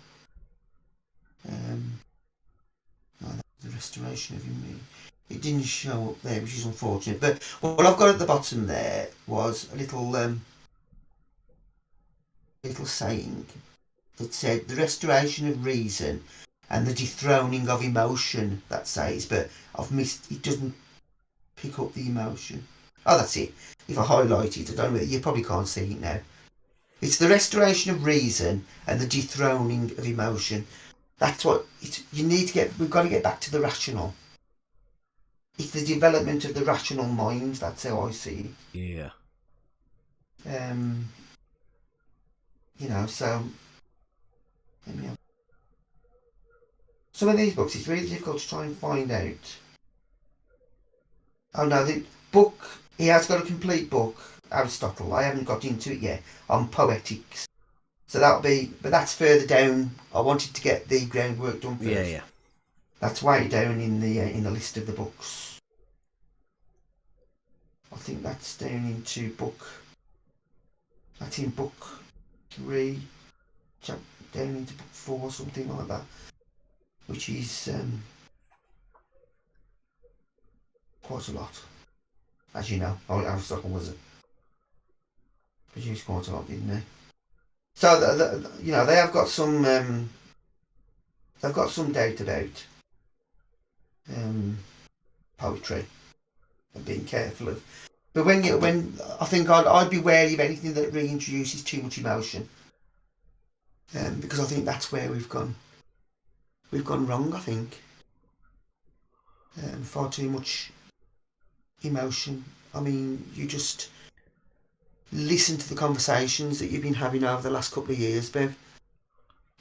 [SPEAKER 2] No, that's the restoration of image. It didn't show up there, which is unfortunate. But what I've got at the bottom there was a little saying that said the restoration of reason and the dethroning of emotion, that says, but I've missed, it doesn't pick up the emotion. Oh, that's it. If I highlight it, I don't know, you probably can't see it now. It's the restoration of reason and the dethroning of emotion. That's what we've got to get back to the rational. It's the development of the rational mind, that's how I see
[SPEAKER 1] it. Yeah.
[SPEAKER 2] So some of these books, it's really difficult to try and find out. Oh no, the book, he has got a complete book, Aristotle. I haven't got into it yet, on poetics. So but that's further down. I wanted to get the groundwork done first.
[SPEAKER 1] Yeah.
[SPEAKER 2] That's way down in the list of the books. I think that's down into that's in book 3, down into book 4, something like that. Which is quite a lot. As you know, Aristotle produced quite a lot, didn't they? So they have got some they've got some doubt about poetry and being careful of. But when I think I'd be wary of anything that reintroduces too much emotion, because I think that's where we've gone wrong. I think far too much emotion. I mean, you just listen to the conversations that you've been having over the last couple of years, Bev.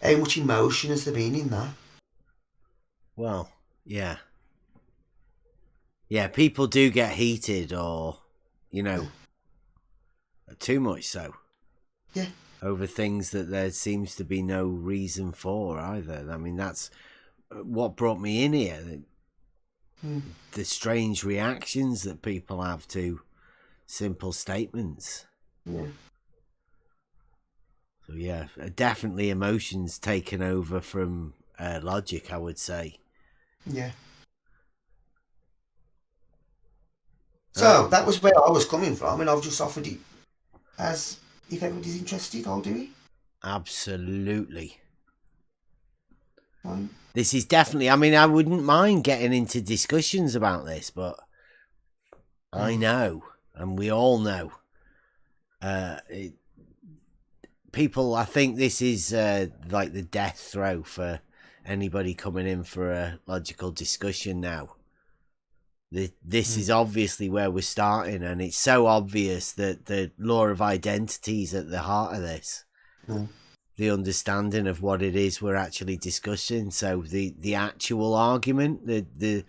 [SPEAKER 2] How much emotion has there been in that?
[SPEAKER 1] Well, yeah. Yeah, people do get heated or, too much so.
[SPEAKER 2] Yeah.
[SPEAKER 1] Over things that there seems to be no reason for either. I mean, that's what brought me in here. The strange reactions that people have to simple statements.
[SPEAKER 2] Yeah.
[SPEAKER 1] So yeah, definitely emotions taken over from logic, I would say.
[SPEAKER 2] Yeah. So that was where I was coming from, and I've just offered it as if everybody's interested, I'll do it.
[SPEAKER 1] Absolutely.
[SPEAKER 2] Right.
[SPEAKER 1] This is definitely, I mean, I wouldn't mind getting into discussions about this, but I know, and we all know, people, I think this is like the death throw for anybody coming in for a logical discussion now. This is obviously where we're starting, and it's so obvious that the law of identity is at the heart of this. The understanding of what it is we're actually discussing. So the actual argument, the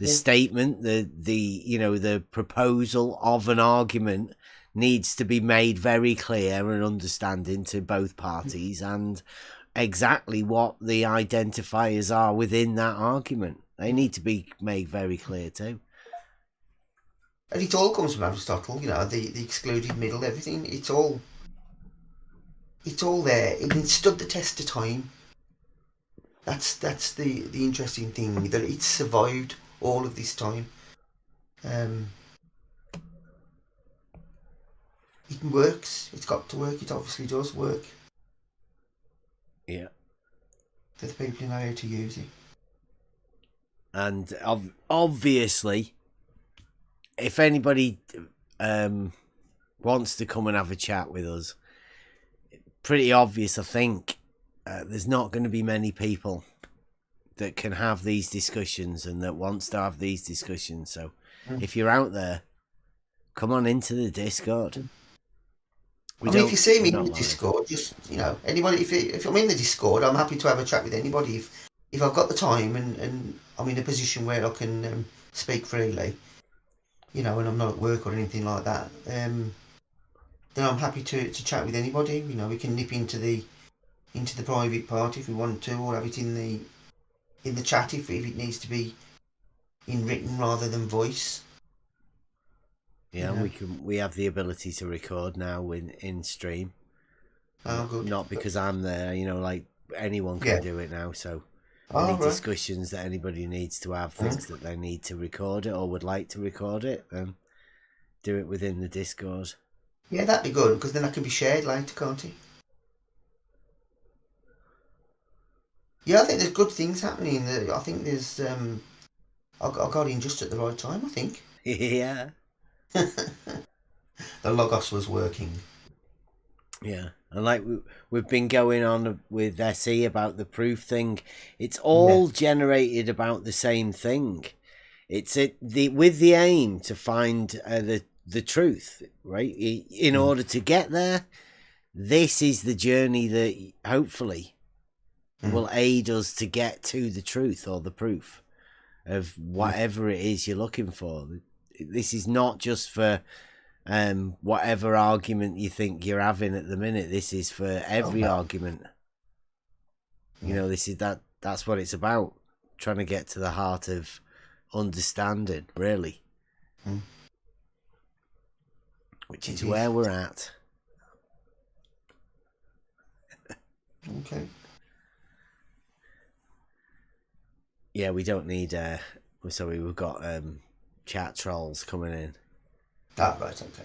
[SPEAKER 1] statement, the proposal of an argument needs to be made very clear and understanding to both parties, and exactly what the identifiers are within that argument. They need to be made very clear too.
[SPEAKER 2] And it all comes from Aristotle, the excluded middle, everything. It's all there. It stood the test of time. That's the interesting thing, that it's survived all of this time. It works. It's got to work. It obviously does work.
[SPEAKER 1] Yeah.
[SPEAKER 2] For the people who know how to use it.
[SPEAKER 1] And obviously, if anybody wants to come and have a chat with us, pretty obvious, I think, there's not going to be many people that can have these discussions and that wants to have these discussions. So if you're out there, come on into the Discord.
[SPEAKER 2] If you see me in the Discord, just, anybody, if I'm in the Discord, I'm happy to have a chat with anybody. If I've got the time and I'm in a position where I can speak freely, and I'm not at work or anything like that, then I'm happy to chat with anybody. We can nip into the private part if we want to, or have it in the chat if it needs to be in written rather than voice.
[SPEAKER 1] Yeah, we have the ability to record now in stream.
[SPEAKER 2] Oh, good.
[SPEAKER 1] Not because I'm there, like anyone can do it now. So any discussions that anybody needs to have, things that they need to record it or would like to record it, do it within the Discord.
[SPEAKER 2] Yeah, that'd be good, because then that can be shared later, can't it? Yeah, I think there's good things happening. I think there's I got in just at the right time, I think.
[SPEAKER 1] Yeah.
[SPEAKER 2] The Logos was working.
[SPEAKER 1] Yeah, and like we've been going on with SE about the proof thing, it's all generated about the same thing. It's with the aim to find the truth, right? In order to get there, this is the journey that hopefully will aid us to get to the truth or the proof of whatever it is you're looking for. This is not just for whatever argument you think you're having at the minute. This is for every argument. That's what it's about. Trying to get to the heart of understanding, really. Which is where we're at.
[SPEAKER 2] Okay.
[SPEAKER 1] Yeah, we don't need we've got chat trolls coming in.
[SPEAKER 2] Ah, right, okay.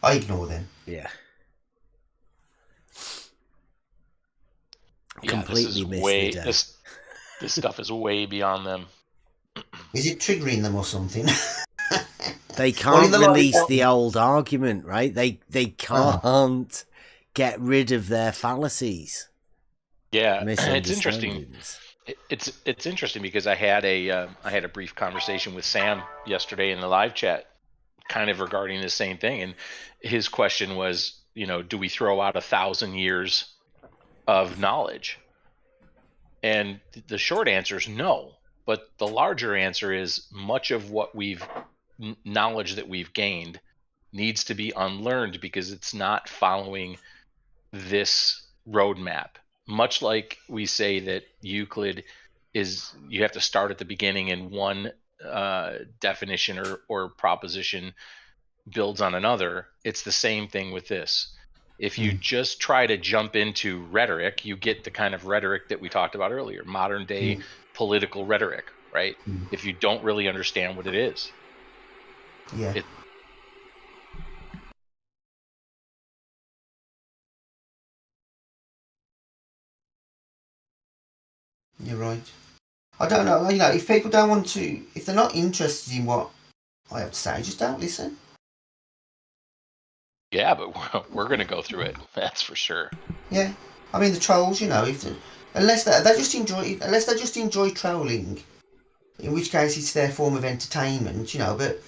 [SPEAKER 2] I ignore them.
[SPEAKER 1] Yeah.
[SPEAKER 7] Yeah,
[SPEAKER 1] Completely missed the day.
[SPEAKER 7] This stuff is way beyond them.
[SPEAKER 2] Is it triggering them or something?
[SPEAKER 1] They can't release the old argument, right? They can't get rid of their fallacies.
[SPEAKER 7] Yeah, it's interesting. It's interesting because I had a brief conversation with Sam yesterday in the live chat, kind of regarding the same thing. And his question was, do we throw out 1,000 years of knowledge? And the short answer is no. But the larger answer is much of what knowledge that we've gained needs to be unlearned because it's not following this roadmap. Much like we say that Euclid you have to start at the beginning and one definition or proposition builds on another. It's the same thing with this. If you just try to jump into rhetoric, you get the kind of rhetoric that we talked about earlier, modern day political rhetoric, right? If you don't really understand what it is.
[SPEAKER 2] Yeah. You're right. I don't know, if people don't want to, if they're not interested in what I have to say, just don't listen.
[SPEAKER 7] Yeah, but we're going to go through it. That's for sure.
[SPEAKER 2] Yeah. I mean, the trolls, unless they just enjoy trolling, in which case it's their form of entertainment, but,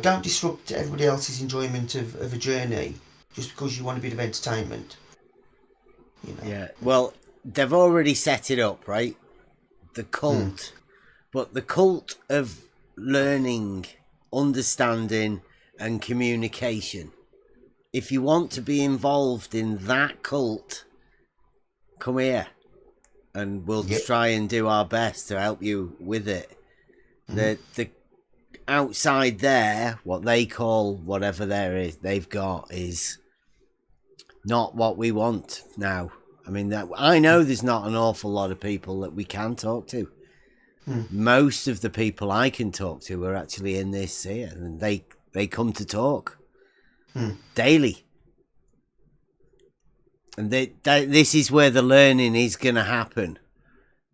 [SPEAKER 2] don't disrupt everybody else's enjoyment of a journey just because you want a bit of entertainment.
[SPEAKER 1] Yeah, well, they've already set it up, right? The cult. But the cult of learning, understanding, and communication. If you want to be involved in that cult, come here. And we'll try and do our best to help you with it. The outside there, what they call whatever they've got is not what we want now. I mean, I know there's not an awful lot of people that we can talk to. Most of the people I can talk to are actually in this here, and they come to talk daily. And this is where the learning is going to happen.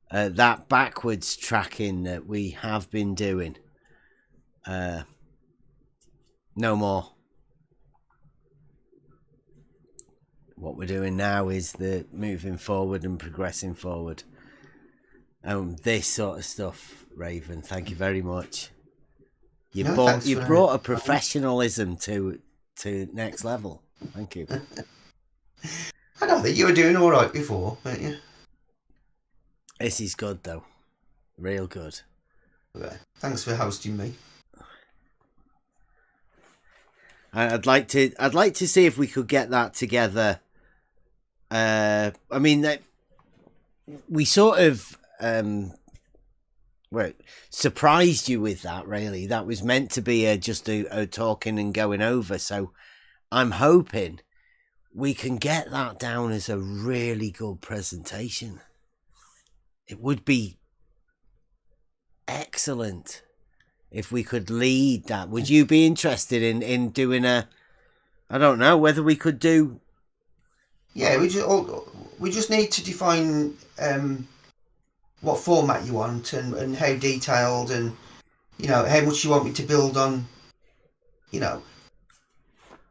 [SPEAKER 1] That backwards tracking that we have been doing. No more. What we're doing now is the moving forward and progressing forward. This sort of stuff, Raven. Thank you very much. You brought a professionalism to next level. Thank you.
[SPEAKER 2] I don't think you were doing all right before, weren't you?
[SPEAKER 1] This is good though, real good.
[SPEAKER 2] Okay. Thanks for hosting me.
[SPEAKER 1] I'd like to see if we could get that together. I mean, that we sort of surprised you with that. Really, that was meant to be just a talking and going over. So I'm hoping we can get that down as a really good presentation. It would be excellent if we could lead that. Would you be interested in doing I don't know whether we could do.
[SPEAKER 2] Yeah, we just need to define what format you want and how detailed and how much you want me to build on.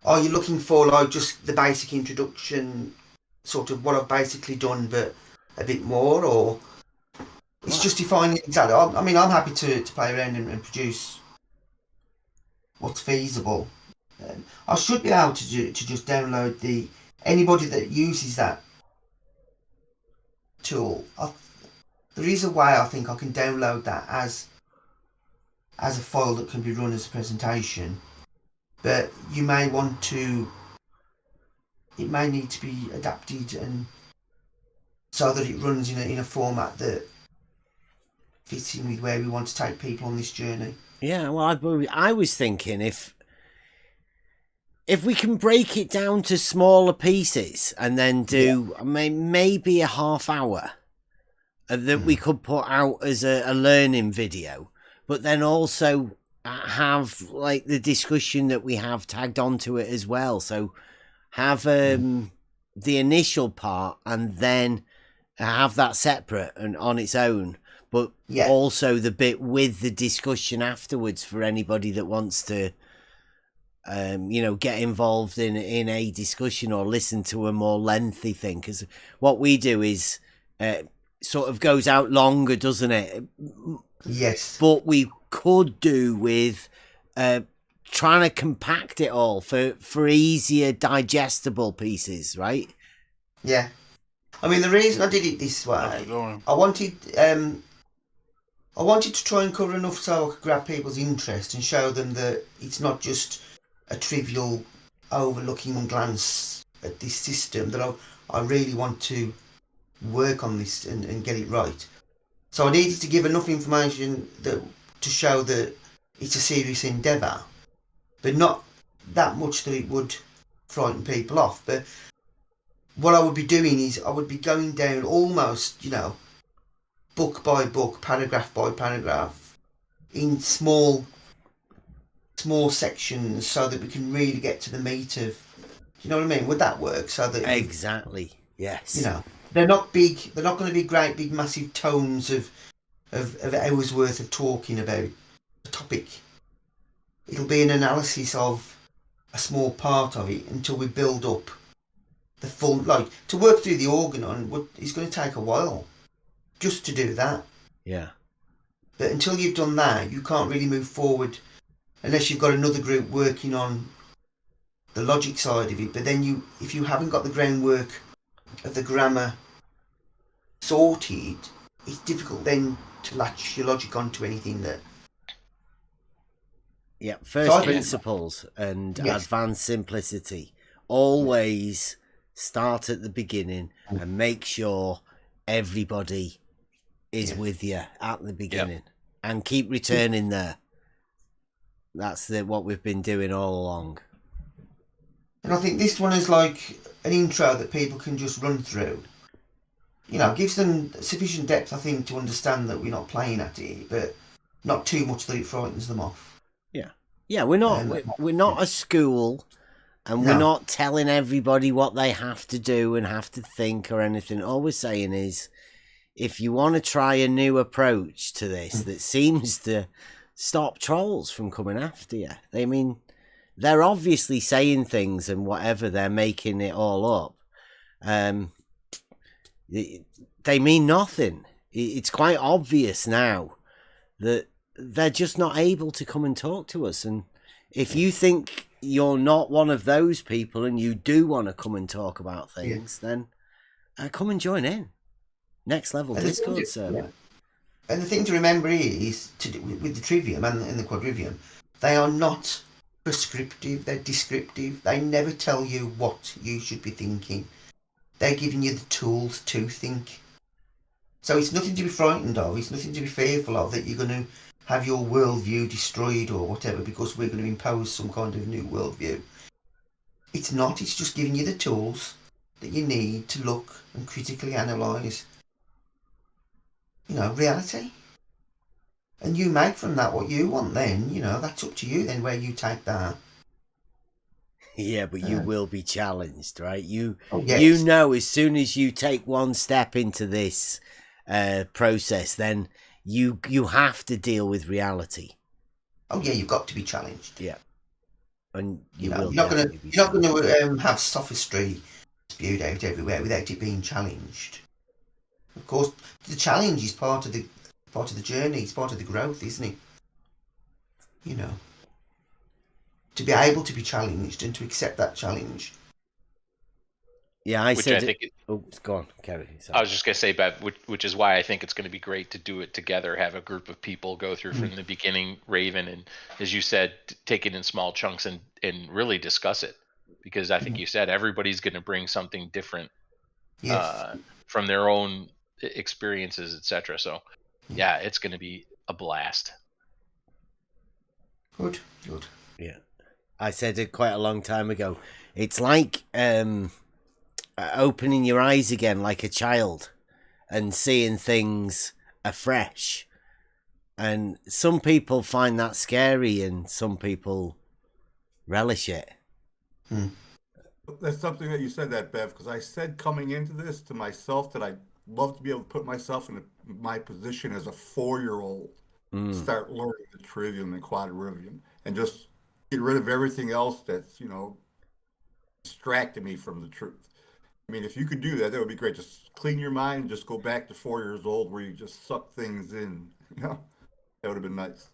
[SPEAKER 2] Are you looking for like just the basic introduction, sort of what I've basically done, but a bit more, or it's just defining exactly. I mean, I'm happy to play around and produce what's feasible. I should be able to just download anybody that uses that tool. There is a way I think I can download that as a file that can be run as a presentation, but you may want to. It may need to be adapted and so that it runs in a format that fits in with where we want to take people on this journey.
[SPEAKER 1] Yeah, well, I was thinking if we can break it down to smaller pieces and then do maybe a half hour that we could put out as a learning video, but then also have like the discussion that we have tagged onto it as well. So have the initial part and then have that separate and on its own, but also the bit with the discussion afterwards for anybody that wants to get involved in a discussion or listen to a more lengthy thing. Because what we do is sort of goes out longer, doesn't it?
[SPEAKER 2] Yes.
[SPEAKER 1] But we could do with trying to compact it all for easier digestible pieces, right?
[SPEAKER 2] Yeah. I mean, the reason I did it this way, I wanted to try and cover enough so I could grab people's interest and show them that it's not just a trivial overlooking glance at this system, that I really want to work on this and get it right. So I needed to give enough information to show that it's a serious endeavour, but not that much that it would frighten people off. But what I would be doing is I would be going down almost, book by book, paragraph by paragraph, in small sections, so that we can really get to the meat of. You know what I mean? Would that work? So that
[SPEAKER 1] exactly, yes.
[SPEAKER 2] They're not big. They're not going to be great, big, massive tomes of hours worth of talking about a topic. It'll be an analysis of a small part of it until we build up the full. Like, to work through the organon is going to take a while, just to do that.
[SPEAKER 1] Yeah.
[SPEAKER 2] But until you've done that, you can't really move forward unless you've got another group working on the logic side of it. But then if you haven't got the groundwork of the grammar sorted, it's difficult then to latch your logic onto anything that.
[SPEAKER 1] Yeah, first principles and advanced simplicity. Always start at the beginning and make sure everybody is with you at the beginning, and keep returning there. That's what we've been doing all along.
[SPEAKER 2] And I think this one is like an intro that people can just run through. Gives them sufficient depth, I think, to understand that we're not playing at it, but not too much that it frightens them off.
[SPEAKER 1] Yeah, we're not a school, and we're not telling everybody what they have to do and have to think or anything. All we're saying is, if you want to try a new approach to this that seems to stop trolls from coming after you. I mean, they're obviously saying things and whatever, they're making it all up. They mean nothing. It's quite obvious now that they're just not able to come and talk to us. And if you think you're not one of those people and you do want to come and talk about things, then come and join in. Next Level Discord server.
[SPEAKER 2] And the thing to remember is, with the Trivium and the quadrivium, they are not prescriptive, they're descriptive. They never tell you what you should be thinking. They're giving you the tools to think. So it's nothing to be frightened of, it's nothing to be fearful of, that you're going to have your worldview destroyed or whatever because we're going to impose some kind of new worldview. It's not, it's just giving you the tools that you need to look and critically analyse, reality. And you make from that what you want then, that's up to you then where you take that.
[SPEAKER 1] Yeah, but you will be challenged, right? You as soon as you take one step into this process, then you have to deal with reality.
[SPEAKER 2] Oh yeah, you've got to be challenged.
[SPEAKER 1] Yeah, and you're
[SPEAKER 2] not going to have sophistry spewed out everywhere without it being challenged. Of course, the challenge is part of the journey. It's part of the growth, isn't it? To be able to be challenged and to accept that challenge.
[SPEAKER 1] Yeah, I said. Go on, Kerry.
[SPEAKER 7] I was just going to say, Bev, which is why I think it's going to be great to do it together, have a group of people go through from the beginning, Raven, and as you said, take it in small chunks and really discuss it. Because I think you said everybody's going to bring something different from their own experiences, etc. So, yeah, it's going to be a blast.
[SPEAKER 2] Good.
[SPEAKER 1] Yeah. I said it quite a long time ago. It's like opening your eyes again like a child and seeing things afresh. And some people find that scary and some people relish it.
[SPEAKER 6] That's something that you said that, Bev, because I said coming into this to myself that I'd love to be able to put myself in my position as a 4-year-old, start learning the trivium and quadrivium, and just get rid of everything else that's, distracting me from the truth. I mean, if you could do that, that would be great. Just clean your mind and just go back to 4 years old where you just suck things in. That would have been nice.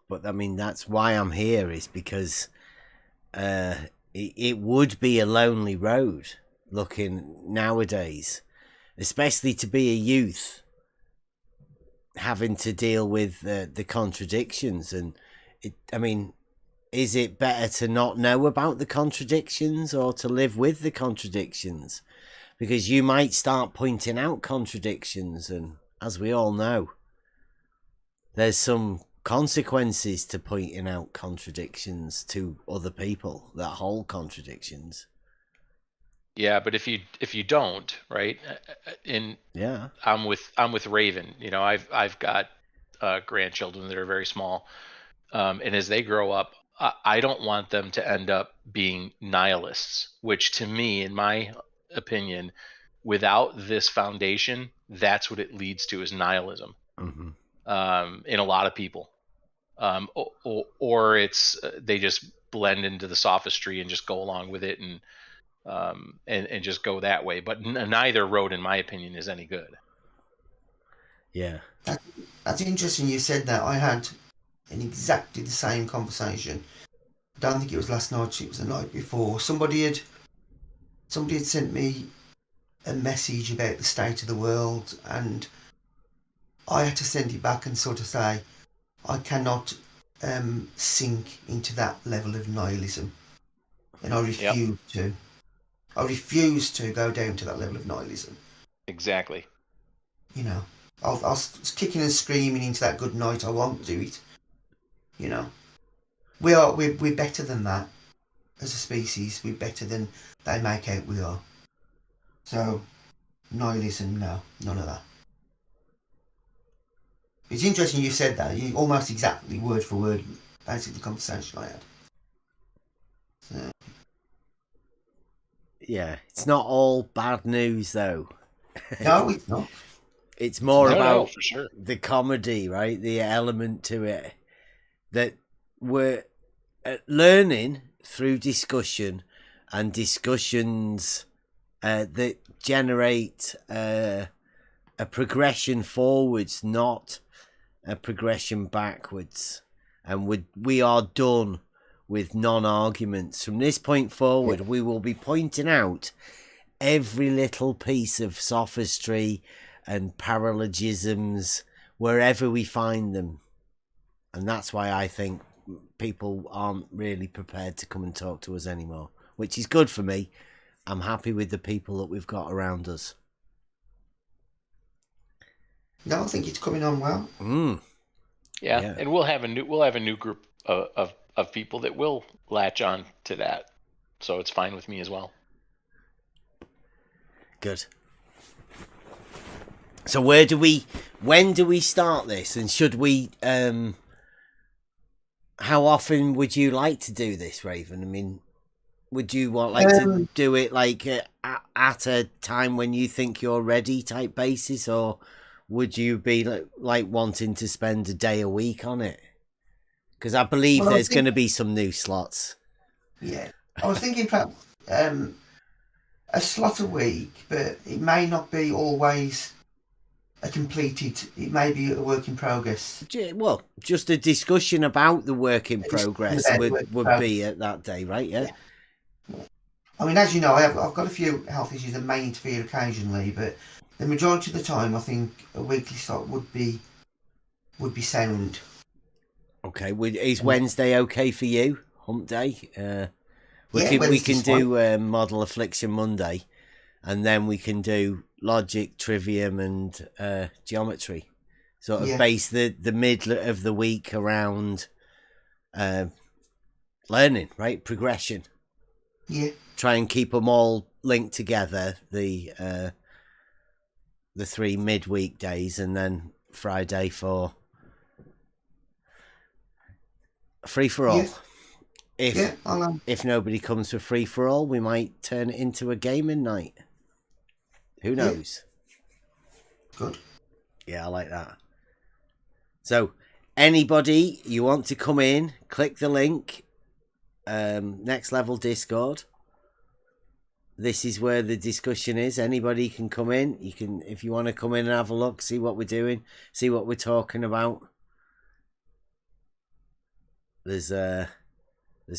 [SPEAKER 1] But I mean, that's why I'm here, is because it would be a lonely road looking nowadays, especially to be a youth, having to deal with the contradictions. And I mean, is it better to not know about the contradictions or to live with the contradictions? Because you might start pointing out contradictions, and as we all know, there's some consequences to pointing out contradictions to other people that hold contradictions.
[SPEAKER 7] Yeah, but if you don't, right?
[SPEAKER 1] Yeah,
[SPEAKER 7] I'm with Raven. You know, I've got grandchildren that are very small, and as they grow up, I don't want them to end up being nihilists. Which, to me, in my opinion, without this foundation, that's what it leads to, is nihilism. In a lot of people, or it's they just blend into the sophistry and just go along with it, and just go that way. But neither road, in my opinion, is any good.
[SPEAKER 1] Yeah.
[SPEAKER 2] That's interesting you said that. I had in exactly the same conversation. I don't think it was last night, it was the night before. Somebody had sent me a message about the state of the world, and I had to send it back and sort of say, I cannot sink into that level of nihilism. And I refuse to. I refuse to go down to that level of nihilism.
[SPEAKER 7] Exactly.
[SPEAKER 2] You know, I'll kicking and screaming into that good night. I won't do it. You know, we're better than that as a species. We're better than they make out we are. So nihilism, no, none of that. It's interesting you said that. You almost exactly word for word, basically the conversation I had. So.
[SPEAKER 1] Yeah, it's not all bad news though.
[SPEAKER 2] No, it's not.
[SPEAKER 1] It's more about
[SPEAKER 7] for sure.
[SPEAKER 1] the comedy, right? The element to it that we're learning through discussion, and discussions that generate a progression forwards, not a progression backwards. And we are done with non-arguments. From this point forward, we will be pointing out every little piece of sophistry and paralogisms wherever we find them. And that's why I think people aren't really prepared to come and talk to us anymore, which is good for me. I'm happy with the people that we've got around us.
[SPEAKER 2] No, I think it's coming on well.
[SPEAKER 7] Yeah, and we'll have a new group of people that will latch on to that, so it's fine with me as well.
[SPEAKER 1] Good. So when do we start this, and should we? How often would you like to do this, Raven? I mean, would you want to do it like at a time when you think you're ready, type basis, or would you be like wanting to spend a day a week on it? Because I believe there's going to be some new slots.
[SPEAKER 2] Yeah, I was thinking perhaps a slot a week, but it may not be always a completed. It may be a work in progress.
[SPEAKER 1] Well, just a discussion about the work in progress would be at that day, right? Yeah.
[SPEAKER 2] I mean, as you know, I've got a few health issues that may interfere occasionally, but the majority of the time, I think a weekly slot would be sound.
[SPEAKER 1] Okay, is Wednesday okay for you? Hump day. We can do Model Affliction Monday, and then we can do Logic, Trivium, and Geometry. Sort of base the middle of the week around learning, right? Progression.
[SPEAKER 2] Yeah.
[SPEAKER 1] Try and keep them all linked together. The 3 midweek days, and then Friday for free for all. If nobody comes for free for all, we might turn it into a gaming night. Who knows?
[SPEAKER 2] Good.
[SPEAKER 1] Yeah, I like that. So, anybody you want to come in, click the link. Next Level Discord. This is where the discussion is. Anybody can come in. You can, if you want to come in and have a look, see what we're doing, see what we're talking about. there's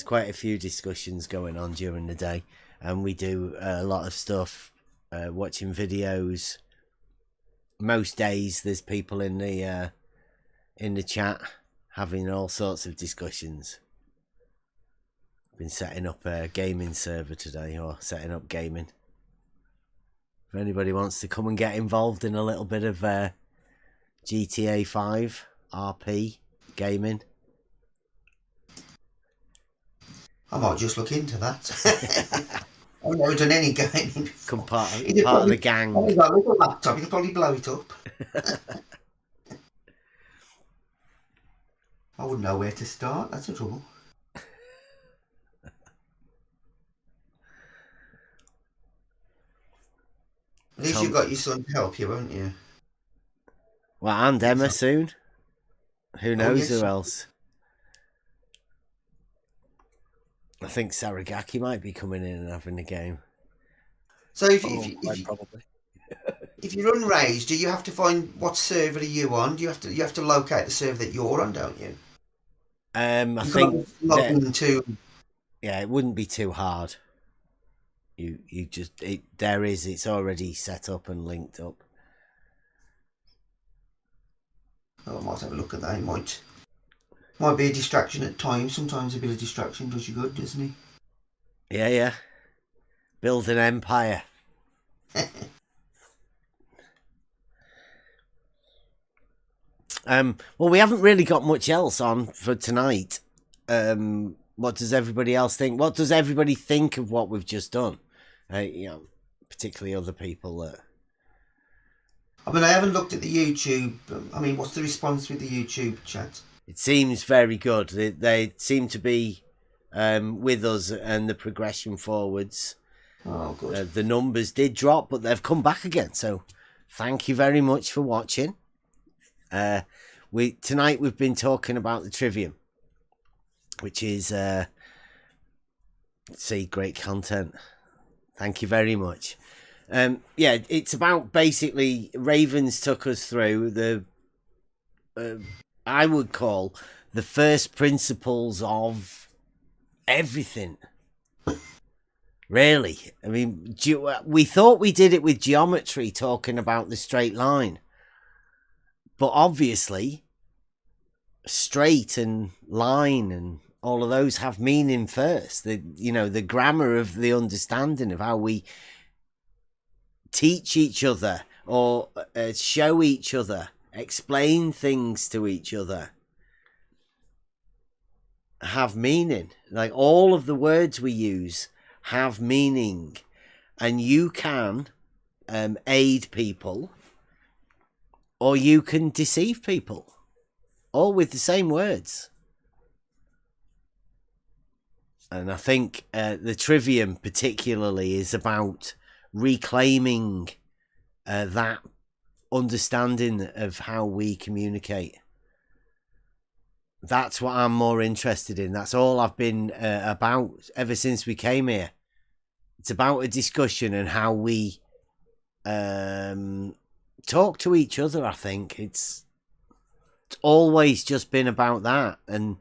[SPEAKER 1] quite a few discussions going on during the day, and we do a lot of stuff, watching videos. Most days there's people in the chat having all sorts of discussions. Been setting up a gaming server today, or setting up gaming. If anybody wants to come and get involved in a little bit of GTA 5 RP gaming,
[SPEAKER 2] I might just look into that. I've never done any gaming before.
[SPEAKER 1] come part of the gang.
[SPEAKER 2] I've got a little laptop, you can probably blow it up. I wouldn't know where to start, that's the trouble. At least you've got your son to help you, won't you?
[SPEAKER 1] Well, and Emma soon. Who knows who else? I think Saragaki might be coming in and having a game.
[SPEAKER 2] So if you run Rage, do you have to find what server are you on? Do you have to locate the server that you're on, don't you?
[SPEAKER 1] I think yeah, it wouldn't be too hard. You just it's already set up and linked up.
[SPEAKER 2] Oh, I might have a look at that. It might be a distraction at times. Sometimes a bit of distraction does you good, doesn't it?
[SPEAKER 1] Yeah. Build an empire. Well, we haven't really got much else on for tonight. What does everybody else think? What does everybody think of what we've just done? Particularly other people that...
[SPEAKER 2] I mean, I haven't looked at the YouTube. I mean, what's the response with the YouTube chat?
[SPEAKER 1] It seems very good. They seem to be with us and the progression forwards.
[SPEAKER 2] Oh, good.
[SPEAKER 1] The numbers did drop, but they've come back again. So thank you very much for watching. Tonight we've been talking about the Trivium, which is great content. Thank you very much. It's about basically Ravens took us through the I would call the first principles of everything. Really, I mean, we thought we did it with geometry, talking about the straight line, but obviously straight and line and all of those have meaning first. The grammar of the understanding of how we teach each other or show each other, explain things to each other, have meaning. Like all of the words we use have meaning, and you can aid people or you can deceive people, all with the same words. And I think the Trivium particularly is about reclaiming that understanding of how we communicate. That's what I'm more interested in. That's all I've been about ever since we came here. It's about a discussion and how we talk to each other. I think it's always just been about that. And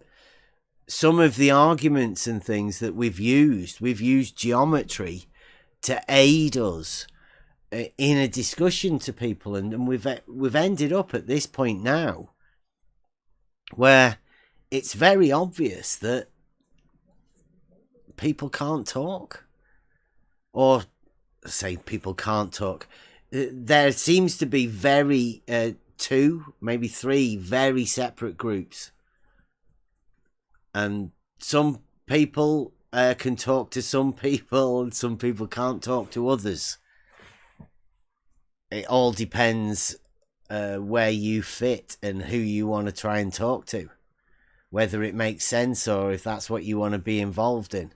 [SPEAKER 1] some of the arguments and things that we've used geometry to aid us in a discussion to people, and we've ended up at this point now where it's very obvious that people can't talk, or say people can't talk. There seems to be two, maybe three very separate groups, and some people can talk to some people and some people can't talk to others. It all depends where you fit and who you want to try and talk to, whether it makes sense or if that's what you want to be involved in.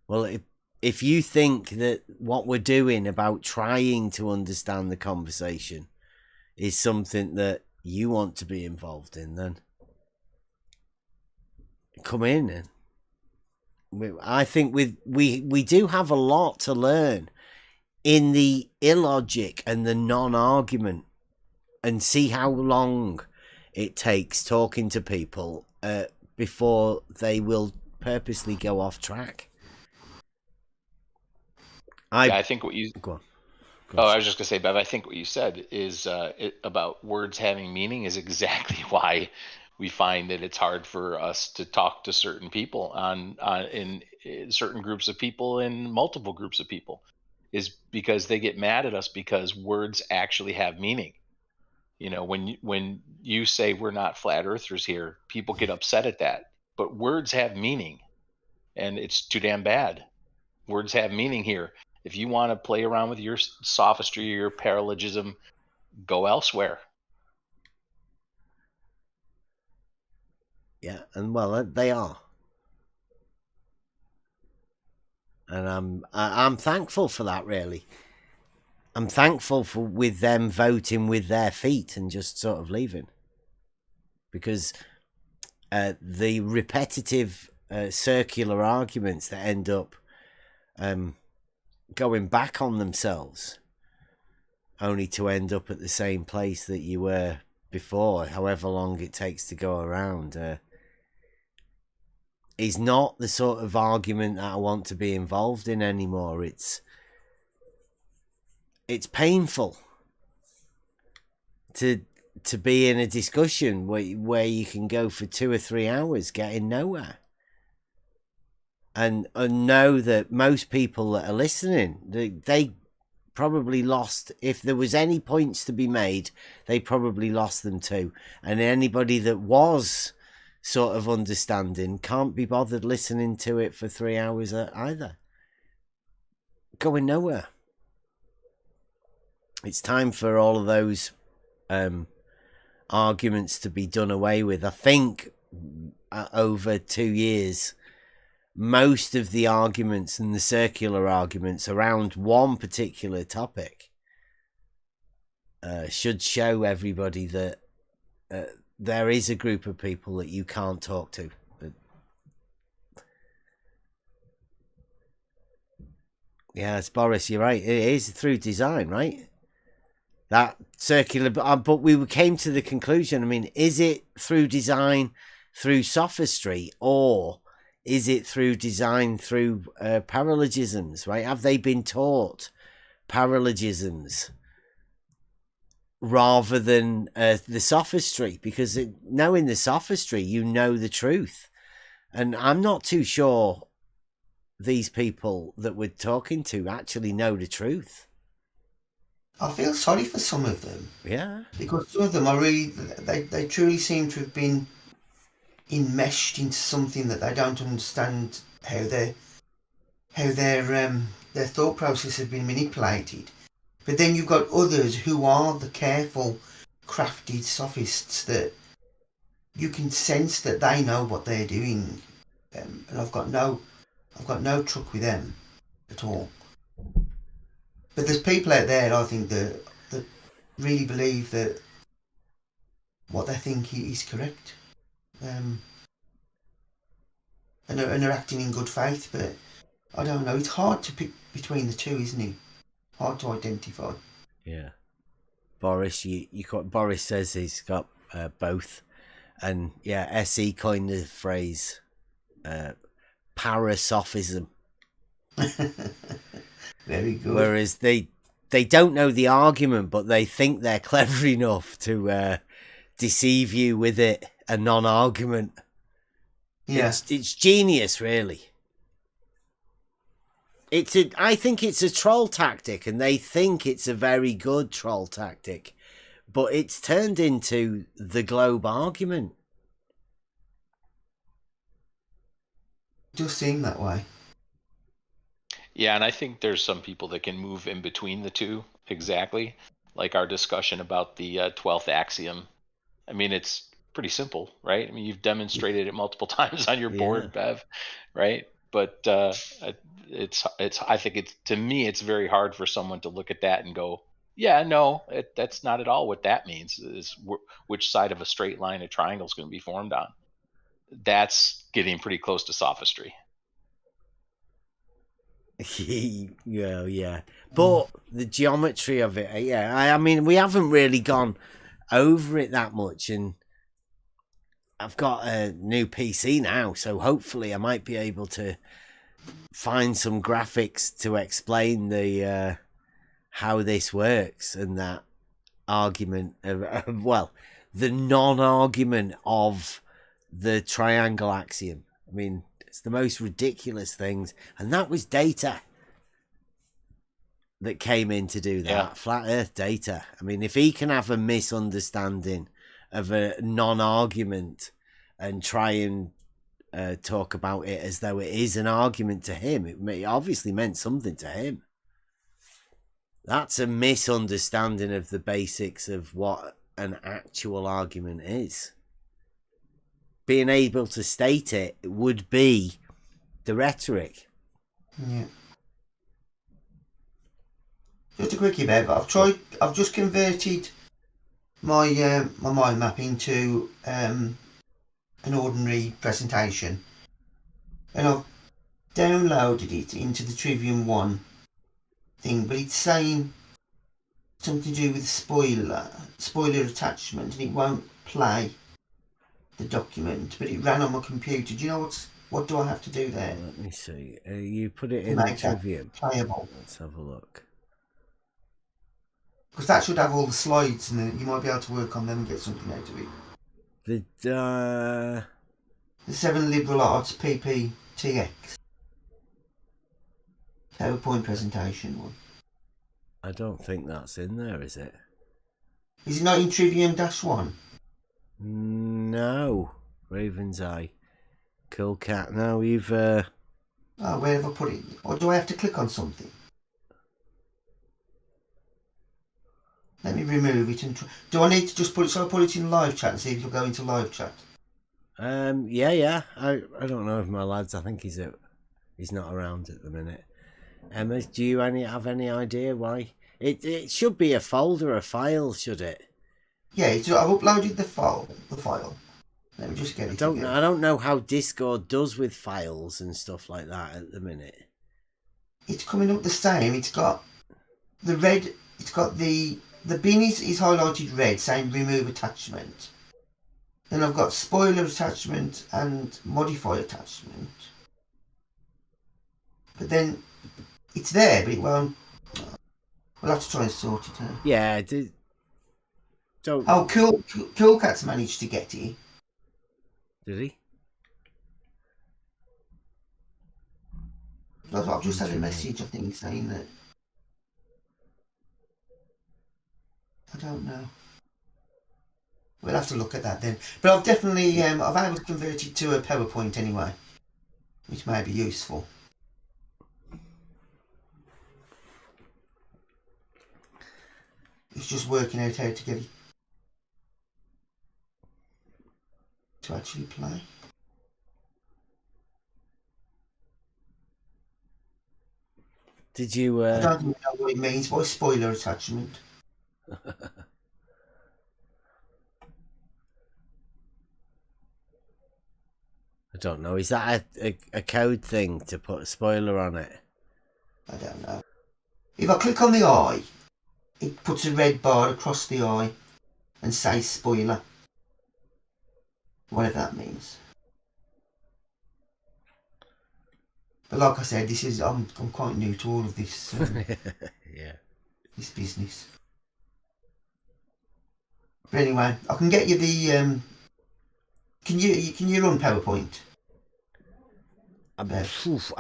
[SPEAKER 1] Well, if you think that what we're doing about trying to understand the conversation is something that you want to be involved in, then come in. And I think we do have a lot to learn in the illogic and the non-argument, and see how long it takes talking to people before they will purposely go off track.
[SPEAKER 7] I think what you
[SPEAKER 1] go on.
[SPEAKER 7] I was just gonna say, Bev, I think what you said is about words having meaning is exactly why we find that it's hard for us to talk to certain people in certain groups of people, in multiple groups of people, is because they get mad at us because words actually have meaning. You know, when you say we're not flat earthers here, people get upset at that. But words have meaning, and it's too damn bad. Words have meaning here. If you want to play around with your sophistry or your paralogism, go elsewhere.
[SPEAKER 1] Yeah, and well, they are, and I'm thankful for that. Really, I'm thankful for with them voting with their feet and just sort of leaving, because the repetitive circular arguments that end up going back on themselves, only to end up at the same place that you were before, however long it takes to go around, is not the sort of argument that I want to be involved in anymore. It's painful to be in a discussion where you can go for 2 or 3 hours getting nowhere, and know that most people that are listening, they probably lost, if there was any points to be made, they probably lost them too. And anybody that was sort of understanding can't be bothered listening to it for 3 hours either. Going nowhere. It's time for all of those arguments to be done away with. I think over 2 years, most of the arguments and the circular arguments around one particular topic should show everybody that there is a group of people that you can't talk to. But yeah, it's Boris, you're right. It is through design, right? That circular, but we came to the conclusion, I mean, is it through design, through sophistry, or is it through design, through paralogisms, right? Have they been taught paralogisms rather than the sophistry? Because knowing the sophistry, you know the truth. And I'm not too sure these people that we're talking to actually know the truth.
[SPEAKER 2] I feel sorry for some of them.
[SPEAKER 1] Yeah.
[SPEAKER 2] Because some of them are really, they truly seem to have been enmeshed into something that they don't understand how their thought process has been manipulated. But then you've got others who are the careful, crafted sophists that you can sense that they know what they're doing, and I've got no truck with them at all. But there's people out there, I think, that really believe that what they think is correct, and are acting in good faith. But I don't know. It's hard to pick between the two, isn't it? Hard to identify.
[SPEAKER 1] Yeah. Boris, Boris says he's got both, and yeah, SE coined the phrase parasophism.
[SPEAKER 2] Very good.
[SPEAKER 1] Whereas they don't know the argument, but they think they're clever enough to deceive you with it, a non-argument.
[SPEAKER 2] Yeah.
[SPEAKER 1] It's genius, really. I think it's a troll tactic, and they think it's a very good troll tactic, but it's turned into the globe argument.
[SPEAKER 2] It does seem that way.
[SPEAKER 7] Yeah, and I think there's some people that can move in between the two, exactly. Like our discussion about the 12th axiom. I mean, it's pretty simple, right? I mean, you've demonstrated it multiple times on your board, Bev, right? But I think to me, it's very hard for someone to look at that and go, yeah, no, that's not at all what that means, is which side of a straight line a triangle is going to be formed on. That's getting pretty close to sophistry.
[SPEAKER 1] Yeah. But the geometry of it, yeah. I mean, we haven't really gone over it that much, and I've got a new PC now, so hopefully I might be able to find some graphics to explain the how this works and that argument of well, the non-argument of the triangle axiom. I mean, it's the most ridiculous things, and that was data that came in to do that.
[SPEAKER 7] Yeah.
[SPEAKER 1] Flat Earth data. I mean, if he can have a misunderstanding of a non-argument and try and talk about it as though it is an argument to him, it obviously meant something to him. That's a misunderstanding of the basics of what an actual argument is. Being able to state it would be the rhetoric.
[SPEAKER 2] Yeah. Just a quickie, Bev. I've just converted my my mind map into an ordinary presentation, and I've downloaded it into the Trivium 1 thing, but it's saying something to do with spoiler attachment, and it won't play the document, but it ran on my computer. Do you know what do I have to do there?
[SPEAKER 1] Let me see. You put it in
[SPEAKER 2] Make
[SPEAKER 1] the Trivium.
[SPEAKER 2] Playable.
[SPEAKER 1] Let's have a look.
[SPEAKER 2] Because that should have all the slides, and then you might be able to work on them and get something out of it.
[SPEAKER 1] The
[SPEAKER 2] 7 Liberal Arts PPTX PowerPoint presentation one.
[SPEAKER 1] I don't think that's in there, is it?
[SPEAKER 2] Is it not in Trivium -1?
[SPEAKER 1] No. Raven's Eye. Cool Cat. No, you've
[SPEAKER 2] Oh, where have I put it? Or do I have to click on something? Let me remove it and do I need to just put it? So I put it in live chat and see if it'll go into live chat.
[SPEAKER 1] Yeah. I don't know if my lads. I think he's not around at the minute. Emma, do you have any idea why? It should be a folder, a file, should it?
[SPEAKER 2] Yeah, I've uploaded the file. Let me just get it.
[SPEAKER 1] I don't know how Discord does with files and stuff like that at the minute.
[SPEAKER 2] It's coming up the same. It's got the red. It's got the bin is highlighted red, saying remove attachment. Then I've got spoiler attachment and modify attachment. But then it's there, but it won't. We'll have to try and sort it out.
[SPEAKER 1] Yeah, don't.
[SPEAKER 2] Oh, Cool Cat's managed to get it.
[SPEAKER 1] Did he?
[SPEAKER 2] I've just had a message, I think, saying that. I don't know. We'll have to look at that then. But I've definitely, I've able to convert it to a PowerPoint anyway, which may be useful. It's just working out how to get it to actually play.
[SPEAKER 1] Did you?
[SPEAKER 2] I don't even know what it means. What is spoiler attachment?
[SPEAKER 1] I don't know. Is that a code thing to put a spoiler on it?
[SPEAKER 2] I don't know. If I click on the eye, it puts a red bar across the eye and says spoiler. Whatever that means. But like I said, I'm quite new to all of this.
[SPEAKER 1] Yeah.
[SPEAKER 2] This business. But anyway, I can get you the. Can you run PowerPoint?
[SPEAKER 1] I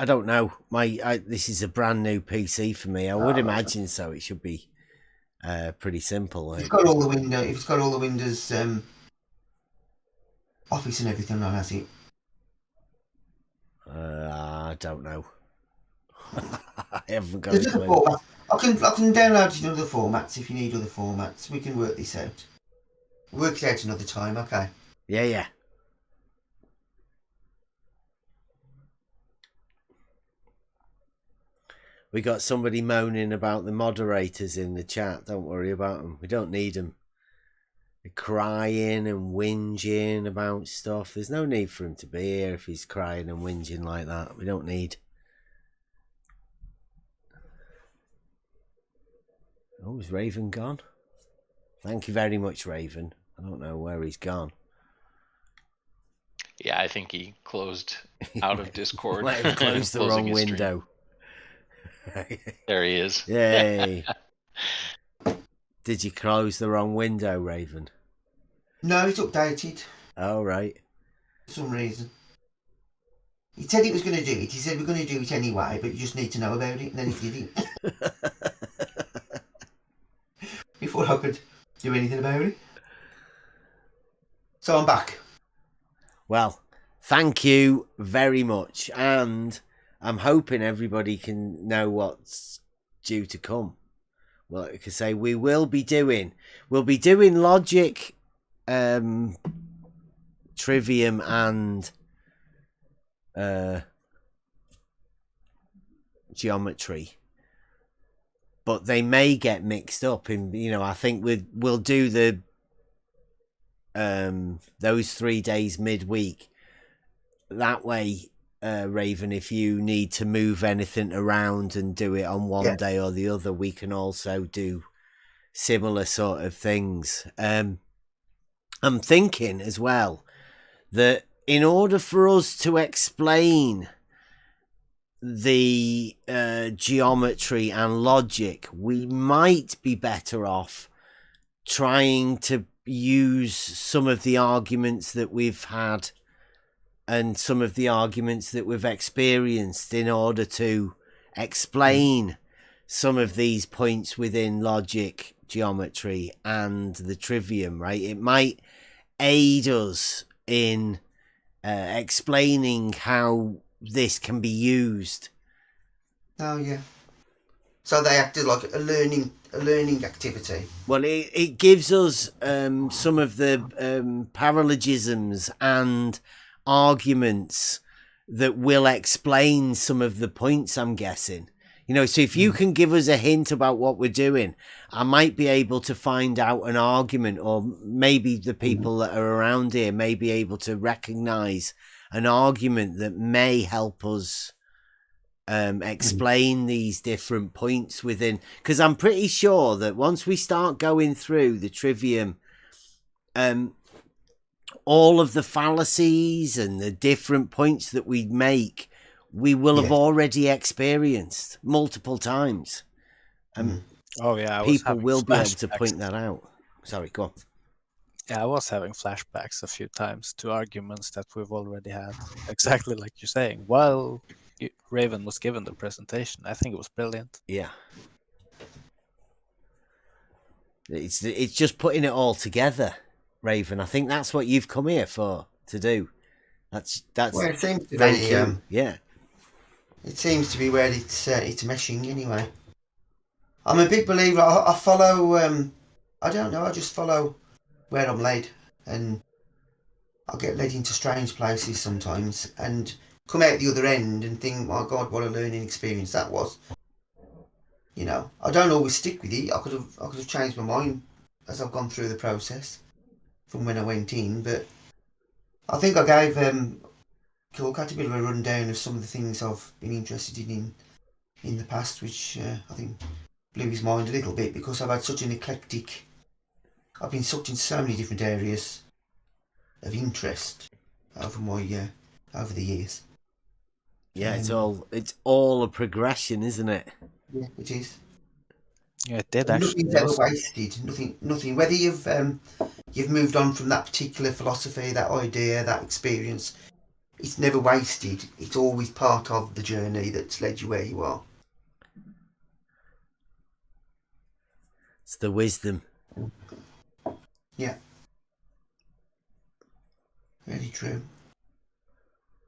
[SPEAKER 1] don't know. This is a brand new PC for me. I would imagine so. It should be pretty simple.
[SPEAKER 2] It's got all the Windows. If it's got all the Windows Office and everything on, has it?
[SPEAKER 1] I don't know. I haven't got
[SPEAKER 2] There's
[SPEAKER 1] a
[SPEAKER 2] other
[SPEAKER 1] clue.
[SPEAKER 2] formats. I can download it in other formats if you need other formats. We can work this out. Work it out another time, okay?
[SPEAKER 1] Yeah. We got somebody moaning about the moderators in the chat. Don't worry about them. We don't need them. They're crying and whinging about stuff. There's no need for him to be here if he's crying and whinging like that. We don't need. Oh, is Raven gone? Thank you very much, Raven. I don't know where he's gone.
[SPEAKER 7] Yeah, I think he closed out of Discord.
[SPEAKER 1] Might have closed the
[SPEAKER 7] Closing
[SPEAKER 1] wrong
[SPEAKER 7] his stream.
[SPEAKER 1] window.
[SPEAKER 7] There he is.
[SPEAKER 1] Yay. Did you close the wrong window, Raven?
[SPEAKER 2] No, it's updated
[SPEAKER 1] Oh, right.
[SPEAKER 2] for some reason. He said he was going to do it. He said we're going to do it anyway, but you just need to know about it. And then he did it before I could do anything about it. So I'm back.
[SPEAKER 1] Well, thank you very much. And I'm hoping everybody can know what's due to come. Well, like I say, we'll be doing logic, trivium, and geometry, but they may get mixed up in, I think we'll do the those 3 days midweek. That way, Raven, if you need to move anything around and do it on one day or the other, we can also do similar sort of things. I'm thinking as well that in order for us to explain the geometry and logic, we might be better off trying to use some of the arguments that we've had and some of the arguments that we've experienced in order to explain some of these points within logic, geometry, and the trivium, right? It might aid us in explaining how this can be used.
[SPEAKER 2] Oh yeah. So they acted like a learning activity.
[SPEAKER 1] Well, it gives us some of the paralogisms and arguments that will explain some of the points, I'm guessing. So if you can give us a hint about what we're doing, I might be able to find out an argument, or maybe the people that are around here may be able to recognize an argument that may help us explain these different points within, because I'm pretty sure that once we start going through the trivium, all of the fallacies and the different points that we make, we will have already experienced multiple times.
[SPEAKER 5] Oh yeah,
[SPEAKER 1] people will be able to point that out. Sorry, go on.
[SPEAKER 5] Yeah, I was having flashbacks a few times to arguments that we've already had, exactly like you're saying, while Raven was given the presentation. I think it was brilliant.
[SPEAKER 1] Yeah. It's just putting it all together, Raven. I think that's what you've come here for, to do. That's
[SPEAKER 2] well, it seems to
[SPEAKER 1] thank
[SPEAKER 2] be,
[SPEAKER 1] you. Yeah.
[SPEAKER 2] It seems to be where it's meshing anyway. I'm a big believer. I follow. I don't know. I just follow where I'm led, and I get led into strange places sometimes, and come out the other end and think, "My God, what a learning experience that was." I don't always stick with it. I could have changed my mind as I've gone through the process from when I went in, but I think I gave Kilcat a bit of a rundown of some of the things I've been interested in the past, which I think blew his mind a little bit, because I've had such an eclectic. I've been sucked into so many different areas of interest over the years.
[SPEAKER 1] Yeah, it's all a progression, isn't it?
[SPEAKER 2] Yeah, it is.
[SPEAKER 5] Yeah, it did actually.
[SPEAKER 2] Nothing's ever wasted. Nothing. Whether you've moved on from that particular philosophy, that idea, that experience, it's never wasted. It's always part of the journey that's led you where you are.
[SPEAKER 1] It's the wisdom.
[SPEAKER 2] Yeah. Very true.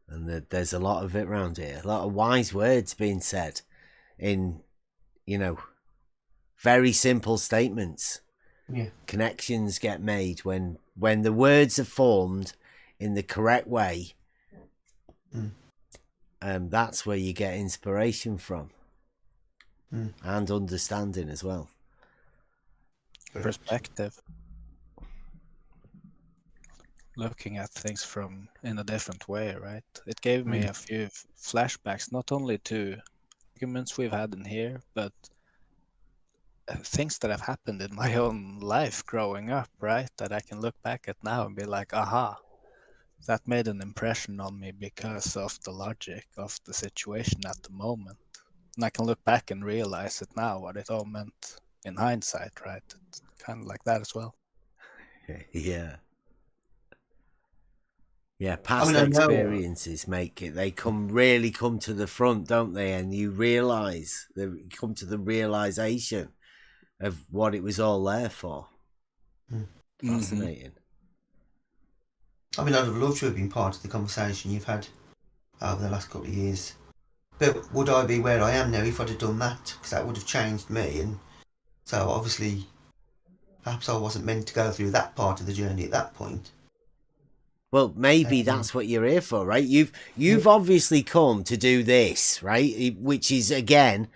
[SPEAKER 1] And there's a lot of it around here. A lot of wise words being said in, very simple statements.
[SPEAKER 2] Yeah.
[SPEAKER 1] Connections get made when the words are formed in the correct way. That's where you get inspiration from. And understanding as well.
[SPEAKER 5] Perspective. Looking at things in a different way, right? It gave me a few flashbacks, not only to arguments we've had in here, but things that have happened in my own life growing up, right? That I can look back at now and be like, aha, that made an impression on me because of the logic of the situation at the moment. And I can look back and realize it now, what it all meant in hindsight, right? It's kind of like that as well.
[SPEAKER 1] Yeah. Yeah,
[SPEAKER 2] I
[SPEAKER 1] past
[SPEAKER 2] mean, I know.
[SPEAKER 1] experiences make it. They really come to the front, don't they? And you realise, you come to the realisation of what it was all there for. Fascinating.
[SPEAKER 2] I mean, I'd have loved to have been part of the conversation you've had over the last couple of years. But would I be where I am now if I'd have done that? Because that would have changed me. And so obviously, perhaps I wasn't meant to go through that part of the journey at that point.
[SPEAKER 1] Well, maybe that's what you're here for, right? You've obviously come to do this, right? Which is, again,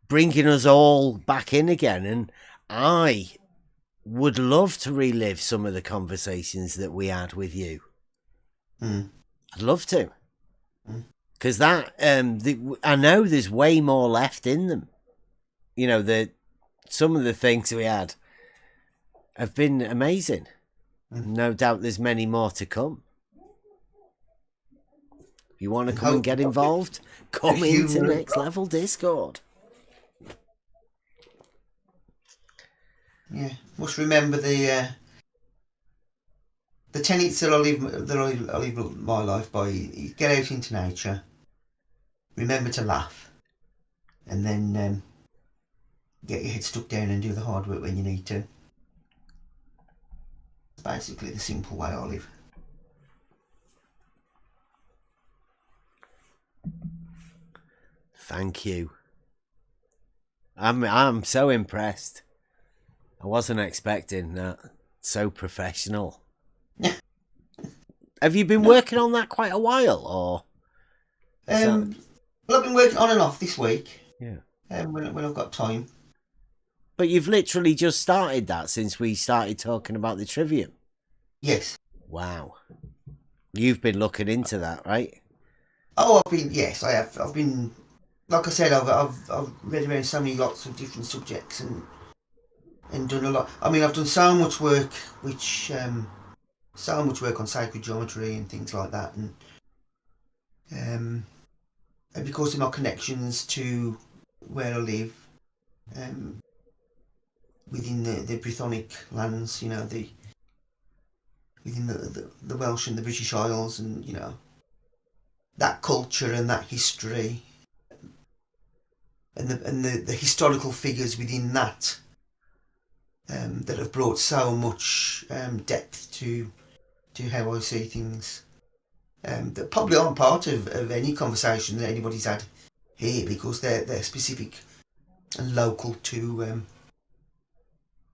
[SPEAKER 1] bringing us all back in again. And I would love to relive some of the conversations that we had with you. I'd love to. Because that, I know there's way more left in them. You know, some of the things we had have been amazing. No doubt there's many more to come. If you want to come and get involved, come into Next Level Discord.
[SPEAKER 2] Yeah, must remember the tenets that I live my life by. Get out into nature. Remember to laugh, and then get your head stuck down and do the hard work when you need to. It's basically the simple way I live.
[SPEAKER 1] Thank you. I'm so impressed. I wasn't expecting that. So professional. Have you been working on that quite a while, or?
[SPEAKER 2] Well, I've been working on and off this week.
[SPEAKER 1] Yeah.
[SPEAKER 2] When I've got time.
[SPEAKER 1] But you've literally just started that since we started talking about the Trivium.
[SPEAKER 2] Yes.
[SPEAKER 1] Wow. You've been looking into that, right?
[SPEAKER 2] Oh, yes, I have. I've been, like I said, I've read around lots of different subjects and done a lot. I mean, I've done so much work, so much work on sacred geometry and things like that, and because of my connections to where I live, within the Brythonic lands, you know, within the Welsh and the British Isles, and you know, that culture and that history, and the historical figures within that, that have brought so much depth to how I see things, that probably aren't part of any conversation that anybody's had here, because they're specific and local to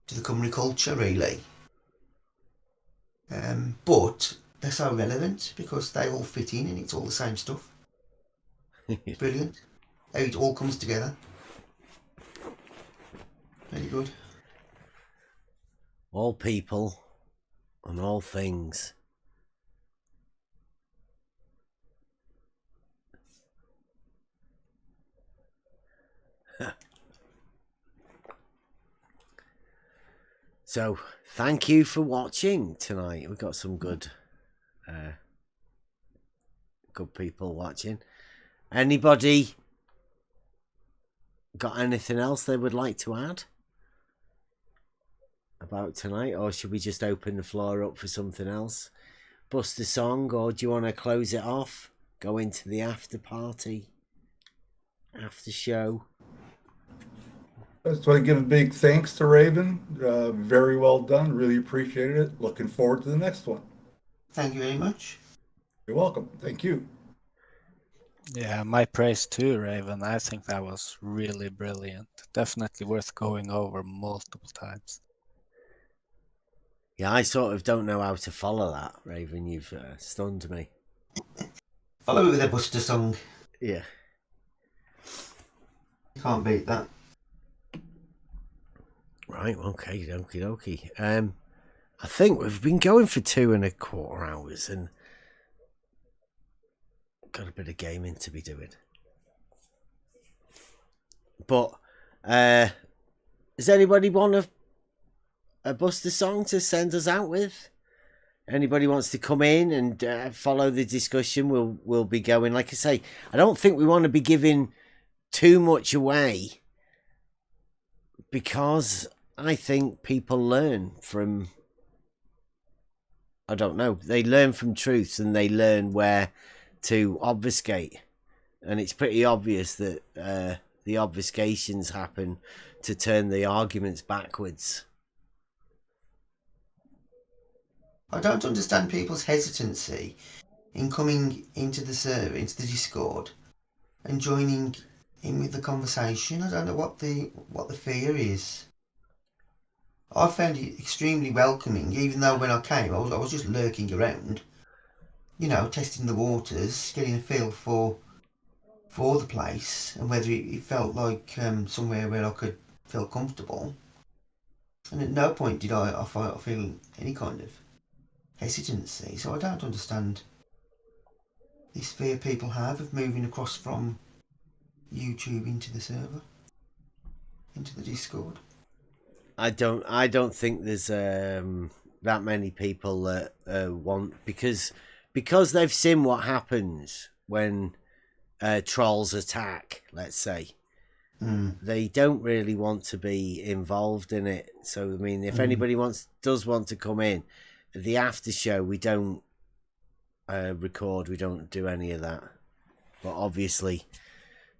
[SPEAKER 2] the Cymru culture, really. But they're so relevant because they all fit in and it's all the same stuff. Brilliant. How it all comes together. Very good.
[SPEAKER 1] All people and all things. So, thank you for watching tonight. We've got some good people watching. Anybody got anything else they would like to add about tonight, or should we just open the floor up for something else? Bust a song, or do you want to close it off? Go into the after party, after show?
[SPEAKER 6] I just want to give a big thanks to Raven. Very well done. Really appreciated it. Looking forward to the next one.
[SPEAKER 2] Thank you very much.
[SPEAKER 6] You're welcome. Thank you.
[SPEAKER 5] Yeah, my praise too, Raven. I think that was really brilliant. Definitely worth going over multiple times.
[SPEAKER 1] Yeah, I sort of don't know how to follow that, Raven. You've stunned me.
[SPEAKER 2] Follow it with a Buster song.
[SPEAKER 1] Yeah.
[SPEAKER 2] You can't beat that.
[SPEAKER 1] Right, okay, okie dokie. I think we've been going for 2.25 hours and got a bit of gaming to be doing. But does anybody want a Buster song to send us out with? Anybody wants to come in and follow the discussion, we'll be going. Like I say, I don't think we want to be giving too much away, because I think people learn from, I don't know, they learn from truths and they learn where to obfuscate. And it's pretty obvious that the obfuscations happen to turn the arguments backwards.
[SPEAKER 2] I don't understand people's hesitancy in coming into the server, into the Discord, and joining in with the conversation. I don't know what the fear is. I found it extremely welcoming, even though when I came, I was just lurking around, testing the waters, getting a feel for the place and whether it felt like somewhere where I could feel comfortable. And at no point did I feel any kind of hesitancy. So I don't understand this fear people have of moving across from YouTube into the server, into the Discord.
[SPEAKER 1] I don't think there's that many people that want, because they've seen what happens when trolls attack, let's say. They don't really want to be involved in it. So I mean, if anybody does want to come in, the after show we don't record, we don't do any of that. But obviously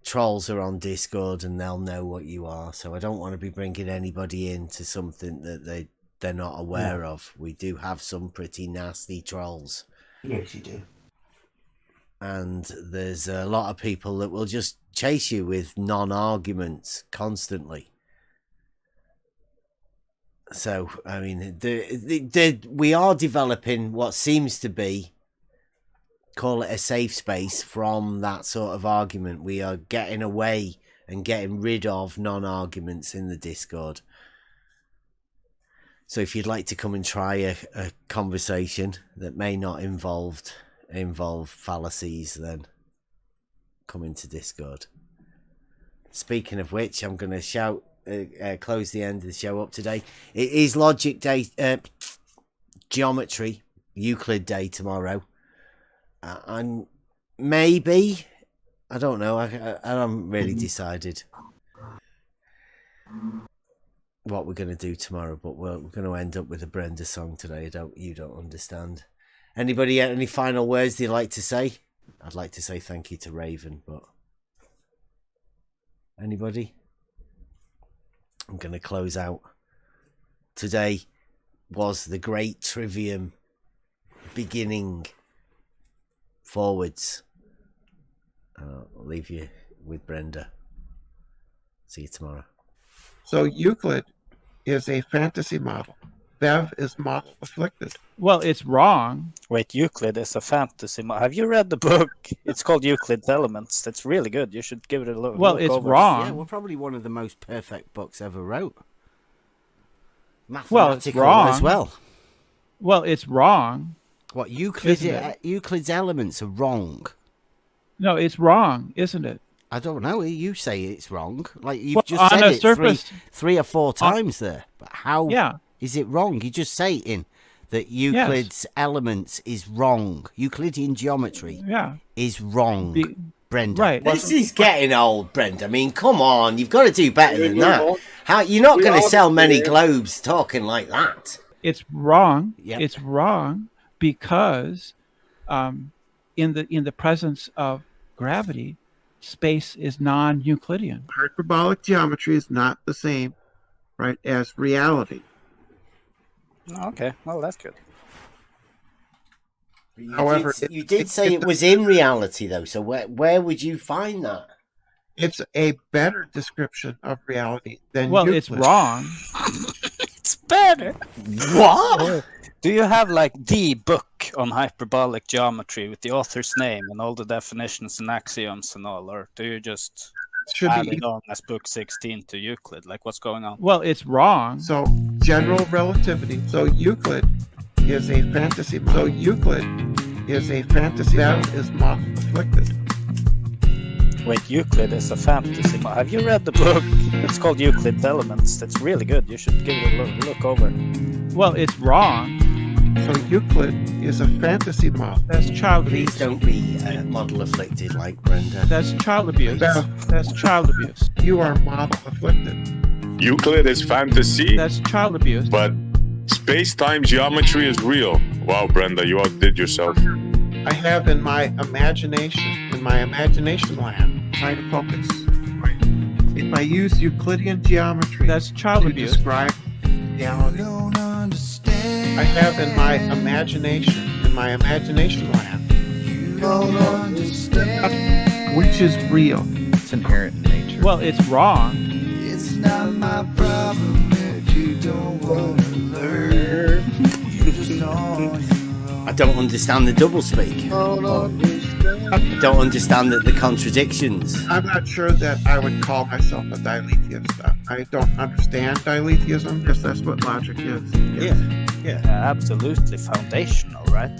[SPEAKER 1] trolls are on Discord and they'll know what you are, so I don't want to be bringing anybody into something that they're not aware of. We do have some pretty nasty trolls.
[SPEAKER 2] Yes, you do.
[SPEAKER 1] And there's a lot of people that will just chase you with non-arguments constantly. So, I mean, we are developing what seems to be, call it a safe space from that sort of argument. We are getting away and getting rid of non-arguments in the Discord. So if you'd like to come and try a conversation that may not involve fallacies, then come into Discord. Speaking of which, I'm going to close the end of the show up today. It is Logic Day, Geometry, Euclid Day tomorrow. And maybe, I don't know, I haven't really decided what we're going to do tomorrow, but we're going to end up with a Brenda song today. You don't understand. Anybody, any final words they'd like to say? I'd like to say thank you to Raven, but anybody? I'm going to close out. Today was the great Trivium beginning forwards. I'll leave you with Brenda. See you tomorrow.
[SPEAKER 8] So Euclid is a fantasy model. Bev is model afflicted.
[SPEAKER 9] Well, it's wrong.
[SPEAKER 5] Wait, Euclid is a fantasy. Have you read the book? It's called Euclid's Elements. That's really good. You should give it a look.
[SPEAKER 9] Well, it's wrong.
[SPEAKER 1] Yeah, well, probably one of the most perfect books ever wrote.
[SPEAKER 9] Well, it's wrong
[SPEAKER 1] as well.
[SPEAKER 9] Well, it's wrong.
[SPEAKER 1] What, Euclid's Elements are wrong?
[SPEAKER 9] No, it's wrong, isn't it?
[SPEAKER 1] I don't know. You say it's wrong. Like you've just
[SPEAKER 9] on
[SPEAKER 1] said
[SPEAKER 9] a
[SPEAKER 1] it
[SPEAKER 9] surface,
[SPEAKER 1] three or four times there. But how is it wrong? You just say in that Euclid's Elements is wrong. Euclidean geometry is wrong. Brenda.
[SPEAKER 9] Right.
[SPEAKER 1] This is getting old, Brenda. I mean, come on. You've got to do better than that. You're not going to sell many globes talking like that.
[SPEAKER 9] It's wrong.
[SPEAKER 1] Yep.
[SPEAKER 9] It's wrong because in the presence of gravity, space is non-Euclidean.
[SPEAKER 8] Hyperbolic geometry is not the same, right, as reality.
[SPEAKER 5] Okay, well, that's good.
[SPEAKER 8] However,
[SPEAKER 1] you did say it was in reality, though. So where would you find that?
[SPEAKER 8] It's a better description of reality than
[SPEAKER 9] Well,
[SPEAKER 8] Euclid.
[SPEAKER 9] it's wrong.
[SPEAKER 5] It's better.
[SPEAKER 1] What?
[SPEAKER 5] Do you have like the book on hyperbolic geometry with the author's name and all the definitions and axioms and all, or do you just add it on as book 16 to Euclid? Like, what's going on?
[SPEAKER 9] Well, it's wrong.
[SPEAKER 8] So general relativity. So Euclid is a fantasy. So Euclid is a fantasy. That is model afflicted.
[SPEAKER 5] Wait, Euclid is a fantasy. Have you read the book? It's called Euclid's Elements. That's really good. You should give it a look over.
[SPEAKER 9] Well, it's wrong
[SPEAKER 8] So Euclid is a fantasy model. That's child abuse.
[SPEAKER 1] Please don't be model afflicted like Brenda.
[SPEAKER 9] That's child abuse. That's child abuse.
[SPEAKER 8] You are model afflicted.
[SPEAKER 10] Euclid is fantasy,
[SPEAKER 9] That's child abuse.
[SPEAKER 10] but space-time geometry is real. Wow, Brenda, you outdid yourself.
[SPEAKER 8] I have in my imagination land, trying to focus. If I use Euclidean geometry,
[SPEAKER 9] That's child
[SPEAKER 8] to
[SPEAKER 9] abuse.
[SPEAKER 8] describe reality, I have in my imagination land, which is real.
[SPEAKER 11] It's inherent in nature.
[SPEAKER 9] Well, it's wrong.
[SPEAKER 3] It's not my problem if you don't want to learn. You just don't.
[SPEAKER 1] I don't understand the doublespeak. I don't understand the contradictions.
[SPEAKER 8] I'm not sure that I would call myself a dilethist. I don't understand diletheism, because that's what logic is.
[SPEAKER 1] Yeah.
[SPEAKER 5] Absolutely foundational, right?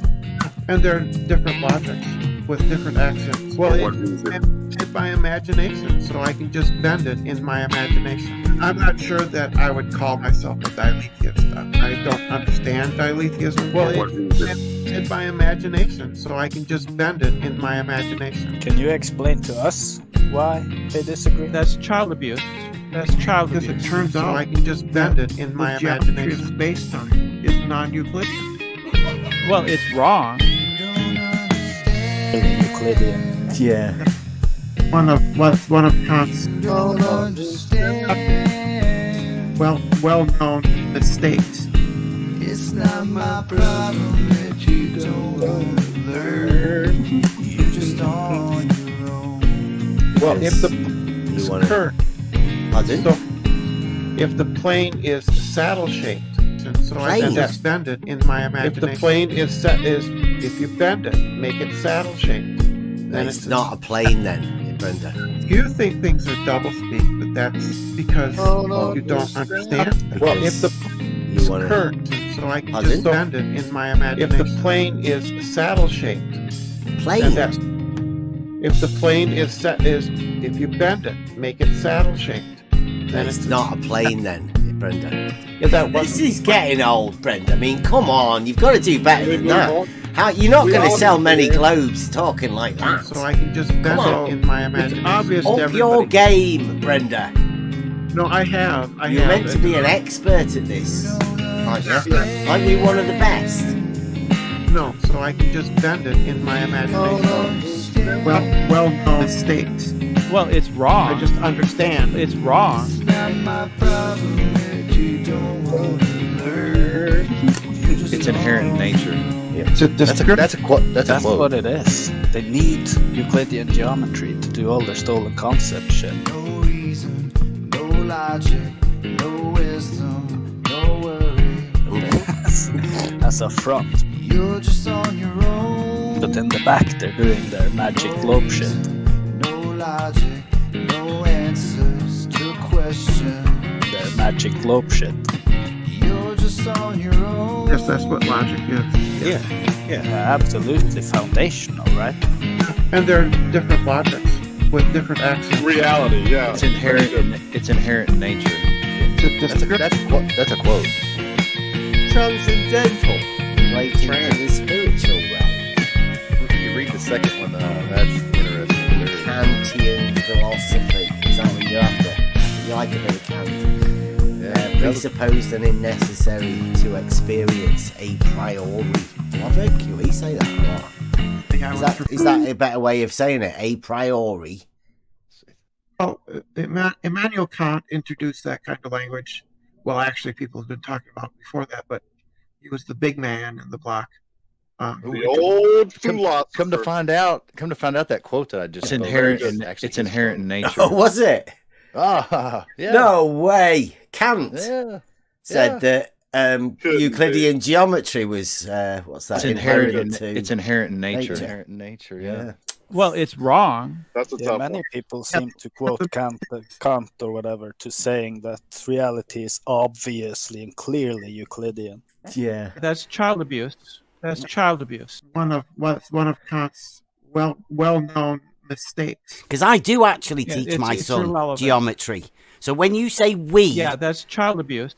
[SPEAKER 8] And there are different logics with different axioms. Well, it's in my imagination, so I can just bend it in my imagination. I'm not sure that I would call myself a diletheist. I don't understand diletheism. Well, it's in my imagination, so I can just bend it in my imagination.
[SPEAKER 5] Can you explain to us why they disagree?
[SPEAKER 9] That's child abuse. That's child
[SPEAKER 8] Because
[SPEAKER 9] abuse.
[SPEAKER 8] it turns out I can just bend it in my imagination. Space-time is non-Euclidean.
[SPEAKER 9] Well, it's wrong.
[SPEAKER 5] Euclidean.
[SPEAKER 1] Yeah.
[SPEAKER 8] One of Kant's well-known mistakes.
[SPEAKER 3] It's not my problem that you don't want to learn. You just on your own.
[SPEAKER 8] Well, if the current,
[SPEAKER 1] Pardon?
[SPEAKER 8] so if the plane is saddle-shaped, so I can just bend it in my imagination. If the plane is if you bend it, make it saddle-shaped, then
[SPEAKER 1] It's not a plane then, Brenda.
[SPEAKER 8] You think things are doublespeak, but that's because you don't understand. Well, if the plane is curved, so I can just bend it in my imagination. If the plane is saddle-shaped, if the plane is if you bend it, make it saddle-shaped, then
[SPEAKER 1] It's not a plane then, Brenda. This is getting old, Brenda. I mean, come on, you've got to do better than that. You're not going to sell many globes talking like that.
[SPEAKER 8] So I can just bend it in my imagination. It's obvious to
[SPEAKER 1] Up
[SPEAKER 8] everybody.
[SPEAKER 1] your game, Brenda.
[SPEAKER 8] No, I have.
[SPEAKER 1] You're meant to be an expert at this, aren't you? Aren't you one of the best?
[SPEAKER 8] No, so I can just bend it in my imagination. Well-known mistakes.
[SPEAKER 9] Well, it's wrong.
[SPEAKER 8] I just understand.
[SPEAKER 9] It's wrong.
[SPEAKER 3] It's not my problem that you don't want to learn.
[SPEAKER 11] It's inherent in nature.
[SPEAKER 4] That's a quote. That's
[SPEAKER 5] what it is. They need Euclidean geometry to do all their stolen concept shit.
[SPEAKER 3] No reason, no logic, no wisdom, no worry.
[SPEAKER 5] As a front.
[SPEAKER 3] You're just on your own.
[SPEAKER 5] But in the back, they're doing their magic globe shit.
[SPEAKER 3] No logic, no answers to question.
[SPEAKER 5] Their magic globe shit.
[SPEAKER 3] You're just on your own.
[SPEAKER 8] Yes, that's what logic is.
[SPEAKER 5] Yeah, absolutely foundational, right?
[SPEAKER 8] And there are different logics with different axioms.
[SPEAKER 10] Reality, yeah.
[SPEAKER 11] It's inherent in nature.
[SPEAKER 4] That's a quote.
[SPEAKER 1] Transcendental, relating to the spiritual realm.
[SPEAKER 11] You read the second one, that's interesting.
[SPEAKER 1] Kantian philosophy. Is that what you're after? You like a bit of Kant? Presupposed and unnecessary to experience a priori. Logic? Can we say that? Is that a better way of saying it? A priori?
[SPEAKER 8] Oh, Immanuel Kant introduced that kind of language. Well, actually, people have been talking about it before that, but he was the big man in the block.
[SPEAKER 10] The old philosopher.
[SPEAKER 11] Come to find out, that quote that I just spoke. It's inherent in nature.
[SPEAKER 1] Oh, was it?
[SPEAKER 11] Ah, yeah.
[SPEAKER 1] No way. Kant said that Euclidean geometry was what's that?
[SPEAKER 11] It's inherent in nature.
[SPEAKER 1] Inherent
[SPEAKER 11] in nature, yeah.
[SPEAKER 9] Well, it's wrong.
[SPEAKER 10] That's a tough
[SPEAKER 5] Many
[SPEAKER 10] one.
[SPEAKER 5] people seem to quote Kant or whatever to saying that reality is obviously and clearly Euclidean.
[SPEAKER 1] Yeah.
[SPEAKER 9] That's child abuse. That's child abuse.
[SPEAKER 8] One of Kant's well-known mistakes.
[SPEAKER 1] Because I do actually teach my son geometry. So when you say we,
[SPEAKER 9] yeah, that's child abuse.